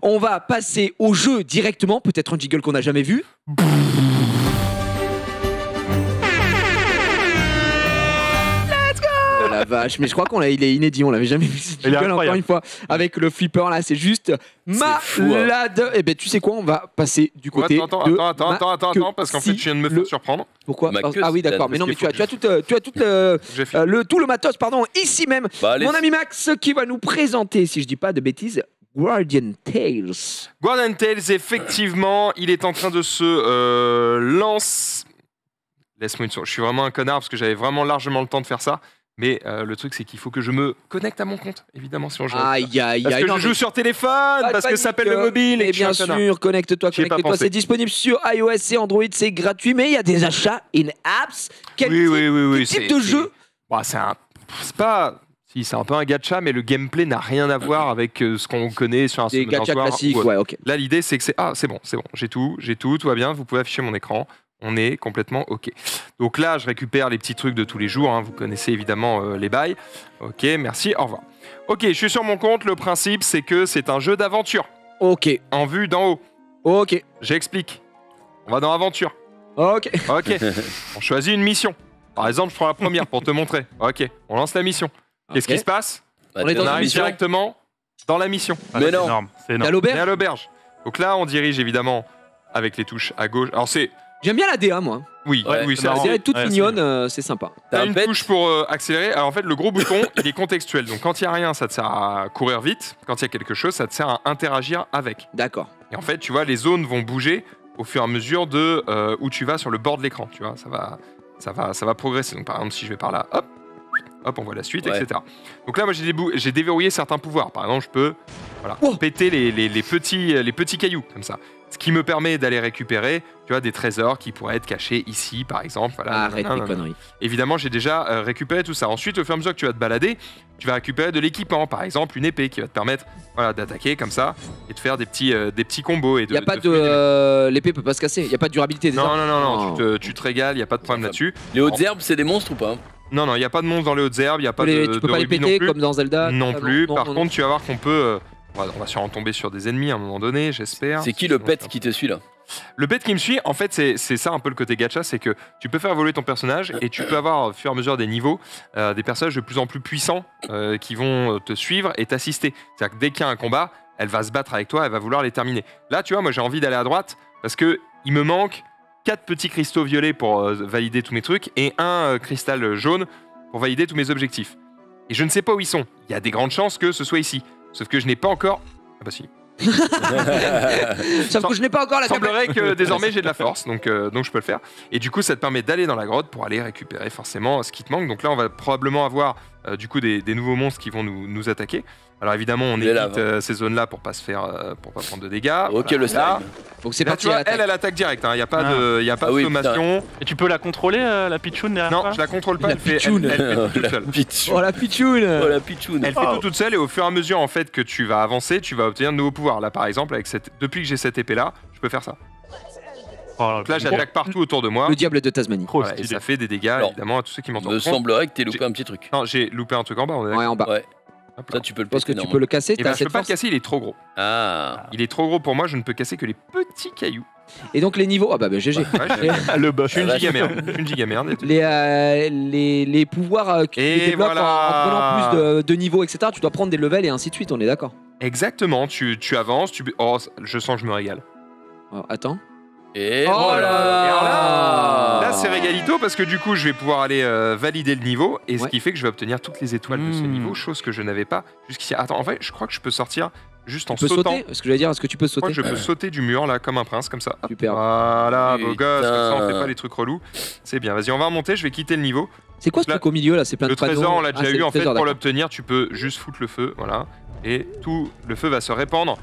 On va passer au jeu directement. Peut-être un jiggle qu'on n'a jamais vu. Oh la vache, mais je crois il est inédit, on l'avait jamais vu ce Il est jingle encore incroyable. une fois avec le flipper là, c'est juste fou, hein. malade. Et ben tu sais quoi, on va passer du Quoi, côté attends, de attends, parce qu'en fait, je viens de me faire surprendre. Pourquoi Ma queue, Ah oui, c'est d'accord, la- mais non, mais parce tu as qu'il tout J'ai fait. tout le matos, pardon, ici même. Bah, allez, Mon ami Max qui va nous présenter, si je dis pas de bêtises, Guardian Tales. Guardian Tales, effectivement, il est en train de se lance. Laisse-moi une seconde. Je suis vraiment un connard parce que j'avais vraiment largement le temps de faire ça. Mais le truc, c'est qu'il faut que je me connecte à mon compte, évidemment, si on joue. Aïe, aïe, Parce aïe. que non, je joue mais sur téléphone, pas de parce que ça s'appelle le panique, mobile. Et Et que je suis bien un connard. sûr, connecte-toi, J'y ai pas connecte-toi. pensé. C'est disponible sur iOS et Android, c'est gratuit, mais il y a des achats in-apps. Quel Oui, type, oui, oui, oui. quel type de jeu Bah, c'est pas. Si, c'est un peu un gacha, mais le gameplay n'a rien à voir avec ce qu'on connaît sur un Des Summoner gachas War classiques, ou autre. ouais, ok. Là, l'idée, c'est que c'est. Ah, c'est bon, j'ai tout va bien, vous pouvez afficher mon écran. On est complètement OK. Donc là, je récupère les petits trucs de tous les jours. Hein. Vous connaissez évidemment les bails. OK, merci, au revoir. OK, je suis sur mon compte. Le principe, c'est que c'est un jeu d'aventure Ok, en vue d'en haut. ok, J'explique. On va dans aventure. ok. OK. On choisit une mission. Par exemple, je prends la première pour te montrer. OK, on lance la mission. Qu'est-ce Ok. qui se passe? bah, on est t'es dans On une arrive mission. directement dans la mission. Ah, Mais c'est non. énorme, c'est T'as énorme. On est l'auberge à l'auberge. Donc là, on dirige évidemment avec les touches à gauche. Alors c'est... J'aime bien la DA, moi. Oui, Ouais, oui, c'est c'est marrant. Elle est toute Ouais, c'est mignonne, c'est sympa. T'as T'as un une pet. touche pour accélérer. Alors en fait, le gros bouton, il est contextuel. Donc quand il n'y a rien, ça te sert à courir vite. Quand il y a quelque chose, ça te sert à interagir avec. D'accord. Et en fait, tu vois, les zones vont bouger au fur et à mesure de où tu vas sur le bord de l'écran. Tu vois, ça va progresser. Donc par exemple, si je vais par là, hop, on voit la suite, Ouais. etc. Donc là, moi, j'ai déverrouillé certains pouvoirs. Par exemple, je peux Oh. péter les petits cailloux comme ça. Ce qui me permet d'aller récupérer, tu vois, des trésors qui pourraient être cachés ici, par exemple. Voilà, Arrête tes conneries. Évidemment, j'ai déjà récupéré tout ça. Ensuite, au fur et à mesure que tu vas te balader, tu vas récupérer de l'équipement, par exemple une épée qui va te permettre d'attaquer comme ça et de faire des petits combos. Il n'y a pas de. L'épée peut pas se casser, il n'y a pas de durabilité. Non, tu te régales, il n'y a pas de problème là-dessus. Les hautes herbes, c'est des monstres ou pas? Non, il n'y a pas de monstres dans les hautes herbes, il n'y a pas de. Tu peux pas les péter comme dans Zelda. Non plus. Par contre, tu vas voir qu'on peut. On va sûrement tomber sur des ennemis à un moment donné, j'espère. C'est qui le pet qui te suit là? Le pet qui me suit, en fait, c'est ça un peu le côté gacha, c'est que tu peux faire évoluer ton personnage et tu peux avoir au fur et à mesure des niveaux des personnages de plus en plus puissants qui vont te suivre et t'assister. C'est-à-dire que dès qu'il y a un combat, elle va se battre avec toi, elle va vouloir les terminer. Là, tu vois, moi j'ai envie d'aller à droite parce que il me manque 4 petits cristaux violets pour valider tous mes trucs et un cristal jaune pour valider tous mes objectifs. Et je ne sais pas où ils sont. Il y a des grandes chances que ce soit ici. Sauf que je n'ai pas encore... Ah bah si. Sauf que je n'ai pas encore la Il semblerait que désormais j'ai de la force, donc je peux le faire. Et du coup, ça te permet d'aller dans la grotte pour aller récupérer forcément ce qui te manque. Donc là, on va probablement avoir du coup des nouveaux monstres qui vont nous attaquer. Alors évidemment, on évite ces zones-là pour pas prendre de dégâts. Ok, le slime. Donc c'est là, parti. tu vois, elle attaque direct. Il n'y a pas de sommation. Et tu peux la contrôler, la pitchoun derrière Non, toi? je la contrôle pas. La Elle fait pitchoun. tout toute seule. Oh la pitchoun. Oh la pitchoun. Elle fait tout toute seule et au fur et à mesure en fait que tu vas avancer, tu vas obtenir de nouveaux pouvoirs. Là, par exemple, depuis que j'ai cette épée-là, je peux faire ça. Donc là, j'attaque partout autour de moi. Le diable de Tasmanie. Voilà, et ça fait des dégâts Alors, évidemment à tous ceux qui m'entendent. Me semblerait que t'aies loupé un petit truc. Non, j'ai loupé un truc en bas. On est Ouais, en bas. Ouais. Hop Ça, là. tu peux le Parce que péter. tu peux le casser, Et t'as ben, je peux cette pas le force. casser, il est trop gros. Ah. Il est trop gros pour moi, je ne peux casser que les petits cailloux. Et donc les niveaux, ah bah GG. Ouais, Le boss. je suis une giga merde. Je suis une giga merde. Les pouvoirs qui Et développent voilà. en prenant plus de niveaux, etc. Tu dois prendre des levels et ainsi de suite, on est d'accord. Exactement, tu avances, oh, je sens que je me régale. Oh, attends. Et Oh voilà. là là. Là, c'est régalito parce que du coup, je vais pouvoir aller valider le niveau et ce Ouais. qui fait que je vais obtenir toutes les étoiles de ce niveau, chose que je n'avais pas jusqu'ici. Attends, en fait, je crois que je peux sortir juste en Tu peux sautant. sauter. Ce que j'allais dire, est-ce que tu peux Je crois sauter que je peux sauter du mur là comme un prince comme ça. Hop. Super. Voilà, beau gosse, comme ça on Putain. fait pas les trucs relous. C'est bien, vas-y, on va remonter, je vais quitter le niveau. C'est quoi ce Là, truc au milieu là? C'est plein Le de panneaux. trésor, on l'a Ah, déjà c'est eu le en fait. trésor, Pour d'accord. l'obtenir, tu peux juste foutre le feu, voilà. Et tout le feu va se répandre.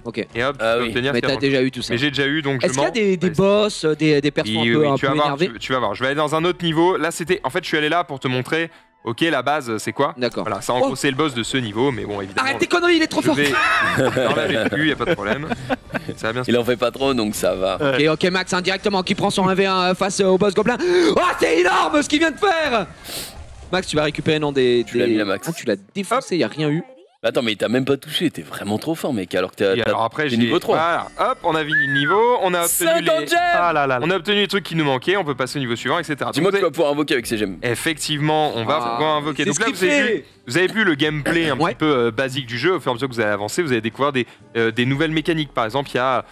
Ok. Et hop, tu Ah peux oui. obtenir Mais ce qu'il y t'as a dans le déjà eu tout ça. Mais j'ai déjà eu donc Est-ce je qu'il y a mens. des boss, des persos Oui, un peu, oui, un tu peu vas voir, énervés? tu vas voir. Je vais aller dans un autre niveau. Là, c'était. En fait, je suis allé là pour te montrer. Ok, la base, c'est quoi? D'accord. Voilà, ça en Oh. gros, c'est le boss de ce niveau, mais bon, évidemment. Arrête tes conneries, il est trop Je fort. vais enlever le cul, y a pas de problème. Ça va bien se Il en fait pas trop, donc ça va. Ok, Max, directement, qui prend son 1v1 face au boss gobelin. Oh, c'est énorme ce qu'il vient de faire. Max, tu vas récupérer des. Tu l'as mis, la Max. Oh, tu l'as défoncé, y a rien eu. Attends, mais il t'a même pas touché, t'es vraiment trop fort, mec. Alors que Et alors après, t'es j'ai niveau 3. Voilà, hop, on a fini le niveau, on a obtenu 50 les. gemmes. Ah là là. On a obtenu les trucs qui nous manquaient, on peut passer au niveau suivant, etc. Dis-moi Donc, que tu vas pouvoir invoquer avec ces gemmes. effectivement, on va pouvoir invoquer. C'est Donc là, ce qu'il fait. vous avez vu le gameplay un Ouais. petit peu basique du jeu. Au fur et à mesure que vous allez avancer, vous allez découvrir des nouvelles mécaniques. Par exemple, il y a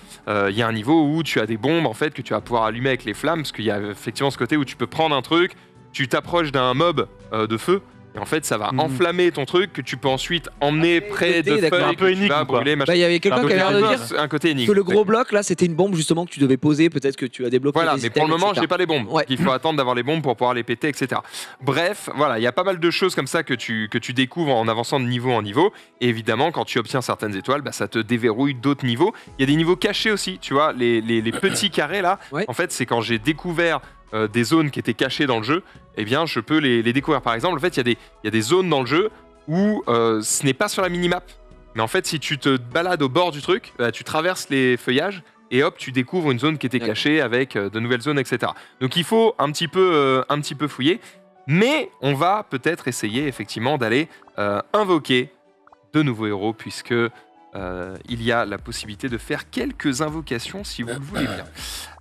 un niveau où tu as des bombes en fait que tu vas pouvoir allumer avec les flammes, parce qu'il y a effectivement ce côté où tu peux prendre un truc, tu t'approches d'un mob de feu. Et en fait, ça va enflammer ton truc que tu peux ensuite emmener près côté, de d'accord. feuilles Un peu que tu énigme, vas quoi. brûler, machin. Bah, il y avait quelqu'un Donc, qui il y avait a l'air de dire un côté énigme. que le gros bloc là, c'était une bombe justement que tu devais poser. Peut-être que tu as débloqué. Voilà, des mais pour le items, moment, etc. j'ai pas les bombes. Ouais. Donc, il faut attendre d'avoir les bombes pour pouvoir les péter, etc. Bref, voilà, il y a pas mal de choses comme ça que tu découvres en avançant de niveau en niveau. Et évidemment, quand tu obtiens certaines étoiles, bah, ça te déverrouille d'autres niveaux. Il y a des niveaux cachés aussi, tu vois, les petits carrés là. Ouais. En fait, c'est quand j'ai découvert des zones qui étaient cachées dans le jeu, eh bien, je peux les découvrir. Par exemple, en fait, il y a des zones dans le jeu où ce n'est pas sur la minimap. Mais en fait, si tu te balades au bord du truc, bah, tu traverses les feuillages et hop, tu découvres une zone qui était cachée avec de nouvelles zones, etc. Donc il faut un petit peu fouiller, mais on va peut-être essayer effectivement d'aller invoquer de nouveaux héros, puisque il y a la possibilité de faire quelques invocations si vous le voulez bien.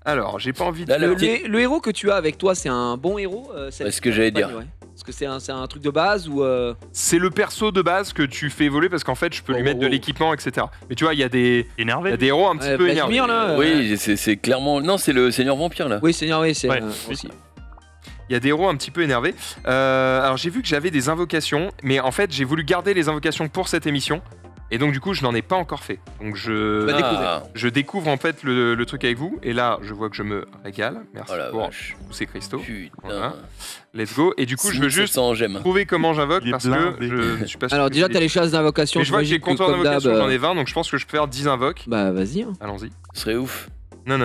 Alors, j'ai pas envie de... Là, Le héros que tu as avec toi, c'est un bon héros. C'est ce que j'allais dire. Ouais. Est-ce que c'est un truc de base ou C'est le perso de base que tu fais évoluer parce qu'en fait, je peux lui mettre de l'équipement, etc. Mais tu vois, il y a des Énervé. héros un petit peu énervés. Vladimir, là, Oui, c'est clairement. Non, c'est le Seigneur Vampire là. Oui, Seigneur, oui, c'est Ouais, aussi. Il y a des héros un petit peu énervés. Alors j'ai vu que j'avais des invocations, mais en fait j'ai voulu garder les invocations pour cette émission. Et donc du coup, je n'en ai pas encore fait. Donc je découvre en fait le truc avec vous. Et là, je vois que je me régale. Merci pour tous ces cristaux. Voilà. Let's go. Et du coup, je veux juste trouver comment j'invoque parce que je ne suis pas sûr. Alors déjà, t'as les choses d'invocation. Mais je vois que j'ai compteur d'invocation, j'en ai 20, donc je pense que je peux faire 10 invoques. Bah vas-y. Hein. Allons-y. Ce serait ouf. Non.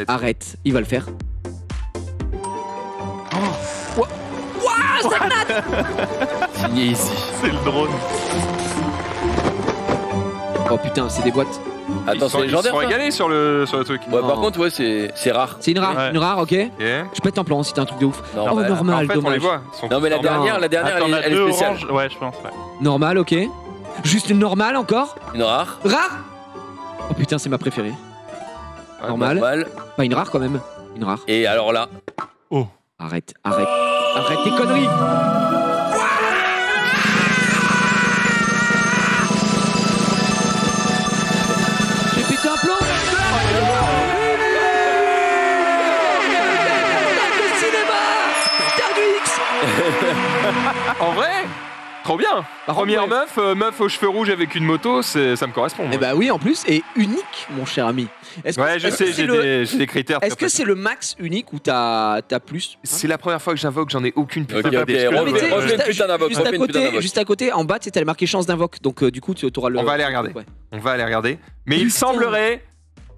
Arrête, il va le faire. Signé ici. C'est le drone. Oh putain, c'est des boîtes. Attends, c'est légendaire. Ils sont régalés sur le truc. Ouais, par contre, ouais, c'est rare. C'est une rare, Ouais. une rare, ok. Yeah. Je pète un plan si t'as un truc de ouf. Non, Oh, bah, normal, en fait, on les dommage. voit. Ils sont Non, mais la tous dernière, Attends, on a elle est deux spéciale. oranges. Ouais, je pense. Ouais. Normal, ok. Juste une normale encore. Une rare. Rare. Oh putain, c'est ma préférée. Ouais, Normal. Normal. Pas une rare quand même. Une rare. Et alors là. Arrête tes conneries. J'ai pété un plan. Le cinéma. Terre du X. En vrai, trop bien. Par Première contre, meuf aux cheveux rouges avec une moto, ça me correspond. Eh moi. bah oui, en plus, et unique, mon cher ami. Est-ce que- Ouais, je est-ce que sais, c'est j'ai des critères. Est-ce que c'est le max unique ou t'as plus? C'est la première fois que j'invoque, j'en ai aucune Ok, putain d'idée. ok, Non, mais tu sais, refais une putain d'invoque, juste refais à une putain côté, d'invoque. juste à côté, en bas, tu sais, t'as marqué chance d'invoque. Donc du coup, tu auras le. On va aller regarder. Ouais. On va aller regarder. Mais il Putain. semblerait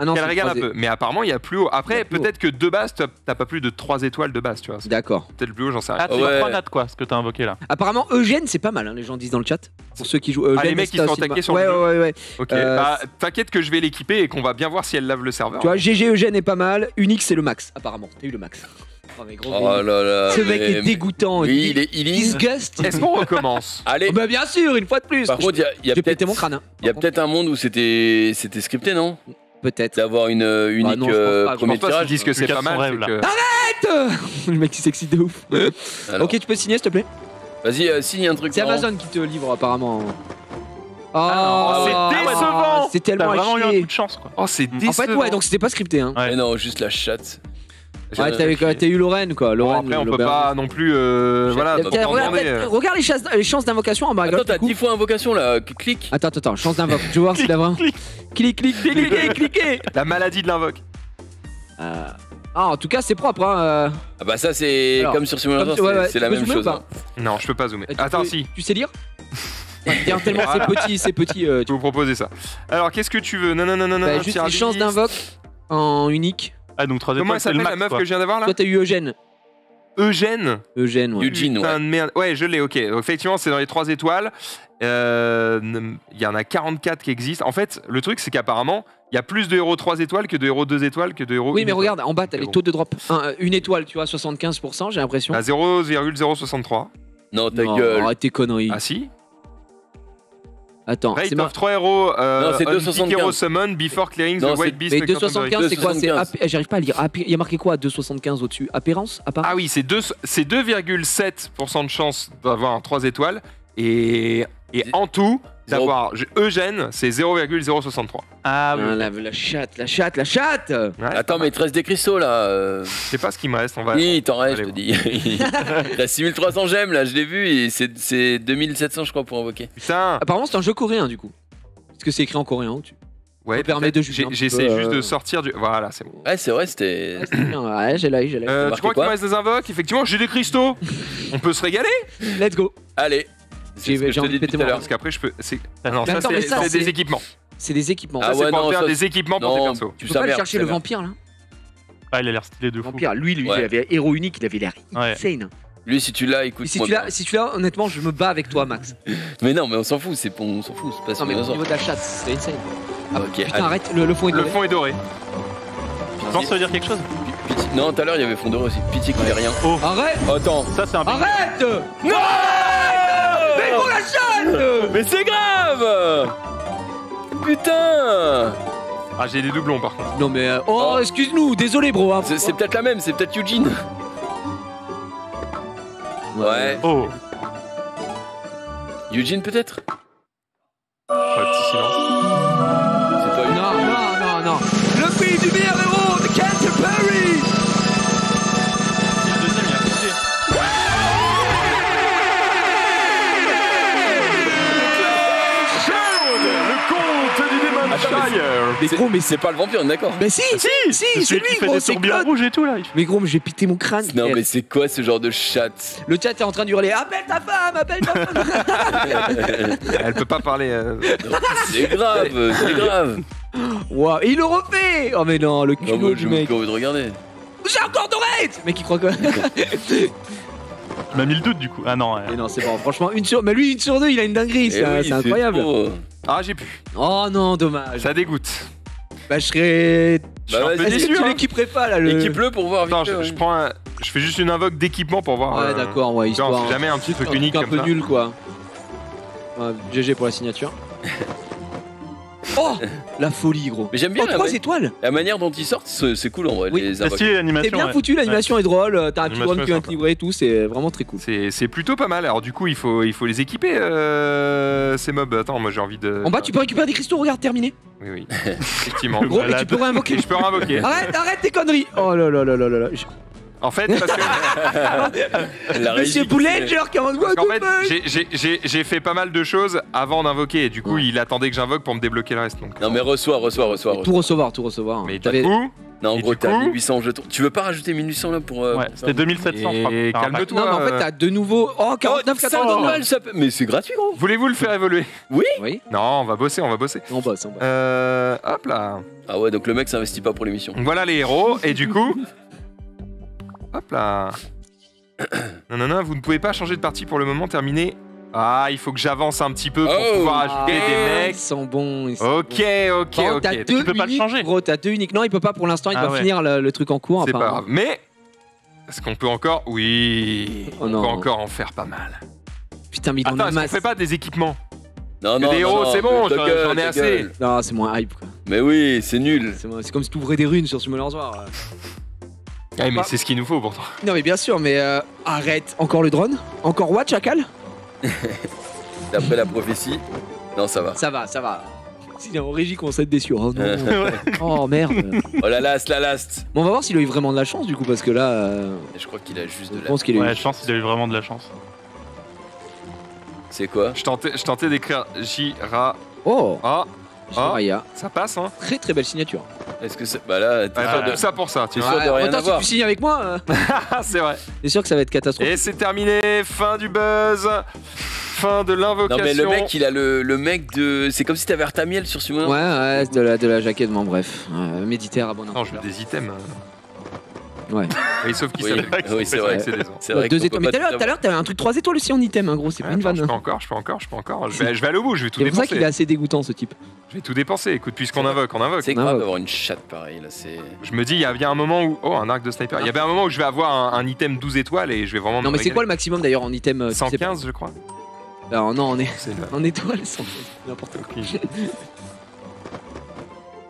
Ah non, qu'elle c'est régale un croisé. peu. Mais apparemment, il y a plus haut. Il y Après, a plus haut. peut-être que de base, t'as pas plus de 3 étoiles de base, tu vois. C'est D'accord. peut-être plus haut, j'en sais rien. Ah, tu Ouais. 3 nattes quoi, ce que t'as invoqué là. Apparemment, Eugène, c'est pas mal, hein, les gens disent dans le chat. Pour ceux qui jouent Eugène. les mecs qui c'est sont aussi attaqués pas- sur le ouais, jeu. ouais. Ok, Euh, t'inquiète que je vais l'équiper et qu'on va bien voir si elle lave le serveur. Tu vois, GG Eugène est pas mal. Unique, c'est le max, apparemment. T'as eu le max. Oh, mais gros. Oh là là. Ce mec est dégoûtant. Oui, il est healing. Disgust. Est-ce qu'on recommence? Allez. Oh, bah bien sûr, une fois de plus. Par contre, il y a J'ai pété peut-être mon crâne. Hein. il y a peut-être un monde où c'était scripté, non? Peut-être. D'avoir une unique non, je pense pas, je premier Je pense pas tirage. qu'ils disent que c'est Lucas, pas son mal. rêve, c'est là. que- Le mec il s'excite de ouf. Alors, Ok, tu peux signer s'il te plaît. Vas-y, signe un truc. C'est marrant. Amazon qui te livre apparemment. Oh, Ah, c'est décevant. C'est T'as tellement à vraiment eu un chier. coup de chance quoi. Oh, c'est décevant. En fait, ouais, donc c'était pas scripté. Hein. Mais non, juste la chatte. Ouais, t'as eu Lorraine quoi. Bon, Lorraine, après, on peut l'auberge. pas non plus. Voilà, Tiens, donc, regarde, demander, regarde les chances d'invocation en bas à Attends, gauche. t'as du coup. 10 fois invocation là, clique. Attends, chance d'invoque. Tu veux voir si la vraie. Cliquez. La maladie de l'invoque. Ah, en tout cas, c'est propre. Hein. Ah bah ça c'est Alors, comme sur Simulator, comme- ouais, ouais, c'est tu la peux même zoomer chose. ou pas hein. Non, je peux pas zoomer. Tu Attends, peux- si. Tu sais lire Ouais, tellement Voilà. c'est petit. Je vais vous proposer ça. Alors, qu'est-ce que tu veux? Non. Bah, juste tiens, les chances liste. d'invoque en unique. Ah, donc 3 Comment étoiles, elle c'est le s'appelle la max meuf quoi. que je viens d'avoir là? Toi, t'as eu Eugène. Eugène. Eugène, ouais. Eugene, Putain ouais. de merde. Ouais, je l'ai, ok. Donc, effectivement, c'est dans les 3 étoiles. Il y en a 44 qui existent. En fait, le truc, c'est qu'apparemment, il y a plus de héros 3 étoiles que de héros 2 étoiles que de héros. Oui, une mais étoile. regarde, en bas, t'as les bon. taux de drop. Une étoile, tu vois, 75%, j'ai l'impression. À 0,063. Non, ta Non, gueule. arrête tes conneries. Ah si. Attends, Rate c'est of 3 héros. Non, c'est Unpick 2,75. Hero summon before clearing Non, the white c'est- beast. Mais Quantum 2,75, c'est quoi? C'est 2,75. J'arrive pas à lire. Il y a marqué quoi à 2,75 au-dessus? Apparence? Ah oui, c'est 2,7% de chance d'avoir un 3 étoiles. Et en tout, d'avoir Eugène, c'est 0,063. Ah oui. La chatte. Ouais, Attends, mais il te reste des cristaux là. je sais pas ce qu'il me reste. On va. Oui, il t'en reste, je Allez, te dis. Il reste 6300 gemmes là, je l'ai vu, et c'est 2700 je crois pour invoquer. Putain. Apparemment, c'est un jeu coréen du coup. Parce que c'est écrit en coréen au-dessus. Ouais, me permet peut-être. de juger un petit J'essaie peu, juste de sortir du. Voilà, c'est bon. Ouais, c'est vrai, c'était. Ouais, c'est bien. Ouais, j'ai l'œil. Tu marqué crois qu'il quoi me reste des invoques? Effectivement, j'ai des cristaux. On peut se régaler. Let's go. Allez. C'est ce que je j'ai te envie dis de péter tout à mon l'heure. Parce qu'après, je peux. Ah Mais non, ça, attends, mais ça, c'est c'est- des équipements. C'est des équipements. Ah Ça, c'est ouais, pour non, faire ça, des équipements pour tes Non, persos. Tu tu peux pas aller merde, chercher ça le merde. vampire là Ah, il a l'air stylé de fou. Vampire, lui, Ouais. il avait héros unique, il avait l'air Ouais. insane. Lui, si tu l'as, Et écoute. si tu l'as, honnêtement, je me bats avec toi, Max. Mais non, mais on s'en fout, on s'en fout, c'est pas Non, mais au Simulator. niveau de la chatte, c'est insane. Ah, Ok, putain, allez. arrête, le fond est Le doré. fond est doré. Non, ça veut dire quelque chose? Pitié- Non, tout à l'heure, il y avait fond d'euro aussi. Pitié qu'il n'y ait rien. Arrête Attends. Ça, c'est un big. Arrête Non Mais pour la chatte Mais c'est grave Putain Ah, j'ai des doublons par contre. Non mais... Oh, Oh. excuse-nous, désolé bro. Hein. C'est peut-être la même, c'est peut-être Eugene. Ouais. Oh. Eugene peut-être. Petit silence. C'est pas une. Non. Le prix du meilleur héros de Canterbury. Le deuxième, il a poussé. Mais gros, mais C'est pas le vampire, d'accord. Mais si, c'est Celui lui, qui fait gros, des c'est tourbillons Claude. rouges et tout là. Mais gros, mais j'ai pété mon crâne. Non, mais c'est quoi ce genre de chat? Le chat est en train de hurler appelle ta femme, appelle ta femme. Elle peut pas parler. C'est grave, c'est grave. Waouh, et il le refait. Oh mais non, le Non, culot moi, du je me mec. envie de regarder. J'ai encore Dorette. Mec, il croit quoi? Tu m'as mis le doute du coup. Ah non. Mais non, c'est bon. Franchement, mais lui, 1 sur 2, il a une dinguerie. Eh C'est oui, c'est incroyable. trop. Ah, j'ai pu. Oh non, dommage. Ça dégoûte. Bah, je serais. Je suis un peu Est-ce déçu. que tu hein. l'équiperais pas là le. Équipe-le pour voir vite Attends, fait, je ouais. prends je fais juste une invoque d'équipement pour voir. Ouais, d'accord, ouais, tu vois, histoire. on sait jamais un petit truc un unique un comme peu ça. nul quoi. Ouais, GG pour la signature. Oh, la folie gros. Mais j'aime bien Oh, la 3 étoiles. manière dont ils sortent, c'est cool en vrai. Oui. Les C'est invoques. stylé l'animation. C'est bien ouais. foutu, l'animation est drôle. T'as un L'animation petit est qui vient sympa. te livrer et tout, c'est vraiment très cool. C'est plutôt pas mal. Alors du coup, il faut les équiper ces mobs. Attends, moi j'ai envie de. En bas, tu peux récupérer des cristaux, regarde, terminé. Oui, effectivement. Gros, et Malade. tu peux réinvoquer. Et je peux réinvoquer. Arrête tes conneries. Oh là là là là là là. En fait, parce que La Monsieur régie, Boulanger qui a Parce qu'en fait, j'ai fait pas mal de choses avant d'invoquer et du coup, il attendait que j'invoque pour me débloquer le reste. Donc. Non mais reçois. Tout recevoir. Mais du T'avais- coup, Non, en Et gros, du t'as coup 1800 jetons. Tu veux pas rajouter 1800 là pour. Ouais, pour c'était faire- 2700 je crois. Et Par calme-toi. Non, mais en fait, t'as de nouveau. Oh, 49, ça 80. donne mal, ça peut- Mais c'est gratuit, gros. voulez-vous le faire évoluer? Oui. Non, on va bosser. On bosse. Hop là. Ah ouais, donc le mec s'investit pas pour l'émission. Donc voilà les héros et du coup, hop là. Non, vous ne pouvez pas changer de partie pour le moment. Terminé. Ah, il faut que j'avance un petit peu pour Oh. pouvoir ajouter des Ils mecs. sont bons. Ils sont Ok. bons. T'as deux peux pas le uniques, changer. Gros, t'as 2 uniques. Non, il peut pas pour l'instant. Il Ah doit ouais. finir le truc en cours. C'est pas apparemment. grave. Mais est-ce qu'on peut encore? Oui. Oh on non. peut encore en faire pas mal. Putain, mais il en Attends, a est-ce qu'on masse. fait pas des équipements? Non, Que des héros, c'est bon, ta j'en gueule, ai ta assez. gueule. Non, c'est moins hype quoi. Mais oui, c'est nul. C'est comme si tu ouvrais des runes sur Summoner's War. Ah, mais c'est ce qu'il nous faut pourtant. Non, mais bien sûr, mais arrête. Encore le drone? Encore what, Chacal? D'après la prophétie. Non, ça va. Ça va. S'il est en régie, qu'on s'est déçu. Oh non. Ouais. Oh merde. Oh la last. Bon, on va voir s'il a eu vraiment de la chance du coup, parce que là, Je crois qu'il a juste de je la. pense qu'il a eu. Ouais, je pense qu'il a eu vraiment de la chance. C'est quoi? Je tentais d'écrire Jira. Oh, Ah, Jiraya. ça passe, hein. Très très belle signature. Est-ce que c'est. Bah là, t'es Ouais, sûr de. tout ça pour ça, tu T'es vois. sûr de rien Autant si avoir. tu signes avec moi, Ah, c'est vrai. c'est sûr que ça va être catastrophique. Et c'est terminé, fin du buzz, fin de Non l'invocation. mais le mec, il a le mec de. C'est comme si t'avais Artamiel sur Summoner. Ouais, de la jaquette, bon bref. Méditer à bon Non, je veux des items. Ouais. Oui, sauf qu'il Oui, s'appelle. oui, c'est vrai. C'est décevant. C'est vrai. 2 qu'on étoiles. peut Mais pas tout à l'heure, t'avais un truc 3 étoiles aussi en item, hein, gros, c'est pas une Attends, vanne. je peux encore. Je vais aller au bout, je vais tout C'est pour ça qu'il est dépenser. assez dégoûtant ce type. Je vais tout dépenser. Écoute, puisqu'on invoque, on invoque. C'est Non, grave ouais. d'avoir une chatte pareille là, c'est. Je me dis, il y a bien un moment où. Oh, un arc de sniper. Il y a bien un moment où je vais avoir un item 12 étoiles et je vais vraiment. Non, me mais c'est quoi le régaler. maximum d'ailleurs en item tu sais pas. 115, je crois. Alors, non, on est C'est le- en étoile, 115, n'importe quoi.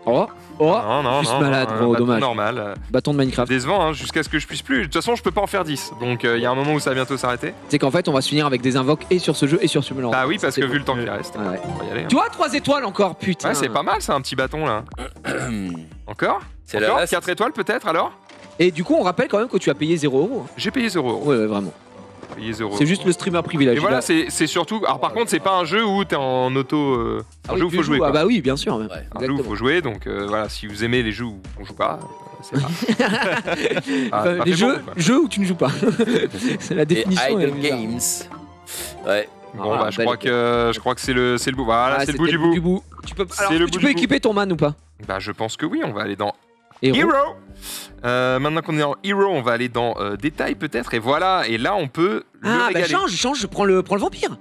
Ok. Oh, Non, juste malade, un gros, bâton dommage. normal. Bâton de Minecraft. Décevant, hein, jusqu'à ce que je puisse plus. De toute façon, je peux pas en faire 10. Donc, il y a un moment où ça va bientôt s'arrêter. C'est qu'en fait, on va se finir avec des invoques et sur ce jeu et sur Summoner. Bah oui, parce C'est que bon. vu le temps qu'il reste, Ouais, ouais. on va y aller. hein. Tu vois, 3 étoiles encore, putain. Ouais, c'est pas mal, ça, un petit bâton là. Encore C'est la Encore last. 4 étoiles peut-être alors? Et du coup, on rappelle quand même que tu as payé 0€. J'ai payé 0€. Ouais, vraiment. J'ai payé 0€. C'est juste le streamer privilège. Et voilà, Là. c'est surtout. Alors par contre, c'est pas un jeu où t'es en auto. Ah un oui, jeu où tu faut joues. jouer. Ah Quoi. bah oui, bien sûr. Ouais. Un jeu où Exactement. faut jouer, donc voilà, si vous aimez les jeux où on joue pas, c'est pas. Ah, c'est pas Les fait jeux, bon, quoi. jeux où tu ne joues pas. C'est la Et définition. elle est Idle bizarre. Games. Ouais. Bon, Ah, bah, je belle crois que c'est le bout. Voilà, Ah, c'est le bout c'était du bout. Tu peux, C'est alors, le tu bout peux du bout. équiper ton man ou pas? Bah, je pense que oui, on va aller dans Héros. Hero. Maintenant qu'on est en Hero, on va aller dans Détail peut-être. Et voilà, et là, on peut le Ah, bah régaler. change, je prends le vampire.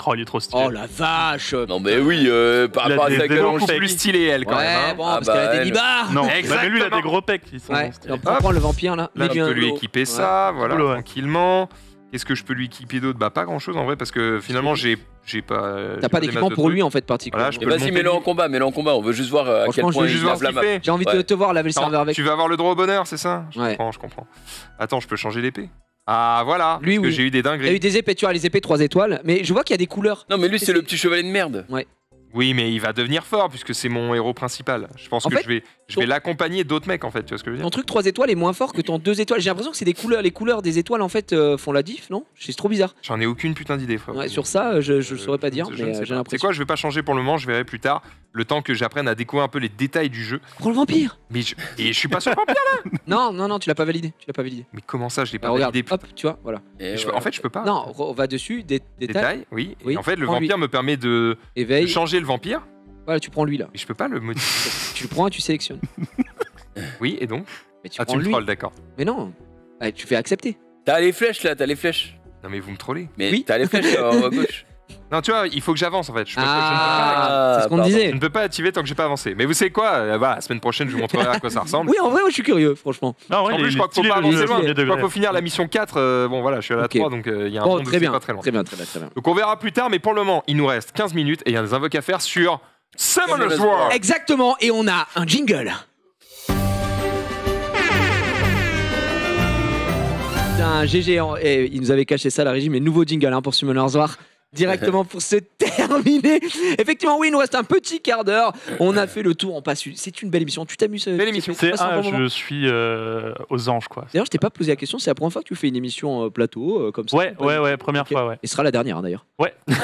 Oh, il est trop stylé. Oh la vache. Non mais oui, par Il a rapport à des sa gueule en Beaucoup chèque. plus stylé, elle, quand Ouais, même. hein. bon, Ah parce bah, qu'elle a des elle. nibards. Non, mais lui, il a Exactement. des gros pecs. Ils sont Ouais, stylés. on peut Hop. prendre le vampire là. Là, Mets-lui on un peut lui lot. équiper ça, voilà, Cool, ouais. tranquillement. Qu'est-ce que je peux lui équiper d'autre? Bah, pas grand-chose en vrai, parce que finalement, j'ai pas. T'as pas d'équipement pour lui en fait particulièrement. Voilà, je Et peux le vas-y, monter, mets-le en lui. combat, on veut juste voir à quel Franchement, point je Je veux il juste voir lave ce la qu'il map. fait. J'ai envie de Ouais. te voir laver le serveur avec. Tu vas avoir le droit au bonheur, c'est ça? Ouais. Je comprends. Attends, je peux changer l'épée. Ah, voilà. Lui, parce que oui. j'ai eu des Il y a eu dingueries. des épées, tu vois, les épées 3 étoiles, mais je vois qu'il y a des couleurs. Non mais lui c'est le petit chevalet de merde. Oui, mais il va devenir fort puisque c'est mon héros principal. Je pense En que fait, je vais l'accompagner d'autres mecs en fait, tu vois ce que je veux dire? Ton truc 3 étoiles est moins fort que ton 2 étoiles. J'ai l'impression que c'est des couleurs. Les couleurs des étoiles en fait font la diff, non? C'est trop bizarre. J'en ai aucune putain d'idée, frère. Ouais, sur ça, je saurais pas dire, Je ne mais sais j'ai pas. C'est l'impression. quoi, je vais pas changer pour le moment, je verrai plus tard, le temps que j'apprenne à découvrir un peu les détails du jeu. Prends le vampire. Et je suis pas sur Vampire. Non, tu l'as pas validé. Tu l'as pas validé. Mais comment ça, je l'ai pas Alors, regarde, validé? hop, tu vois, voilà. Et En voilà. fait, je peux pas. Non, on va dessus, détails, Détail, oui. Oui, Et en fait, le prends lui. vampire me permet de éveil. changer le vampire, Voilà, tu prends lui là. mais je peux pas le modifier. Tu le prends et tu sélectionnes. Oui, et donc? Mais tu Ah, prends tu me lui. trolls, d'accord. Mais non. Ah, tu fais accepter. T'as les flèches là, t'as les flèches. Non, mais vous me trollez. Mais Oui. t'as les flèches en haut à gauche. Non, tu vois, il faut que j'avance en fait. Je Ah, c'est ce qu'on pardon. disait. ne peux pas activer tant que j'ai pas avancé. Mais vous savez quoi? Voilà, la semaine prochaine, je vous montrerai à quoi ça ressemble. Oui, en vrai, moi, je suis curieux, franchement. Non, En ouais, plus, je crois qu'il faut stylé, pas le avancer jeu, loin. premier Je crois degré. qu'il faut finir la mission 4. Bon, voilà, je suis à la Ok. 3, donc il y a un Bon, monde où très c'est bien. pas très loin. Très bien. Donc on verra plus tard, mais pour le moment, il nous reste 15 minutes et il y a des invoques à faire sur Summoner's War. Exactement, et on a un jingle. Putain, GG, et il nous avait caché ça, la régie, mais nouveau jingle pour Summoner's War. Directement pour se terminer. Effectivement, oui, il nous reste un petit quart d'heure. On a fait le tour, on passe. C'est une belle émission. Tu t'amuses? Belle émission. tu passes un bon moment Je suis aux anges, quoi. D'ailleurs, je t'ai pas posé la question. C'est la première fois que tu fais une émission plateau comme ça. Ouais, première Ok. fois, ouais. Et ce sera la dernière, hein, d'ailleurs. Ouais. Mec,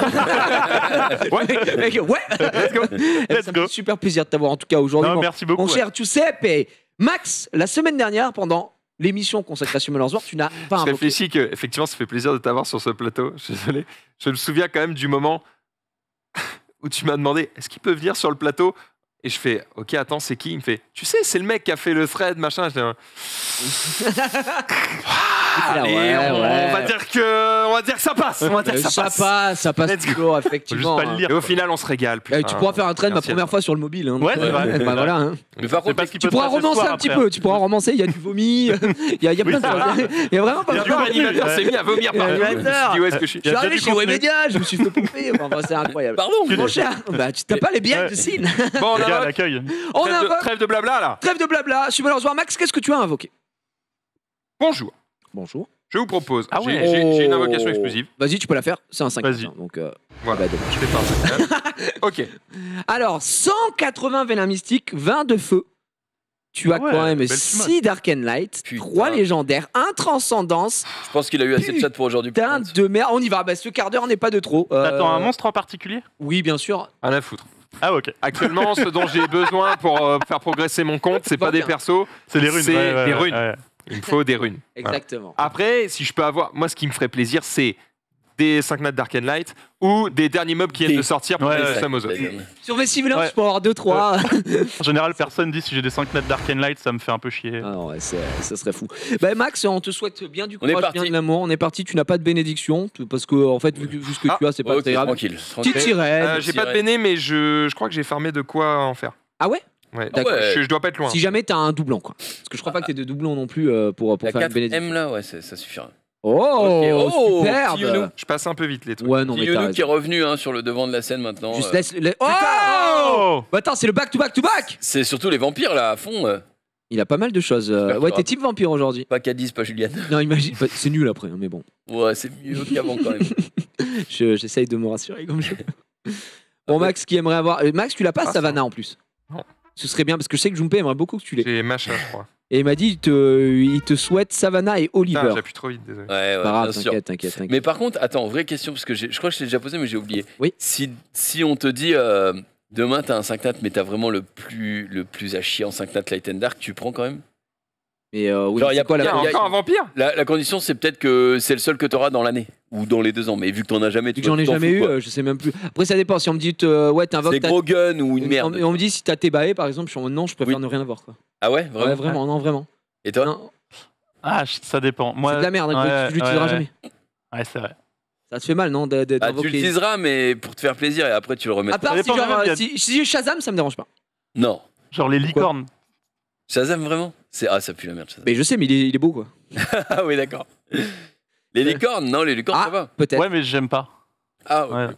ouais. Let's go. Let's Ça me go. fait super plaisir de t'avoir en tout cas aujourd'hui. Non, mon- merci beaucoup. Mon ouais. cher Giuseppe, et Max, la semaine dernière, pendant l'émission consacrée à Summoner's War, tu n'as pas Je invoqué. réfléchis que, effectivement, ça fait plaisir de t'avoir sur ce plateau. Je suis désolé. Je me souviens quand même du moment où tu m'as demandé est-ce qu'il peut venir sur le plateau? Et je fais ok, attends, c'est qui? Il me fait tu sais, c'est le mec qui a fait le thread, machin. Je dis, allez, on va dire que ça passe. On va dire que ça passe. Ça passe Let's go. toujours, Faut juste effectivement. pas le lire. Et au quoi. final, on se régale. Eh, tu pourras faire un trade ma Merci à première toi. fois sur le mobile. Hein. Ouais, c'est vrai. Bah, voilà, hein. Mais par C'est contre, pas ce qui Tu peut pourras se passer ce romancer soir un petit après. peu. Tu pourras romancer. Il y a du vomi. Il y a plein de c'est vrai. choses. Il y a vraiment pas Le mal de jour choses. l'animateur s'est mis à vomir partout. Je me suis dit, où est-ce que je suis? Je suis Il y a arrivé déjà chez du contenu. Webedia, je me suis fait pomper. Enfin, c'est incroyable. pardon. Mon cher, bah, tu t'as pas les biens de signe. Bon, on Les gars, invoque. l'accueil. On Trêve de- invoque. Trêve de blabla là. Trêve de blabla. Summoner's War. Max, qu'est-ce que tu as invoqué? Bonjour. Bonjour. Je vous propose. Ah ouais. J'ai une invocation exclusive. Vas-y, tu peux la faire. C'est un 5. Vas-y. Donc, Voilà. bah, dommage. Je fais pas un Ok. Alors, 180 venin mystique, 20 de feu. Tu as Ah ouais, quand même belle 6 Darken Light, Putain. 3 légendaires, 1 transcendance, Je pense qu'il a eu assez de chat pour aujourd'hui. par putain contre. de merde. On y va. Bah, ce quart d'heure n'est pas de trop. T'attends un monstre en particulier? Oui, bien sûr. Rien à foutre. Ah, ok. Actuellement, ce dont j'ai besoin pour faire progresser mon compte, c'est pas des persos, C'est les runes. C'est ouais, ouais, des ouais, runes. ouais. il me faut des runes. Voilà. Exactement. Après, si je peux avoir. Moi, ce qui me ferait plaisir, c'est des 5 nattes d'Arcane Light ou des derniers mobs qui viennent de sortir pour Ouais, les ouais. Sum aux autres. Sur mes civils, Ouais. je peux avoir 2-3. En général, personne dit si j'ai des 5 nattes d'Arcane Light, ça me fait un peu chier. Ah non, ouais, ça serait fou. Bah, Max, on te souhaite bien du On est courage, parti. bien de l'amour. On est parti. Tu n'as pas de bénédiction parce que, en fait, vu ce que tu as, c'est pas Ok, très grave. tranquille. Petite tranquille. sirène. J'ai pas de béné, mais je crois que j'ai farmé de quoi en faire. Ah ouais? Ouais. D'accord. Ouais. Je dois pas être loin. Si jamais t'as un doublon, quoi. Parce que je crois pas que t'aies de doublon non plus pour La faire une bénédiction. 4M là, ouais, ça suffira. Oh, Ok. Oh, superbe. petit Younou. Je passe un peu vite les trucs. Ouais, non, mais t'as Younou qui est raison. revenu hein, sur le devant de la scène maintenant. Juste euh. laisse. Oh, Oh bah attends, c'est le back to back to back. C'est surtout les vampires là à fond. Il a pas mal de choses. Ouais, t'es type vampire aujourd'hui. Pas Cadiz, pas Juliane. Non, imagine. Bah, c'est nul après, hein, mais bon. Ouais, c'est mieux qu'avant quand même. J'essaye de me rassurer comme je peux. Bon, Max, qui aimerait avoir. Max, tu l'as pas, Ah, Savannah en plus. Non. Ce serait bien parce que je sais que Junpei aimerait beaucoup que tu l'aies. J'ai machin, je crois. Et il m'a dit il te souhaite Savannah et Oliver. Putain, j'appuie trop vite, désolé. Ouais, ouais, Pas grave, bien sûr. t'inquiète. Mais par contre, attends, vraie question, parce que je crois que je t'ai déjà posé, mais j'ai oublié. Oui. Si on te dit demain t'as un 5 nat, mais t'as vraiment le plus à chier en 5 nat Light and Dark, tu prends quand même. Mais oui, Genre, c'est y a quoi pas- Il y a la. y a- encore un vampire? La condition, c'est peut-être que c'est le seul que t'auras dans l'année ou dans les 2 ans, mais vu que t'en as jamais, Vu tu que j'en ai t'en jamais fous, eu, quoi. je sais même plus. Après, ça dépend. Si on me dit, ouais, t'invoques Des gros guns ou une merde. On me dit si t'as Tebae par exemple, je suis en mode non, je préfère Oui. ne rien avoir quoi. Ah ouais, vraiment. Ouais, vraiment, non, vraiment. Et toi Non, Ah, ça dépend. Moi, c'est de la merde, ouais, tu l'utiliseras ouais. jamais. Ouais, c'est vrai. Ça te fait mal, non, Ah, tu d'invoquer. l'utiliseras, mais pour te faire plaisir, et après tu le remets. À part Ça si dépend genre, vraiment, il y a- si j'ai Shazam, ça me dérange pas. Non. Genre les licornes. Shazam, vraiment Ah, ça pue la merde, Shazam. Mais je sais, mais il est beau quoi. Ah oui, d'accord. Les licornes, non, les licornes, ça Ah, va. peut-être. Ouais, mais j'aime pas. Ah, Ouais. ok.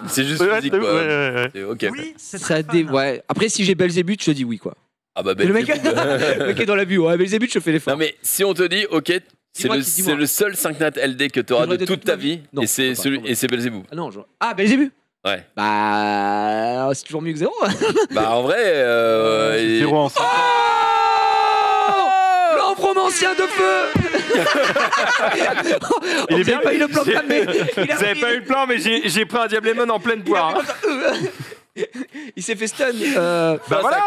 C'est juste Ouais, physique, ouais, quoi. ouais. C'est- Ok. Ça ouais. Après, si j'ai Belzébuth, je te dis oui quoi. Ah bah, Le mec, Belzébuth. le mec est dans la vue. Ouais, Belzébuth, je fais l'effort. Non mais si on te dit, ok, c'est Dis-moi le, dis-moi. c'est le seul 5 nat LD que tu auras j'aurai de de toute toute ta ma vie. vie, Non, et c'est je peux pas, je peux pas. Belzébuth. Ah non, Belzébuth. Ouais. Bah, c'est toujours mieux que 0. Bah en vrai. 0 en 5. L'embromancien de feu. Il est Vous avez pas eu le plan cam, mais il a Vous avez pris- pas eu le plan, mais j'ai pris un Diablemon en pleine il a poire. pris comme ça. Il s'est fait stun. Bah voilà.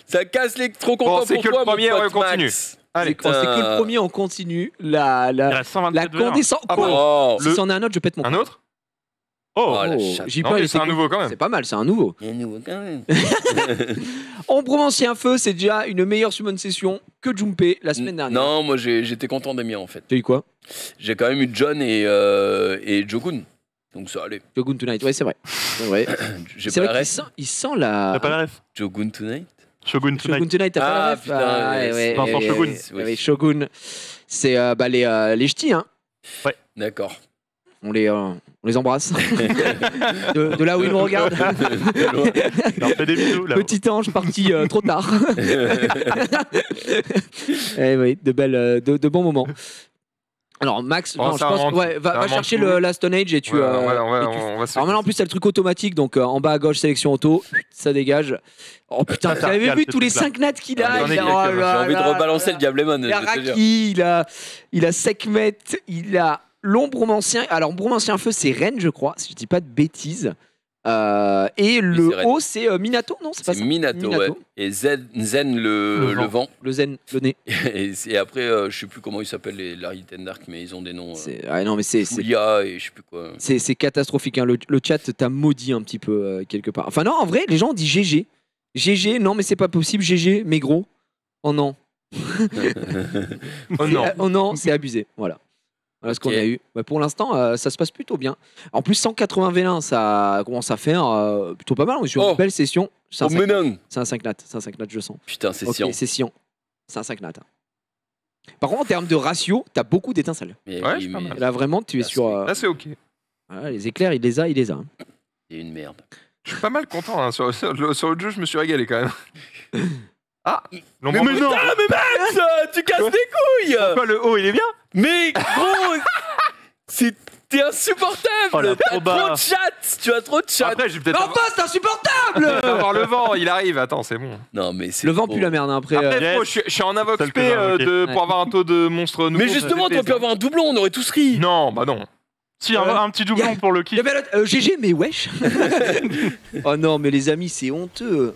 Ça casse les trop contents Bon, c'est pour que le toi, mon premier, pote on continue. Max. Allez. C'est que le premier, on continue. Il La reste 127 velins. condescendance. Ah bon. Oh. Si c'en est un autre, je pète mon. Un autre? Oh, Oh, la chatte. J'ai Non, pas mais il c'est était un nouveau quand même. C'est pas mal, c'est un nouveau. Il est nouveau quand même. Ombromancien feu, c'est déjà une meilleure summon session que Junpei la semaine dernière. Non, moi j'étais content des miens en fait. T'as eu quoi? J'ai quand même eu John et Jokun. Donc ça allait. Shogun Tonight, ouais, c'est vrai. C'est vrai, J'ai c'est pas vrai la qu'il ref. sent la. t'as pas la ref Jogun Tonight. Shogun Shogun Tonight. Tonight, t'as pas la Ah, ref? putain, ouais, Vincent Shogun. ouais, Shogun. C'est bah, les ch'tis, hein. D'accord. On les embrasse. de là où ils nous regardent. Alors, fais des bisous là. Petit ange parti trop tard. Eh oui, de bons moments. Alors Max, Oh, non, je ça pense, rentre. ouais, Ça va rentre chercher tout. la Stone Age et tu. Ouais, et tu- on va Alors se. maintenant en plus t'as le truc automatique, donc en bas à gauche sélection auto, ça dégage. Oh putain, Ça vous avez regarde vu ce tous les truc-là. 5 nats qu'il a? J'en ai Il a- quelques-uns. oh J'ai là envie de là rebalancer là le Diablemon. Il a je te jure. Raki, il a Sekhmet, il a l'Ombromancien. Alors, Ombromancien Feu, c'est Rennes, je crois, si je dis pas de bêtises. Et le c'est Rennes. haut, c'est Minato, non? C'est pas C'est ça Minato, ouais. Et Zen Le le vent. Le Zen, le nez. Et après, je sais plus comment ils s'appellent les Larry Dark, mais ils ont des noms. Ah, non, mais c'est Julia et je sais plus quoi. catastrophique. Hein. Le chat t'a maudit un petit peu quelque part. Enfin, non, en vrai, les gens disent GG. GG, non, mais c'est pas possible. GG, mais gros. Oh non. Oh non. Oh non, c'est abusé. Voilà. Voilà ce qu'on Ok. a eu. Bah, pour l'instant, ça se passe plutôt bien. En plus, 180 V1, ça commence à faire plutôt pas mal. On est sur Oh. une belle session. C'est un Oh, 5 mais non. C'est un 5 nat. C'est un 5 nat, je sens. Putain, c'est Ok, sciant. c'est Sion. C'est un 5 nat. Par contre, en termes de ratio, t'as beaucoup d'étincelles. Mais Ouais, oui, c'est pas mais mal. Là, vraiment, tu es Là, sur. Là, c'est ok. Voilà, les éclairs, il les a, il les a. hein. c'est une merde. Je suis pas mal content. Hein. Sur le jeu, je me suis régalé quand même. Ah, Mais non. non mais Max, tu casses les couilles. Quoi, le haut, il est bien? Mais gros, t'es insupportable. Oh, la T'as proba. trop de chat. Tu as trop de chat. Après, je vais Mais peut-être enfin, c'est insupportable. avoir le vent. Il arrive. Attends, c'est bon. Non, mais c'est Le vent trop. pue la merde hein, après. Après, Yes. frérot, je suis en invoque Celle que SP j'ai invoquée. Ouais. pour avoir un taux de monstre nouveau. Mais justement, t'aurais pu avoir un doublon, on aurait tous ri. Non, bah non. Si, un petit doublon pour le Il kiff. y avait l'autre, GG, mais wesh. Oh non, mais les amis, c'est honteux.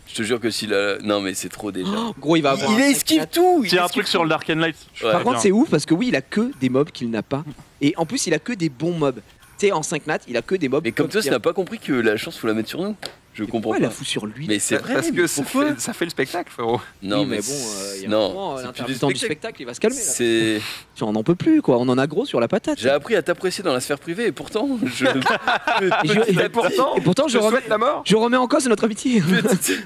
Je te jure que s'il a. Non, mais c'est trop déjà. Oh, gros, il va avoir. Il un esquive 5 nat. tout. S'il y a un truc sur le Dark and Light. je Ouais. Par ferais contre, bien. c'est ouf parce que oui, il a que des mobs qu'il n'a pas. Et en plus, il a que des bons mobs. Tu sais, en 5 nat, il a que des mobs. Mais comme toi, tu n'as pas compris que la chance, faut la mettre sur nous. Je comprends Pourquoi il la pas. fout sur lui? Mais c'est vrai. Parce mais que ça pourquoi fait le spectacle, frérot. Non, Oui, mais mais bon, il y a un non, moment, c'est plus l'intermittent du spectacle, il va se calmer. Là. C'est. On n'en peut plus, quoi. On en a gros sur la patate. J'ai appris à t'apprécier dans la sphère privée et pourtant, je. Et pourtant, je souhaite la mort. je remets en cause notre amitié. Il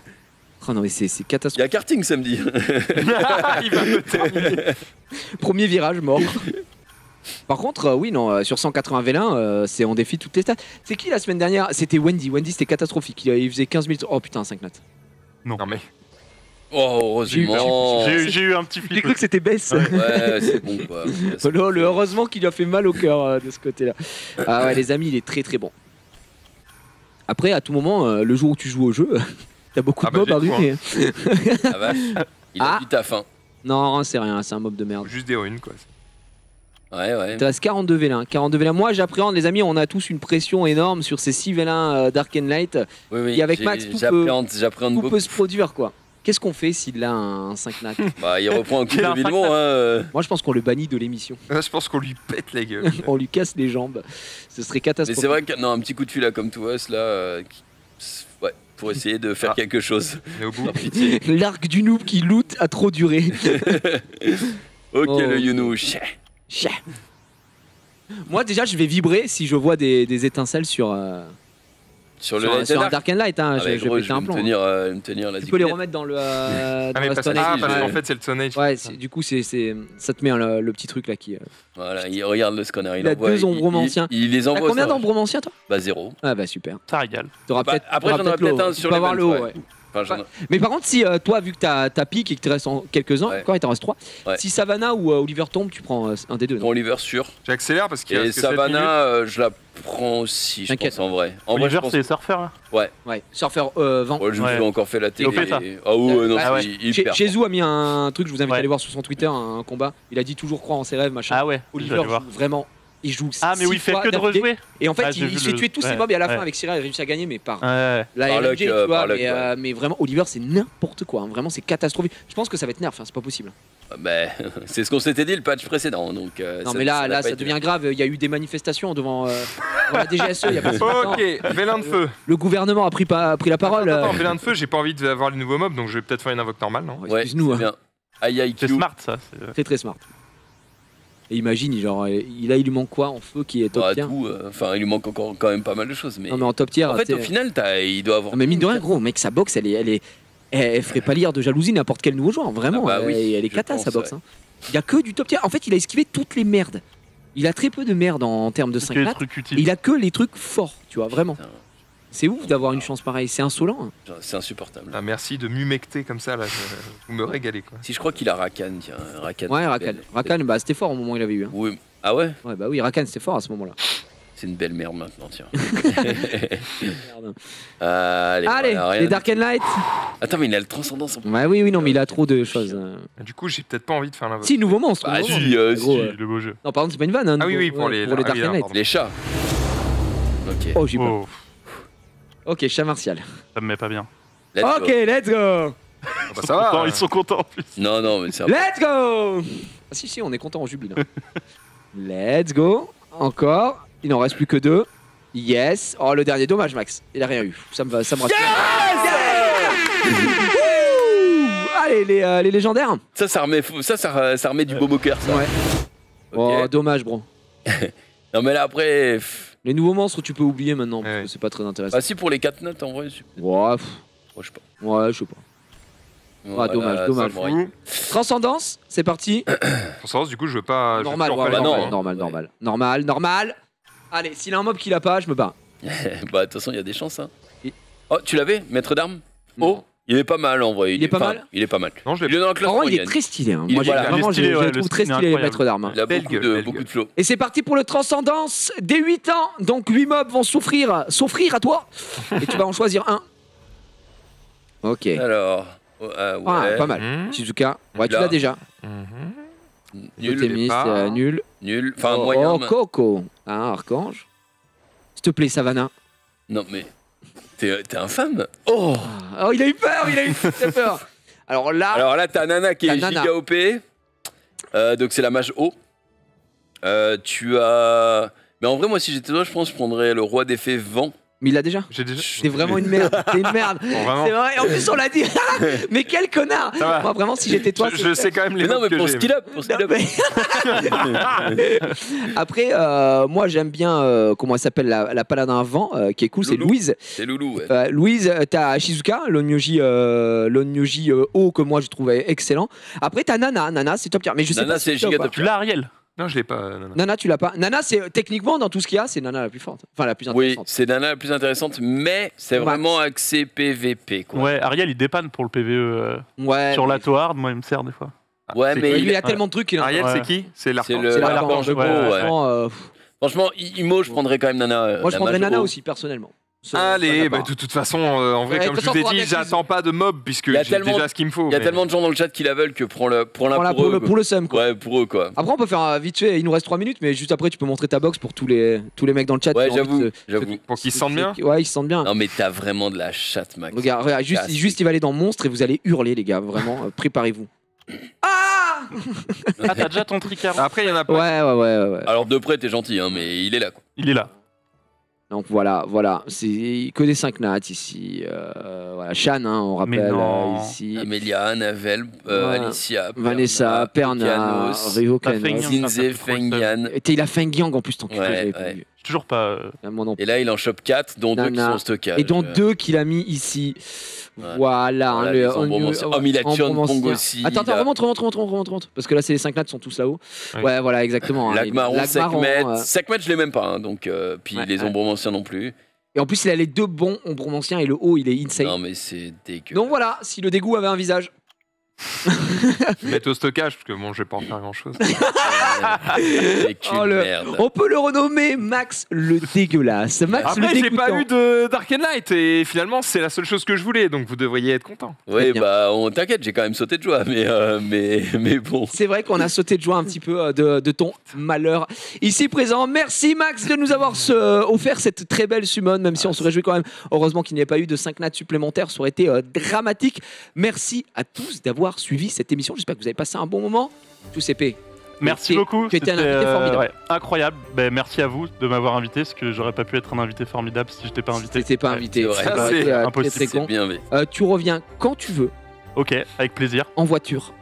Oh non, mais c'est y catastrophique. a karting samedi. Il va me terminer. Premier virage mort. Par contre, oui, non, sur 180 V1, c'est on défie toutes les stats. C'est qui la semaine dernière? C'était Wendy. Wendy, c'était catastrophique. Il faisait 15 000. Oh putain, 5 nats. Non, mais. Oh, heureusement. J'ai eu un petit J'ai flip. cru que c'était Bess. Ouais, c'est bon quoi. Oh là, heureusement qu'il lui a fait mal au cœur de ce côté-là. Ah ouais, les amis, il est très très bon. Après, à tout moment, le jour où tu joues au jeu, t'as beaucoup Ah de bah, mobs à j'ai ruiner. La vache. Il a Ah. du taf, hein. Non, c'est rien, c'est un mob de merde. Juste des runes, quoi. Ouais, ouais. Il te reste 42 V1. 42 V1. Moi, j'appréhende, les amis, on a tous une pression énorme sur ces 6 V1 Dark and Light. Oui, oui. Et avec Max, tout j'appréhende Tout beaucoup. peut se produire, quoi. Qu'est-ce qu'on fait s'il a un 5 nat? Bah, il reprend un coup Il a de un Villemont, hein. Moi, je pense qu'on le bannit de l'émission. Là, je pense qu'on lui pète la gueule. On lui casse les jambes. Ce serait Mais catastrophique. c'est vrai que non, un petit coup de fil là comme toi, là, ouais, pour essayer de faire Ah. quelque chose. Mais au bout. Par pitié. L'arc du noob qui loot a trop duré. Ok, Oh. le Younou. Chien. Moi, déjà, je vais vibrer si je vois des étincelles sur Sur le sur, Light sur un and Dark. Dark and Light. Hein. Ah, je bah, vais gros, péter je un vais plomb. me tenir la Tu peux les zigouillette. remettre dans le Ah, mais parce Stone Age. parce ouais. qu'en fait, c'est le Stone Age. Ouais, du coup, ça te met le petit truc là qui. Voilà, il regarde le scanner. Il a envoie, deux ombromanciens. Il les T'as envoie. combien ça. d'ombromanciens, toi? Bah, 0. Ah, bah super. Ça régale. T'auras Bah, peut-être. après, t'auras j'en aurai le peut-être haut. un Tu sur peux les avoir le haut, ventes, ouais. Enfin, j'en ai- Mais par contre, si toi, vu que t'as pique et que tu restes en quelques-uns, Ouais. encore il t'en reste 3, Ouais. si Savannah ou Oliver tombe, tu prends un des deux. non Prends Oliver sûr. J'accélère parce qu'il Et reste que 7 minutes. Savannah, je la prends aussi, je T'inquiète. pense, en vrai. En vrai, je Oliver, pense. c'est surfeur là. Ouais, Surfer vent. Ouais, je me Ouais. suis encore fait la télé. OP, ça. Ah ouais, non, Ah ouais. c'est hyper. Jésus a mis un truc, je vous invite à Ouais. aller voir sur son Twitter, un combat. Il a dit toujours croire en ses rêves, machin. Ah ouais, je vais Oliver aller voir. joue vraiment. Il joue Ah, mais 6 oui, il fait fois que de d'affilée. rejouer. Et en fait, Ah, j'ai il vu se fait le- tuer tous ses ouais, mobs et à la fin, ouais. avec Cyril, il réussit à gagner, mais par Ouais. la Par LMG, luck, tu vois. par luck, Mais vraiment, Oliver, c'est n'importe quoi. Hein. Vraiment, c'est catastrophique. Je pense que ça va être nerf, hein, c'est pas possible. Bah, c'est ce qu'on s'était dit le patch précédent. Donc, Non, ça- mais là, n'a là pas ça été devient grave. Il y a eu des manifestations devant la DGSE il y a pas si longtemps. Ok, vélin de feu. Le gouvernement a pris la parole. Attends, vélin de feu, j'ai pas envie d'avoir les nouveaux mobs, donc je vais peut-être faire une invoque normale, non Ouais, excuse-nous, c'est hein. bien. Aïe aïe C'est Q. smart ça. c'est- Très très smart. Et imagine, genre, il lui manque quoi en feu qui est top Bah, tier. tout, enfin, il lui manque encore quand même pas mal de choses. Mais Non, mais en top tier. en fait, t'sais- au final, il doit avoir. Non, mais mine de rien, gros, mec, sa boxe, elle ferait pas lire de jalousie n'importe quel nouveau joueur. Vraiment, Ah bah oui, elle est je cata pense, sa boxe. ouais. Hein. Il y a que du top tier. En fait, il a esquivé toutes les merdes. Il a très peu de merde en termes de Que 5 les lat. trucs Et utiles. il a que les trucs forts, tu vois, vraiment. Putain, C'est ouf d'avoir une chance pareille, c'est insolent. Hein. genre, c'est insupportable. Ah, merci de m'humecter comme ça, là. Vous me régalez, quoi. Si je crois qu'il a Rakan, tiens. Rakan. Ouais, c'est Rakan. belle. Rakan, bah, c'était fort au moment où il avait eu. Hein. Oui. Ah ouais. Ouais, bah oui, Rakan, c'était fort à ce moment-là. C'est une belle merde maintenant, tiens. Merde. Allez, Allez, voilà, rien les à Dark and Light. dire. Attends, mais il a le transcendance. Ouais, oui, non, mais il a trop de choses. Du coup, j'ai peut-être pas envie de faire l'invoque. Si, nouveau monstre. Bah, nouveau si, monstre. si, Gros, Le beau jeu. Non, par contre, c'est pas une vanne. Hein, Ah oui, nouveau- oui, pour les- pour les ah Dark oui, and Light. pardon. Les chats. Ok. Oh, j'ai peur. Oh, Ok, chat martial. ça me met pas bien. Let's go. Ok, let's go. Ah bah, ça va. Ils sont contents en plus. Non, non, mais c'est un- Let's go. Ah si, on est content, on jubile. Hein. Let's go. Encore. Il n'en reste plus que 2. Yes. Oh, le dernier, dommage, Max. Il a rien eu. Ça me rassure. Ouh. Allez, les légendaires. ça remet du bobo cœur, ça. Ouais. Ok. Oh, dommage, bro. Non, mais là, après. Les nouveaux monstres, tu peux oublier maintenant, parce Ouais. que c'est pas très intéressant. Ah, si, pour les 4 notes, en vrai, Ouais, je sais pas. ouais, je sais pas. Voilà, dommage, ça dommage. m'aurait- Transcendance, c'est parti. Pour savoir, du coup, je veux pas. je veux Normal, plus ouais, refaire bah ouais, non, l'invoque, normal, hein. normal, normal, normal. Allez, s'il a un mob qui l'a pas, je me bats. Bah, de toute façon, il y a des chances, hein. Et- Oh, tu l'avais, maître d'armes? Non. Oh, il est pas mal en vrai. Il est pas mal. Il est pas mal. Non, je Il l'ai est dans le En classement. vrai, il est gagne. très stylé. Hein. Il- Moi, voilà, vraiment, il est stylé, je ouais, le le trouve très style est stylé, incroyable. maître d'armes. hein. Il a Belle beaucoup gueule, de, belle beaucoup gueule. de flow. Et c'est parti pour le Transcendance des 8 ans. Donc 8 mobs vont s'offrir à toi. Et tu vas en choisir un. Ok. Alors, Ah, ouais. pas mal. Mmh. Shizuka, ouais, tu Là. l'as déjà. Mhm. Nul, Totémiste, pas. nul. nul. Enfin, oh, moyen. oh, mais- Coco. Ah, Archange. S'il te plaît, Savannah. Non, mais. T'es infâme. Oh! Oh, il a eu peur, très peur. Alors là, Alors là, t'as Nana qui T'as est Nana. giga OP. Donc c'est la mage haut. Tu as. Mais en vrai, moi, si j'étais toi, je pense que je prendrais le roi des fées vent. mais il l'a déjà. J'ai déjà. C'est vraiment une merde. C'est une merde. Bon, vraiment. C'est vrai. En plus, on l'a dit. Mais quel connard. Ça va. Moi, vraiment, si j'étais toi, Je sais quand même les Mais non, mobs mais que pour j'ai. skill up. Pour skill Non, up. mais- Après, moi j'aime bien comment elle s'appelle la paladin vent qui est cool, c'est Loulou. Louise. C'est Loulou, ouais. Louise, t'as Shizuka, l'Onyoji haut que moi je trouvais excellent. Après t'as Nana, Nana c'est top tier. Mais je sais Nana, pas si c'est tu l'as ou giga pas. top Tu l'as, Ariel? Non, je l'ai pas. Non, non. Nana tu l'as pas. Nana c'est techniquement dans tout ce qu'il y a, c'est Nana la plus forte. Enfin la plus Oui, intéressante. c'est Nana la plus intéressante, mais c'est Max. vraiment axé PVP, quoi. Ouais, Ariel, il dépanne pour le PVE Ouais. sur mais- la toile. Moi, il me sert des fois. Ouais, C'est mais Lui, il a Ouais. tellement de trucs qu'il a. Ariel, Ouais. c'est qui? C'est l'archange. le- C'est Ouais, l'archange. l'archange, ouais, ouais. Franchement, franchement, Imo, je prendrais quand même Nana. moi je la prendrais mage Nana haut. aussi personnellement. Allez, bah, de toute façon, en vrai, Ouais, comme de je toute vous ai façon, dit, faudra j'attends pas de mob puisque Il y a j'ai tellement- déjà ce qu'il me faut. Il y a mais- tellement de gens dans le chat qui la veulent que pour l'un pour eux. pour le seum quoi. Ouais, pour eux, quoi. Après on peut faire vite fait, il nous reste 3 minutes mais juste après tu peux montrer ta box pour tous les mecs dans le chat. Ouais, qui ont envie de j'avoue. Pour qu'ils se sentent bien. Ouais, ils se sentent bien. Non, mais t'as vraiment de la chatte, Max. Regarde, Casse. juste il va aller dans Monstre et vous allez hurler les gars, vraiment, préparez-vous. Ah Ah, t'as déjà ton tricard? Après, il y en a pas. ouais. Alors, de près, t'es gentil, hein, mais il est là, quoi. Il est là. Donc voilà, c'est que des 5 nats ici. Voilà, Shan, hein, on Mais rappelle non. ici. Amelia, Navel, Voilà. Alicia, Vanessa, Perna, Okanos, Ryo T'as Kanos. Feng Yang. Zinze, Ça fait trop le seum. Fengyan. Et il a Feng Yang en plus, tant que Ouais, j'avais pas ouais. vu. J'ai toujours pas. Moi non plus. Et là, il en chope 4, dont 2 qui Nana. sont en stockage. Et dont 2 qu'il a mis ici. Ouais. Voilà. Voilà, hein, les embromanciens. Oh, mais il a Chun embromanciens. Pong aussi, Attends, il a- remonte. Parce que là, c'est les 5 nats sont tous là-haut. Oui. Ouais, voilà, exactement. hein. Lagmaron, Lagmaron, Sekhmet. Sekhmet, je l'ai même pas, hein, donc, puis Ouais, les ouais. embromanciens non plus. Et en plus, il a les deux bons ombres anciens et le haut, il est insane. Non, mais c'est dégueu. Donc voilà, si le dégoût avait un visage. Mettre au stockage, parce que bon, je vais pas en faire grand chose. Oh, Merde. on peut le renommer Max le dégueulasse. Max Après, le j'ai pas dégoûtant. eu de Dark and Light et finalement, c'est la seule chose que je voulais, donc vous devriez être content. Oui, bien. bah, on t'inquiète, j'ai quand même sauté de joie, mais bon. C'est vrai qu'on a sauté de joie un petit peu de ton malheur ici présent. Merci Max de nous avoir offert cette très belle summon, même si on se réjouit quand même. Heureusement qu'il n'y ait pas eu de 5 nats supplémentaires, ça aurait été dramatique. Merci à tous d'avoir suivi cette émission. J'espère que vous avez passé un bon moment. Tous épais. Merci beaucoup. Tu étais un C'était, invité formidable. ouais, incroyable. Ben, merci à vous de m'avoir invité, parce que j'aurais pas pu être un invité formidable si j'étais pas invité. T'étais pas Ouais. invité. c'est vrai. Ça Ça, aurait c'est été, impossible, très, très C'est con. bien, mais. Tu reviens quand tu veux, Ok, avec plaisir. en voiture.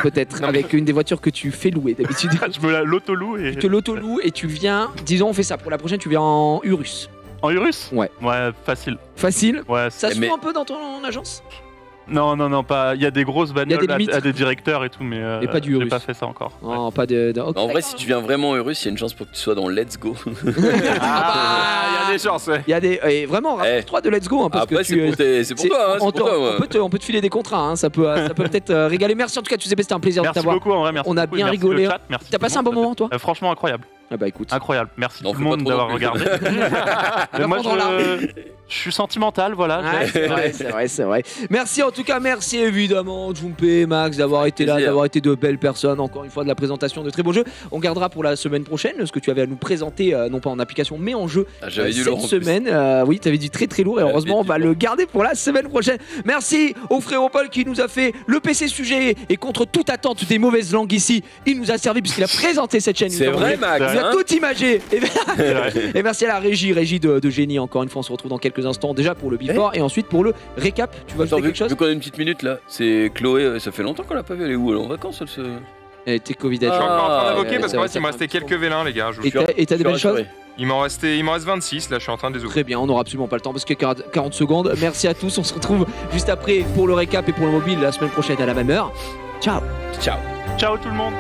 Peut-être, avec une des voitures que tu fais louer d'habitude. Je me l'auto-loue et. Tu te l'auto-loues et tu viens, disons on fait ça pour la prochaine, tu viens en Urus. En Urus? Ouais. Ouais, facile. Facile. Ouais, Ça se Mais- fait un peu dans ton agence? non, pas. Il y a des grosses bagnoles limites. à des directeurs et tout, mais. Mais pas du J'ai Urus. pas fait ça encore. Ouais. Non, pas de. ok, En vrai, d'accord. si tu viens vraiment heureux, il y a une chance pour que tu sois dans Let's Go. Ah, il y a des chances, ouais. Il y a des. Et vraiment, rapproche-toi de Let's Go. Hein, parce Après, que c'est pour, c'est pour toi, hein, c'est pour toi. moi. on peut te filer des contrats, hein, ça peut peut-être régaler. Merci en tout cas, Giuseppe, c'était un plaisir de Merci t'avoir. beaucoup, en vrai, merci. On a beaucoup, bien merci rigolé, le hein. chat, merci T'as tout passé le un bon monde. moment, toi? Franchement, incroyable. Ah bah écoute. Incroyable. Merci N'en tout fais le pas monde trop d'avoir non plus. regardé. Mais moi, fond dans l'arbre. je suis sentimental, voilà. Ouais, c'est vrai. Merci en tout cas, merci évidemment Jumpe, Max d'avoir été là, plaisir. d'avoir été de belles personnes. Encore une fois de la présentation de très beaux jeux. On gardera pour la semaine prochaine ce que tu avais à nous présenter, non pas en application mais en jeu Ah, j'avais du cette lourd en plus. semaine. Oui, tu avais du très très lourd et J'avais heureusement on du va lourd. le garder pour la semaine prochaine. Merci au frérot Paul qui nous a fait le PC sujet et contre toute attente des mauvaises langues ici, il nous a servi puisqu'il a présenté cette chaîne. Il C'est nous a vrai, envoyé- Max. il a hein tout imagé. C'est vrai. Et merci à la régie de génie encore une fois. On se retrouve dans quelques instants déjà pour le before et ensuite pour le récap. Tu vas Attends, ajouter vu, quelque chose? vu qu'on a une petite minute là, c'est Chloé, ça fait longtemps qu'on l'a pas vu, elle est où? Elle est en vacances, elle se. Eh, t'es Covid. Je suis encore en train d'invoquer ouais, parce ça qu'en va, fait, ça il me va. restait quelques vélins, les gars. Je vous Et jure. t'as des belles choses? Il m'en reste 26, là, je suis en train de les ouvrir. Très bien, on n'aura absolument pas le temps parce que 40 secondes. Merci à tous, on se retrouve juste après pour le récap et pour le mobile la semaine prochaine à la même heure. Ciao. Ciao. Ciao tout le monde.